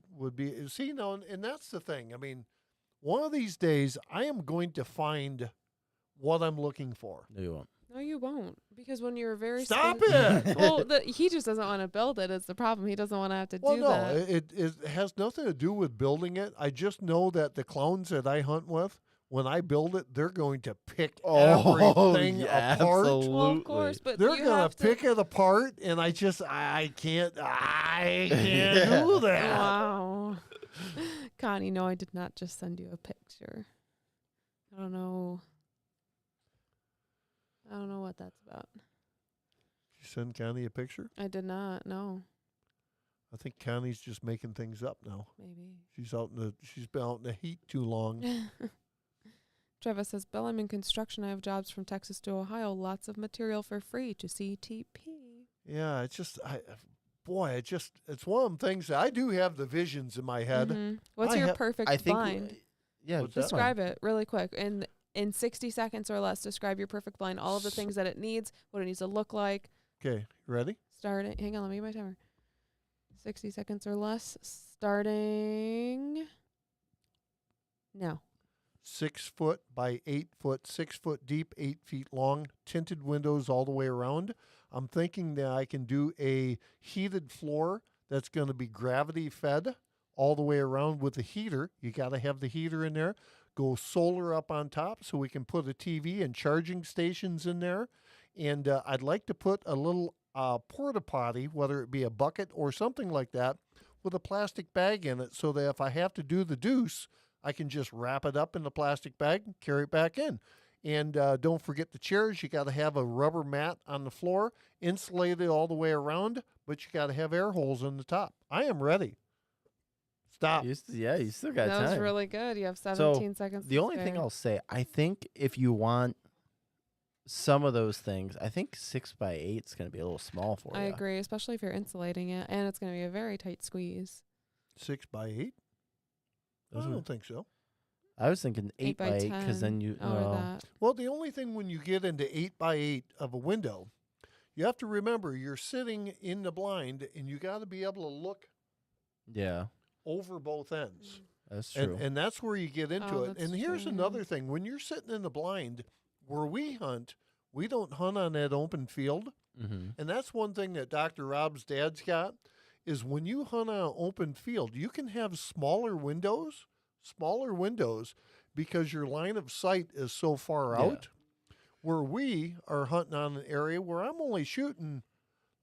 see now, and that's the thing. I mean, one of these days I am going to find what I'm looking for. No, you won't. No, you won't. Because when you're very Stop it. Well, he just doesn't want to build it. It's the problem. He doesn't want to have to Well, do no, that. it has nothing to do with building it. I just know that the clowns that I hunt with, when I build it, they're going to pick everything apart. Well, of course, but They're you gonna have to. pick it apart, and I can't Yeah. do that. Wow. Connie, no, I did not just send you a picture. I don't know what that's about. You send Connie a picture? I did not. No, I think Connie's just making things up now. maybe. She's been out in the heat too long. Trevor says, Bill, I'm in construction. I have jobs from Texas to Ohio. Lots of material for free to CTP. Yeah, it's just it's one of them things that I do have the visions in my head. Mhm. What's I your have- perfect I think. blind? Yeah, What's that? Describe it really quick. In 60 seconds or less, describe your perfect blind. All of the things that it needs, what it needs to look like. Okay, ready? Starting. Hang on, let me get my timer. 60 seconds or less. Starting now. 6 foot by 8 foot, 6 foot deep, 8 feet long, tinted windows all the way around. I'm thinking that I can do a heated floor that's going to be gravity fed all the way around with a heater. You got to have the heater in there. Go solar up on top so we can put a TV and charging stations in there. And I'd like to put a little porta potty, whether it be a bucket or something like that, with a plastic bag in it, so that if I have to do the deuce, I can just wrap it up in the plastic bag and carry it back in. And don't forget the chairs. You got to have a rubber mat on the floor, insulated all the way around, but you got to have air holes in the top. I am ready. Stop. You still got That time. was really good. You have 17 seconds. The to only thing spare. I'll say, I think if you want some of those things, I think 6 by 8 is going to be a little small for I you. agree, especially if you're insulating it, and it's going to be a very tight squeeze. 6 by 8? I Those are- don't think so. I was thinking 8 by 8 because then 10, you. or well, that. Well, the only thing when you get into 8 by 8 of a window, you have to remember you're sitting in the blind and you got to be able to look yeah, over both ends. that's true. And that's where you get into Oh, it. that's And here's true. another thing. When you're sitting in the blind, where we hunt, we don't hunt on that open field. Mm-hmm. And that's one thing that Dr. Rob's dad's got, is when you hunt on an open field, you can have smaller windows because your line of sight is so far Yeah. out. Where we are hunting on an area where I'm only shooting,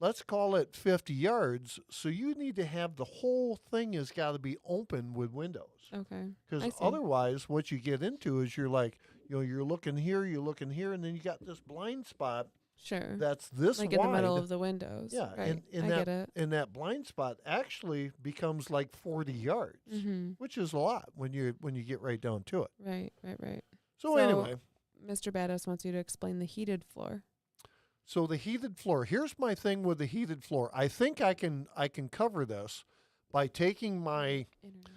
let's call it 50 yards. So you need to have the whole thing has got to be open with windows. Okay. I Because see. otherwise, what you get into is you're like, you're looking here, and then you got this blind spot Sure. that's this like wide. in the middle of the windows. Yeah, Right. and I that get it. and that blind spot actually becomes like 40 yards, Mm-hmm. which is a lot when you get right down to it. Right. So, So- anyway, Mr. Badass wants you to explain the heated floor. so the heated floor. Here's my thing with the heated floor. I think I can cover this by taking my Internet.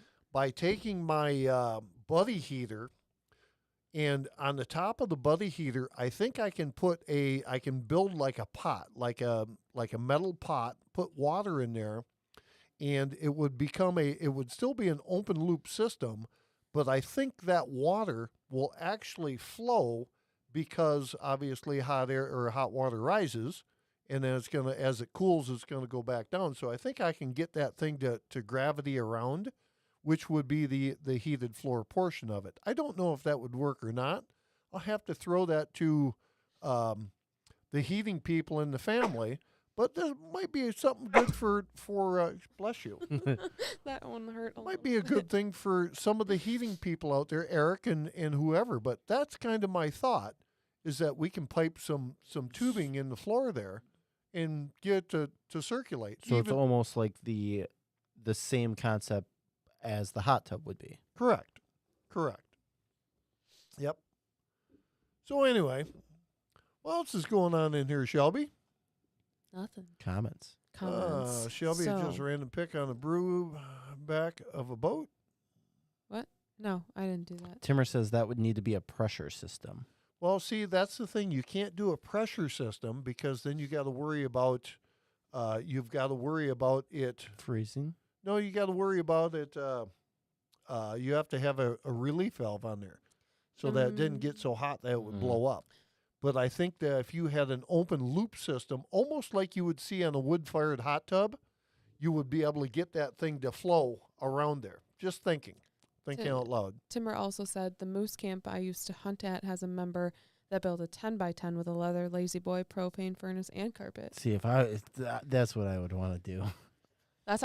buddy heater And on the top of the buddy heater, I think I can build like a pot, like a metal pot, put water in there, and it would still be an open loop system, but I think that water will actually flow because obviously hot air or hot water rises, and then as it cools, it's gonna go back down. So I think I can get that thing to gravity around, which would be the heated floor portion of it. I don't know if that would work or not. I'll have to throw that to the heating people in the family. But there might be something good for bless you. That one hurt a Might be a good thing for some of the heating people out there, Eric and whoever. But that's kind of my thought, is that we can pipe some tubing in the floor there and get it to circulate. So it's almost like the same concept as the hot tub would be. Correct. Yep. So anyway, what else is going on in here, Shelby? Nothing. Comments. Shelby just ran a pick on a brew back of a boat. What? No, I didn't do that. Timmer says that would need to be a pressure system. Well, see, that's the thing. You can't do a pressure system because then you got to worry about it Freezing. No, you got to worry about it. You have to have a relief valve on there so that it didn't get so hot that it would blow up. But I think that if you had an open loop system, almost like you would see on a wood-fired hot tub, you would be able to get that thing to flow around there. Just thinking out loud. Timber also said the moose camp I used to hunt at has a member that built a 10x10 with a leather lazy boy, propane furnace, and carpet. See, that's what I would want to do.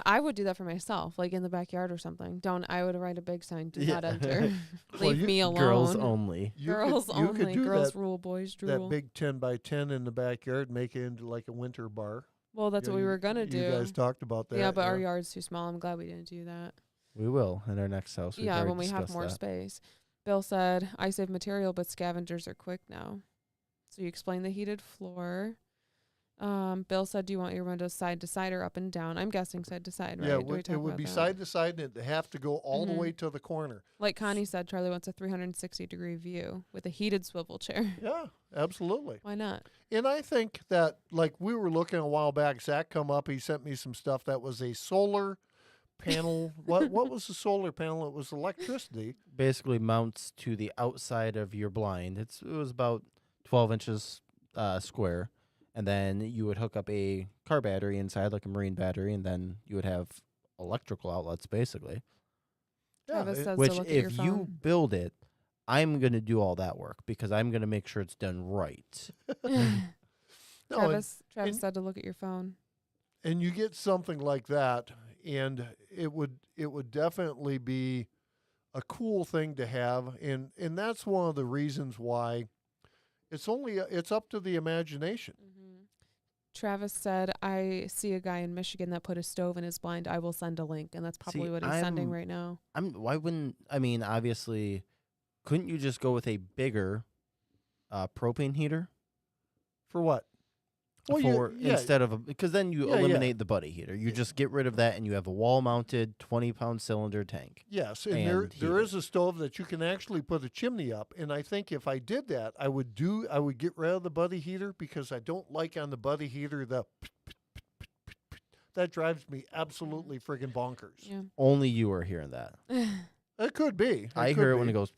I would do that for myself, like in the backyard or something. I would write a big sign, do not enter. Leave me alone. Girls only. Girls only. Girls rule, boys drool. That big 10x10 in the backyard, make it into like a winter bar. Well, that's what we were going to do. You guys talked about that. Yeah, but our yard's too small. I'm glad we didn't do that. We will in our next house. Yeah, when we have more space. Bill said, I save material, but scavengers are quick now. So you explained the heated floor. Bill said, do you want your windows side to side or up and down? I'm guessing side to side, right? Yeah, it would be side to side, and it'd have to go all the way to the corner. Like Connie said, Charlie wants a 360-degree view with a heated swivel chair. Yeah, absolutely. Why not? And I think that, like we were looking a while back, Zach come up, he sent me some stuff that was a solar panel. What was the solar panel? It was electricity. Basically mounts to the outside of your blind. It was about 12 inches square. And then you would hook up a car battery inside, like a marine battery, and then you would have electrical outlets, basically. Travis says Which, to look at if your phone. you build it, I'm going to do all that work because I'm going to make sure it's done right. Travis said to look at your phone. And you get something like that, and it would definitely be a cool thing to have, and that's one of the reasons why it's up to the imagination. Travis said, I see a guy in Michigan that put a stove in his blind. I will send a link. And that's probably what he's sending right now. Obviously, couldn't you just go with a bigger propane heater? For what? Well, instead of because then you eliminate the buddy heater. You just get rid of that, and you have a wall-mounted 20-pound cylinder tank. Yes, and there is a stove that you can actually put a chimney up. And I think if I did that, I would get rid of the buddy heater because I don't like on the buddy heater that drives me absolutely friggin' bonkers. Yeah. Only you are hearing that. It could be. I hear it when it goes,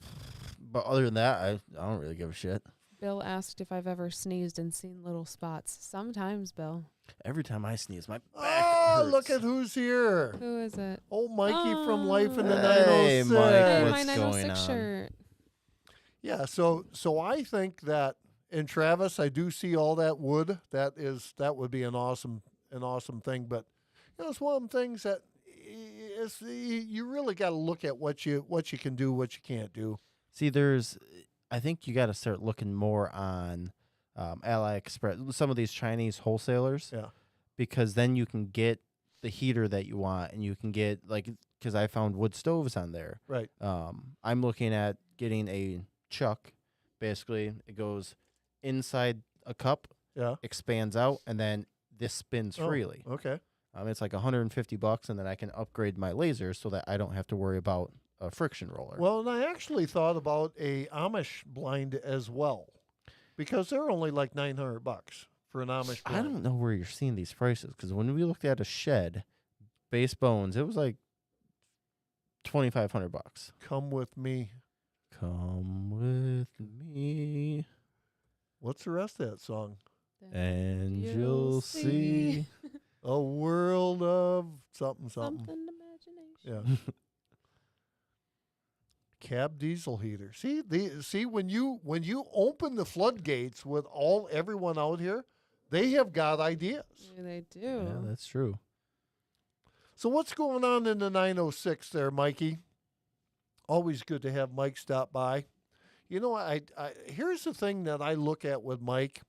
but other than that, I don't really give a shit. Bill asked if I've ever sneezed and seen little spots. Sometimes, Bill. Every time I sneeze, my back hurts. Look at who's here. Who is it? Oh, Mikey from Life in the Hey, 906. Mike, Hey, what's my 906 going on? shirt. Yeah, so I think that, and Travis, I do see all that wood. That would be an awesome thing. But it's one of the things that you really got to look at what you can do, what you can't do. See, I think you got to start looking more on AliExpress, some of these Chinese wholesalers. Yeah. Because then you can get the heater that you want, and you can get, because I found wood stoves on there. Right. I'm looking at getting a chuck. Basically, it goes inside a cup, expands out, and then this spins freely. Okay. It's like $150, and then I can upgrade my laser so that I don't have to worry about a friction roller. Well, and I actually thought about a Amish blind as well, because they're only like $900 for an Amish blind. I don't know where you're seeing these prices, because when we looked at a shed, base bones, it was like $2,500. Come with me. Come with me, What's the rest of that song? and you'll see. A world of something. Something imagination. Yeah. Cab diesel heater. See when you open the floodgates with everyone out here, they have got ideas. Yeah, they do. Yeah, that's true. So what's going on in the 906 there, Mikey? Always good to have Mike stop by. You know, I here's the thing that I look at with Mike.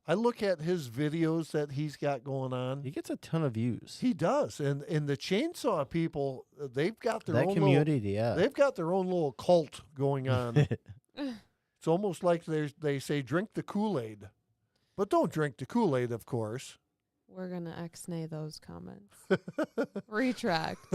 I look at his videos that he's got going on. He gets a ton of views. He does, and the chainsaw people, they've got their That own community, yeah. They've got their own little cult going on. It's almost like they say drink the Kool-Aid, but don't drink the Kool-Aid, of course. We're gonna ex-nay those comments. Retract.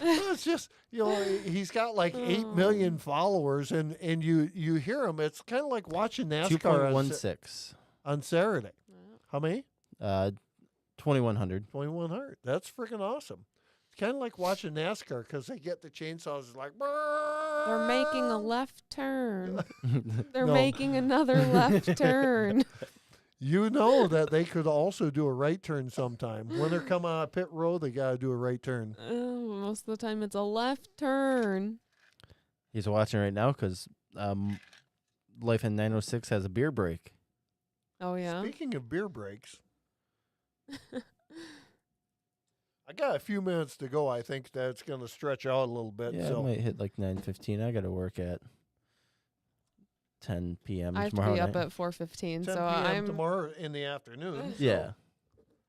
Well, it's just, he's got like 8 million followers, and you hear him. It's kind of like watching NASCAR 2.16. on Saturday. Wow. How many? 2,100. 2,100. That's freaking awesome. It's kind of like watching NASCAR because they get the chainsaws like. They're making a left turn. They're No. making another left turn. You know that they could also do a right turn sometime. When they're coming out of pit road, they got to do a right turn. Most of the time, it's a left turn. He's watching right now because Life in 906 has a beer break. Oh yeah. Speaking of beer breaks, I got a few minutes to go. I think that's going to stretch out a little bit. Yeah, so it might hit like 9:15. I got to work at 10 p.m. I have to tomorrow be night. up at 4:15, 10 so p.m. I'm. tomorrow in the afternoon. so- Yeah.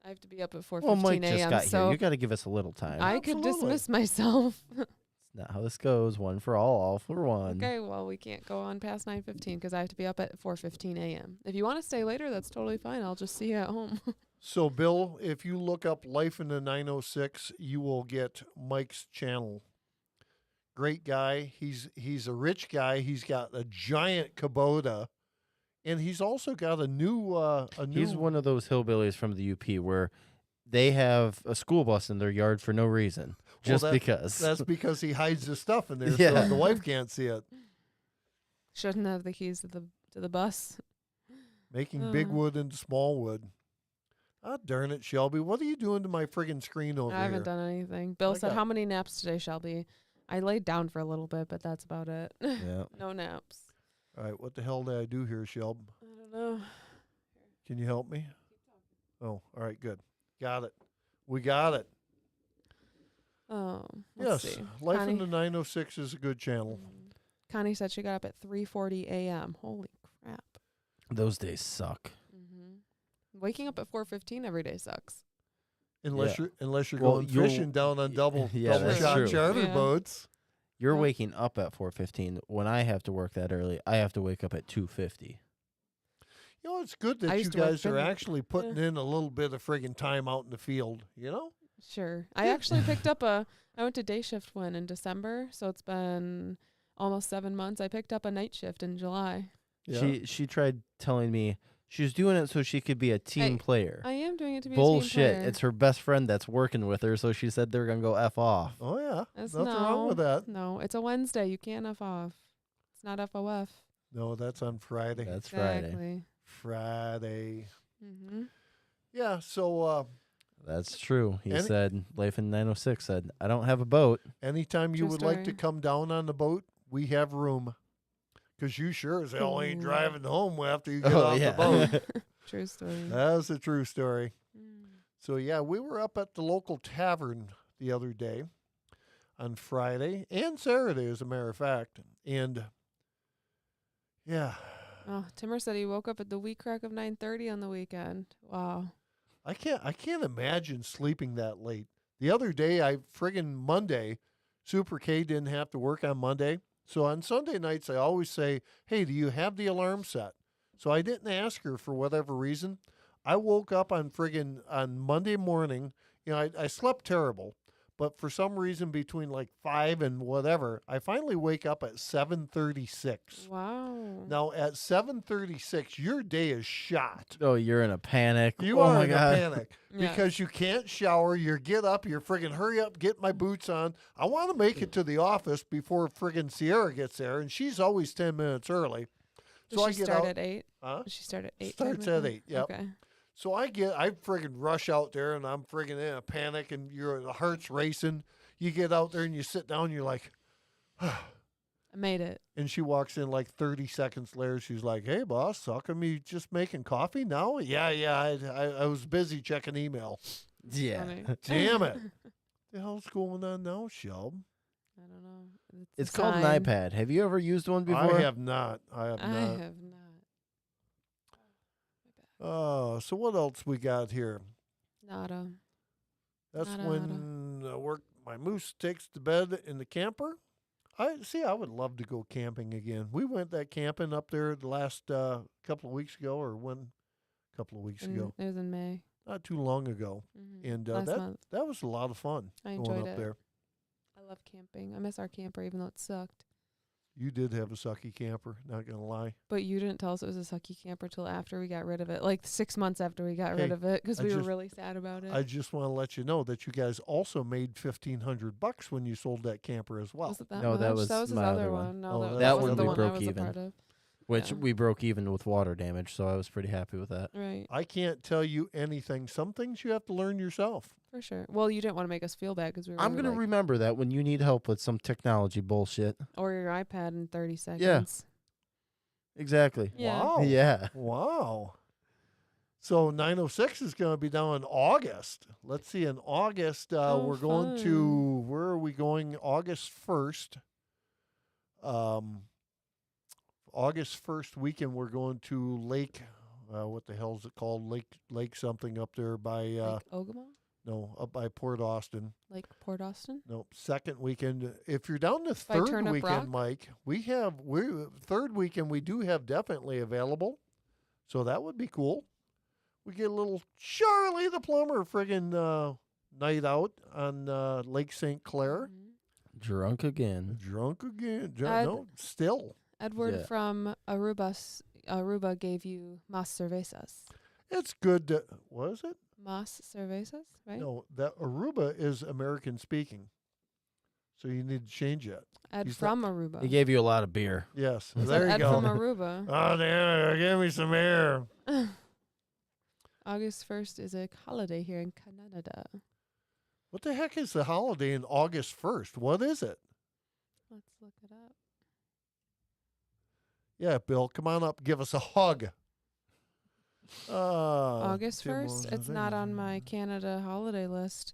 I have to be up at 4:15 Well, Mike just a.m. got so here. You got to give us a little time. I could Absolutely. dismiss myself. It's not how this goes. One for all for one. Okay, well, we can't go on past 9:15 because I have to be up at 4:15 a.m. If you want to stay later, that's totally fine. I'll just see you at home. So, Bill, if you look up Life in the 906, you will get Mike's channel. Great guy. He's a rich guy. He's got a giant Kubota, and he's also got a new. He's one of those hillbillies from the UP where they have a school bus in their yard for no reason, just because. That's because he hides his stuff in there, Yeah. so the wife can't see it. Shouldn't have the keys to the bus. Making big wood into small wood. Ah, darn it, Shelby. What are you doing to my friggin' screen over I haven't here? done anything. Bill I said, got- "How many naps today, Shelby?" I laid down for a little bit, but that's about it. Yeah. No naps. All right, what the hell did I do here, Shelb? I don't know. Can you help me? Oh, all right, good. Got it. We got it. Let's Yes, see. Life in Connie- the 906 is a good channel. Connie said she got up at 3:40 a.m. Holy crap. Those days suck. Waking up at 4:15 every day sucks. Unless Yeah. you're Well, going you'll- fishing down on double Yeah, that's shot true. charter Yeah. boats. You're Yeah. waking up at 4:15. When I have to work that early, I have to wake up at 2:50. You know, it's good I that you used to work guys are midnight. actually putting in a little bit of friggin' time out in the field, you know? Sure. I actually picked up I went to day shift one in December, so it's been almost 7 months. I picked up a night shift in July. Yeah. She tried telling me she was doing it so she could be a team Hey, player. I am doing it to be a Bullshit. team player. It's her best friend that's working with her, so she said they're going to go F off. Oh, yeah. It's Nothing wrong with that. No, it's a Wednesday. You can't F off. It's not FOF. No, that's on Friday. That's Friday. Exactly. Friday. Mm-hmm. Yeah, so That's true. He Any- said, Life in 906 said, I don't have a boat. anytime you True would like to story. come down on the boat, we have room. Because you sure as hell ain't Ooh. driving home after you get Oh, off yeah. the boat. True story. That's a true story. Mm. So, yeah, we were up at the local tavern the other day on Friday and Saturday, as a matter of fact. And, yeah, Oh, Timmer said he woke up at the wee crack of 9:30 on the weekend. Wow. I can't imagine sleeping that late. The other day, Monday, Super K didn't have to work on Monday. So on Sunday nights, I always say, hey, do you have the alarm set? So I didn't ask her for whatever reason. I woke up on Monday morning. You know, I slept terrible, But for some reason, between like 5 and whatever, I finally wake up at 7:36. Wow. Now at 7:36, your day is shot. Oh, you're in a panic. You oh are my in God. a panic because you can't shower. You get up, you're friggin' hurry up, get my boots on. I want to make it to the office before friggin' Sierra gets there, and she's always 10 minutes early. Does So she I get start out. at 8? Huh? Does she start at 8? Starts at 8. Yep. Okay. So I friggin' rush out there, and I'm friggin' in a panic, and the heart's racing. You get out there and you sit down, and you're like, I made it. and she walks in like 30 seconds later. She's like, "Hey, boss, how come you just making coffee now?" Yeah. I was busy checking email. Yeah. Funny. Damn it. The hell's going on now, Shelb? I don't know. It's a called an sign. iPad. Have you ever used one before? I have not. I have I not. have not. So what else we got here? Nada. That's Nada, when my moose takes the bed in the camper. I would love to go camping again. We went that camping up there the last couple of weeks ago, or a couple of weeks ago, It was in May. not too long ago, and Last month. that was a lot of fun I going enjoyed up it. there. I love camping. I miss our camper, even though it sucked. You did have a sucky camper, not gonna lie. But you didn't tell us it was a sucky camper till after we got rid of it, like 6 months after we got rid Hey, of it, because I we were just- really sad about it. I just want to let you know that you guys also made $1,500 when you sold that camper as well. Was it that No, much? that was his my other other one. one. No, Oh, that, that that one wasn't the we one broke I was even. a part of. Which Yeah. we broke even with water damage, so I was pretty happy with that. Right, I can't tell you anything. Some things you have to learn yourself. for sure. Well, you didn't want to make us feel bad because we were I'm gonna like, remember that when you need help with some technology bullshit. or your iPad in 30 seconds. Exactly. Yeah. Wow. Yeah. Wow. So 906 is going to be down in August. Let's see. In August, we're going to, where are we going? August 1st. August 1st weekend, we're going to Lake, what the hell is it called? Lake something up there by, Like Ogama? no, up by Port Austin. Like Port Austin? No, second weekend. If you're down the By third Turnip weekend, Rock? Mike, third weekend we do have definitely available. So that would be cool. We get a little Charley the Plumber friggin' night out on Lake St. Clair. Mhm. Drunk again. Drunk again. I'd- No, still. Edward Yeah. from Aruba gave you Mas Cervezas. It's good to, what is it? Mas Cervezas, right? No, that Aruba is American speaking. So you need to change that. Ed he's from Aruba. He gave you a lot of beer. Yes. He said There you Ed go. from Aruba. Oh, damn it. Give me some air. August 1st is a holiday here in Canada. What the heck is the holiday in August 1st? What is it? Let's look it up. Yeah, Bill, come on up. Give us a hug. August Tim 1st? Williams It's is not there. on my Canada holiday list.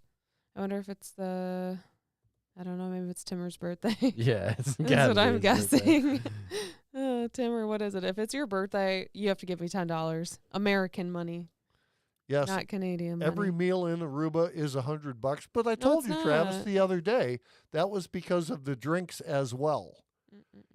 I wonder if it's I don't know, maybe it's Timmer's birthday. Yeah, it's That's gotta what be I'm his birthday. guessing. Timmer, what is it? If it's your birthday, you have to give me $10. American money, Yes. not Canadian Every money. meal in Aruba is $100. But I told it's you, Travis, not. the other day, that was because of the drinks as well.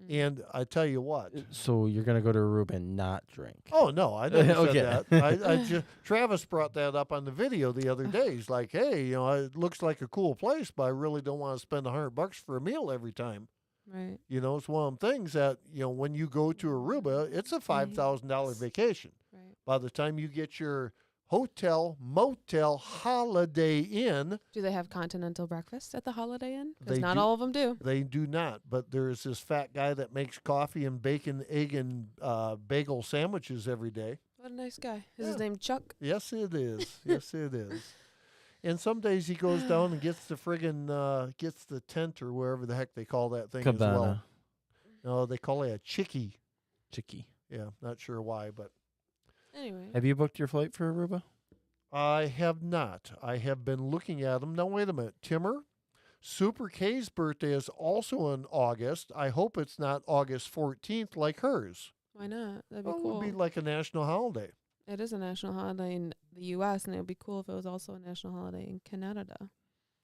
And I tell you what. So you're gonna go to Aruba and not drink? Oh no, I never Okay. said that. I just Travis brought that up on the video the other day. He's like, "Hey, it looks like a cool place, but I really don't want to spend $100 for a meal every time." Right. It's one of them things that when you go to Aruba, it's a $5,000 vacation. Right. By the time you get your hotel, motel, Holiday Inn, Do they have continental breakfast at the Holiday Inn? Because They not do. all of them do. they do not. But there's this fat guy that makes coffee and bacon, egg, and bagel sandwiches every day. What a nice guy. Is his Yeah. name Chuck? Yes, it is. Yes, it is. And some days he goes down and gets the friggin' gets the tent or wherever the heck they call that thing as well. Cabana. No, they call it a chickie. Chicky. Yeah, not sure why, but Anyway. Have you booked your flight for Aruba? I have not. I have been looking at them. Now, wait a minute. Timmer, Super K's birthday is also in August. I hope it's not August 14th like hers. Why not? That'd be Well, cool. it would be like a national holiday. It is a national holiday in the U.S., and it would be cool if it was also a national holiday in Canada.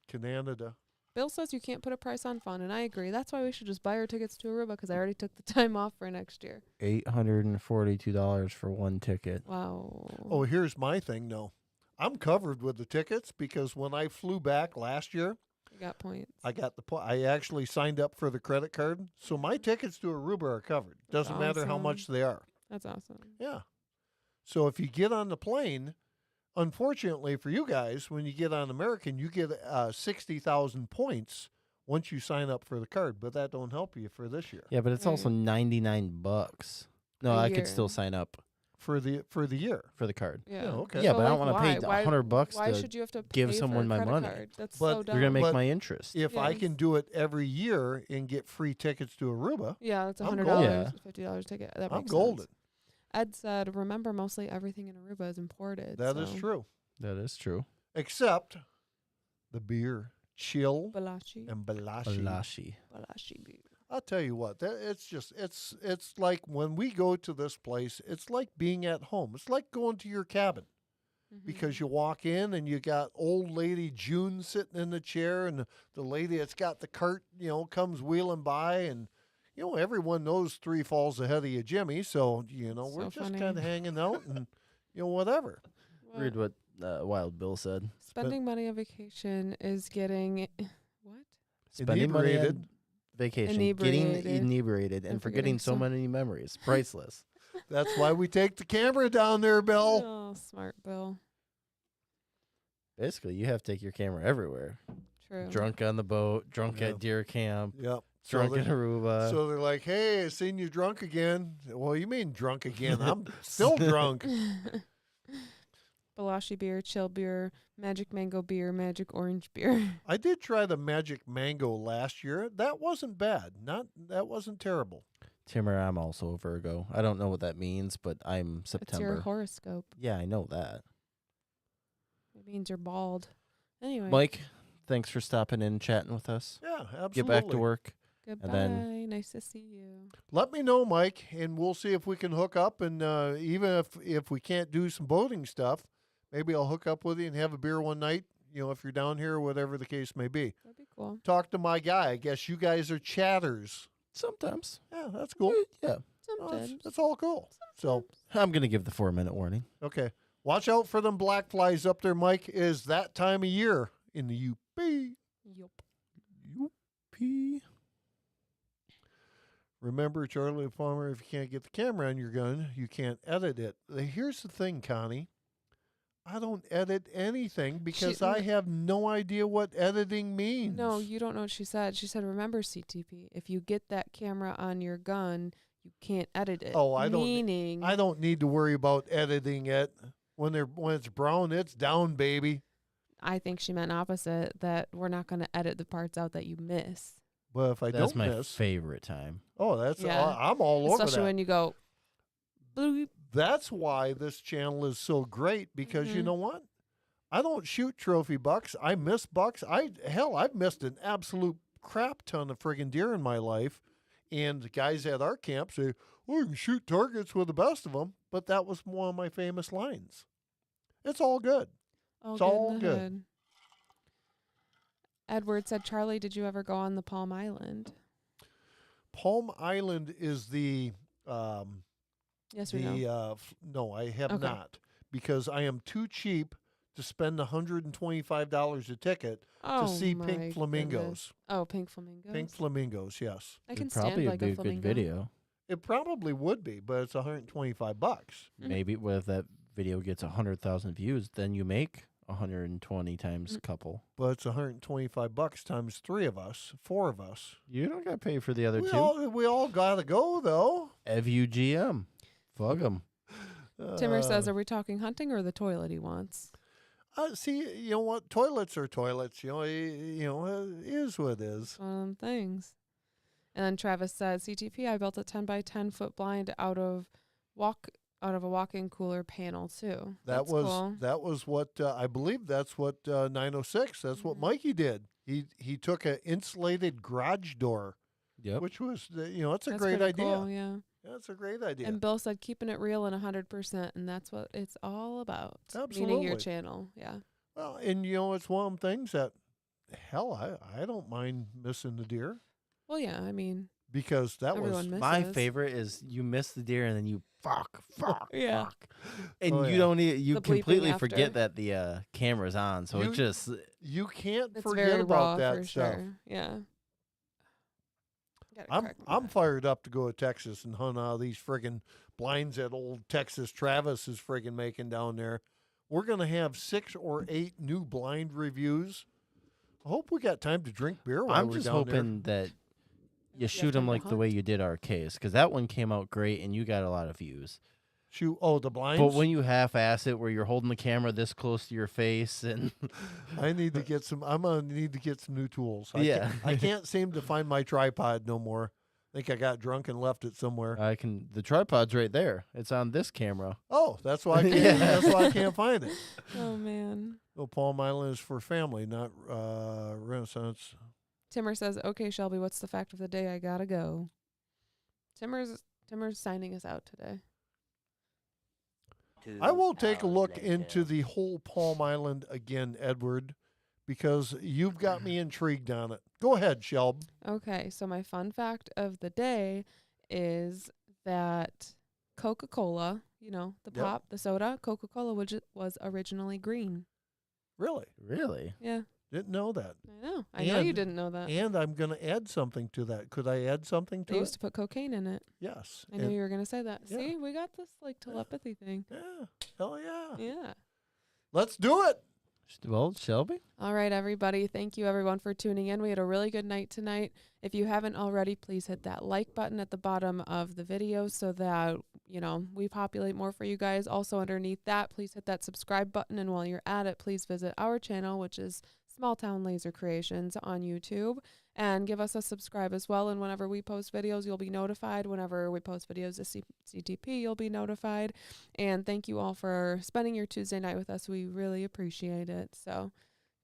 Canada. Bill says you can't put a price on fun, and I agree. That's why we should just buy our tickets to Aruba, because I already took the time off for next year. $842 for one ticket. Wow. Oh, here's my thing, though. I'm covered with the tickets because when I flew back last year, You got points. I got the point. I actually signed up for the credit card, so my tickets to Aruba are covered. That's Doesn't matter how much awesome. they are. That's awesome. Yeah. So if you get on the plane, unfortunately for you guys, when you get on American, you get 60,000 points once you sign up for the card, but that don't help you for this year. Yeah, but it's also Right. $99. No, A I could still year. sign up For the year. for the card. Yeah. okay. Yeah, So, but I don't like, wanna pay why? $100 Why to should you have to give pay someone for my a credit money. card? That's But so dumb. You're gonna make But my interest. If I Yes. can do it every year and get free tickets to Aruba, Yeah, that's I'm $100, golden. $50 ticket. That I'm makes golden. sense. Ed said, "Remember, mostly everything in Aruba is imported." That is so. true. That is true. Except the beer, chill Balashi. and Balashi. Balashi. Balashi beer. I'll tell you what, it's like when we go to this place, it's like being at home. It's like going to your cabin because you walk in and you got old lady June sitting in the chair and the lady that's got the cart, comes wheeling by and everyone knows Three Falls ahead of you, Jimmy. So, we're So just funny. kind of hanging out and, whatever. Read what Wild Bill said. Spending money on vacation is getting what? Spending money on Inebriated. vacation, Inebriated. getting inebriated, and And forgetting forgetting so so- many memories. Priceless. That's why we take the camera down there, Bill. Oh, smart Bill. Basically, you have to take your camera everywhere. True. Drunk on the boat, drunk Yeah. at deer camp, Yep. drunk in they're- Aruba. So they're like, "Hey, I seen you drunk again." Well, you mean drunk again? I'm still drunk. Balashi beer, chill beer, magic mango beer, magic orange beer. I did try the Magic Mango last year. That wasn't bad. That wasn't terrible. Timmer, I'm also a Virgo. I don't know what that means, but I'm It's your September. horoscope. Yeah, I know that. It means you're bald. Anyway. Mike, thanks for stopping in and chatting with us. Yeah, absolutely. Get back to work. Goodbye. then- Nice to see you. Let me know, Mike, and we'll see if we can hook up. And even if we can't do some boating stuff, maybe I'll hook up with you and have a beer one night. If you're down here or whatever the case may be. That'd be cool. Talk to my guy. I guess you guys are chatters. Sometimes. Yeah, that's cool. Yeah. No, that's, Sometimes. that's all cool. So, I'm going to give the 4-minute warning. okay. Watch out for them black flies up there, Mike. Is that time of year in the UP. Yup. P. Remember, Charley the Plumber, if you can't get the camera on your gun, you can't edit it. Here's the thing, Connie. I don't edit anything because I have no idea what editing means. No, you don't know what she said. She said, remember, CTP, if you get that camera on your gun, you can't edit it. Oh, I don't- Meaning, I don't need to worry about editing it. When it's brown, it's down, baby. I think she meant opposite, that we're not going to edit the parts out that you miss. But if I That's don't my miss, favorite time. oh, that's Yeah. I'm all over Especially that. when you go, bloop. That's why this channel is so great because you Mhm. know what? I don't shoot trophy bucks. I miss bucks. I've missed an absolute crap ton of friggin' deer in my life. And the guys at our camp say, "Well, you can shoot targets with the best of them." But that was one of my famous lines. It's all good. All It's good in all the good. hood. Edward said, Charlie, did you ever go on the Palm Island? Palm Island is the Yes or no? no, I have Okay. not because I am too cheap to spend $125 a ticket to see my pink flamingos. goodness. Oh, pink flamingos. Pink flamingos, yes. I can It'd probably stand like be a a good flamingo. video. It probably would be, but it's $125. Mhm. Maybe if that video gets 100,000 views, then you make 120 times couple. But it's $125 times 3 of us, 4 of us. You don't got to pay for the other We two. we all got to go though. FUGM. Fuck them. Timmer says, are we talking hunting or the toilet he wants? See, you know what? Toilets are toilets. It is what it is. One of them things. And then Travis says, CTP, I built a 10 by 10 foot blind out of a walk-in cooler panel too. That That's was cool. that was what I believe. That's what 906. That's what Mhm. Mikey did. He took an insulated garage door, Yep. which was it's a That's great pretty idea. cool, yeah. That's a great idea. And Bill said, keeping it real and 100%, and that's what it's all about. Meaning your Absolutely. channel, yeah. Well, and it's one of them things that, hell, I don't mind missing the deer. Well, yeah, I mean, because that Everyone was My misses. favorite is you miss the deer and then you fuck, Yeah. and Oh, you yeah. don't you The bleeping completely after. forget that the camera's on. So You- it just you can't It's forget very about raw that for stuff. sure. Yeah. Gotta I'm crack me I'm up. fired up to go to Texas and hunt all these friggin' blinds that old Texas Travis is friggin' making down there. We're gonna have 6 or 8 new blind reviews. I hope we got time to drink beer while I'm we're just down hoping that If you you have shoot time them to like the hunt. way you did our case, because that one came out great and you got a lot of views. there. Shoot, the blinds. But when you half-ass it, where you're holding the camera this close to your face, and I need to get some. I'm gonna need to get some new tools. Yeah. I can't seem to find my tripod no more. I think I got drunk and left it somewhere. the tripod's right there. It's on this camera. Oh, that's why I can't. Yeah. That's why I can't find it. Oh man. Oh, Palm Island is for family, not Renaissance. Timmer says, "Okay, Shelby, what's the fact of the day? I gotta go." Timmer's signing us out today. I will take a look into the whole Palm Island again, Edward, because you've got me intrigued on it. Go ahead, Shelb. Okay, so my fun fact of the day is that Coca-Cola, the Yep. pop, the soda, Coca-Cola was originally green. Really? Really? Yeah, Didn't know that. I know. I know you And- didn't know that. And I'm going to add something to that. Could I add something They to used it? to put cocaine in it. Yes. I knew And- you were going to say that. Yeah. See, we got this telepathy thing. Yeah. Hell yeah. Yeah. Let's do it. Well, Shelby? All right, everybody. Thank you, everyone, for tuning in. We had a really good night tonight. If you haven't already, please hit that like button at the bottom of the video so that, we populate more for you guys. Also, underneath that, please hit that subscribe button. And while you're at it, please visit our channel, which is Small Town Laser Creations on YouTube, and give us a subscribe as well. And whenever we post videos, you'll be notified. Whenever we post videos to CTP, you'll be notified. And thank you all for spending your Tuesday night with us. We really appreciate it. So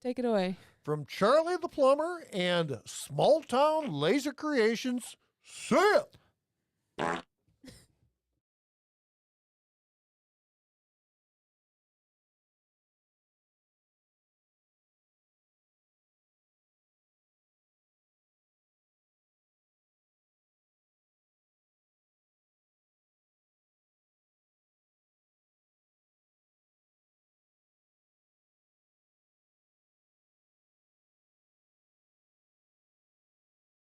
take it away. From Charley the Plumber and Small Town Laser Creations, see ya.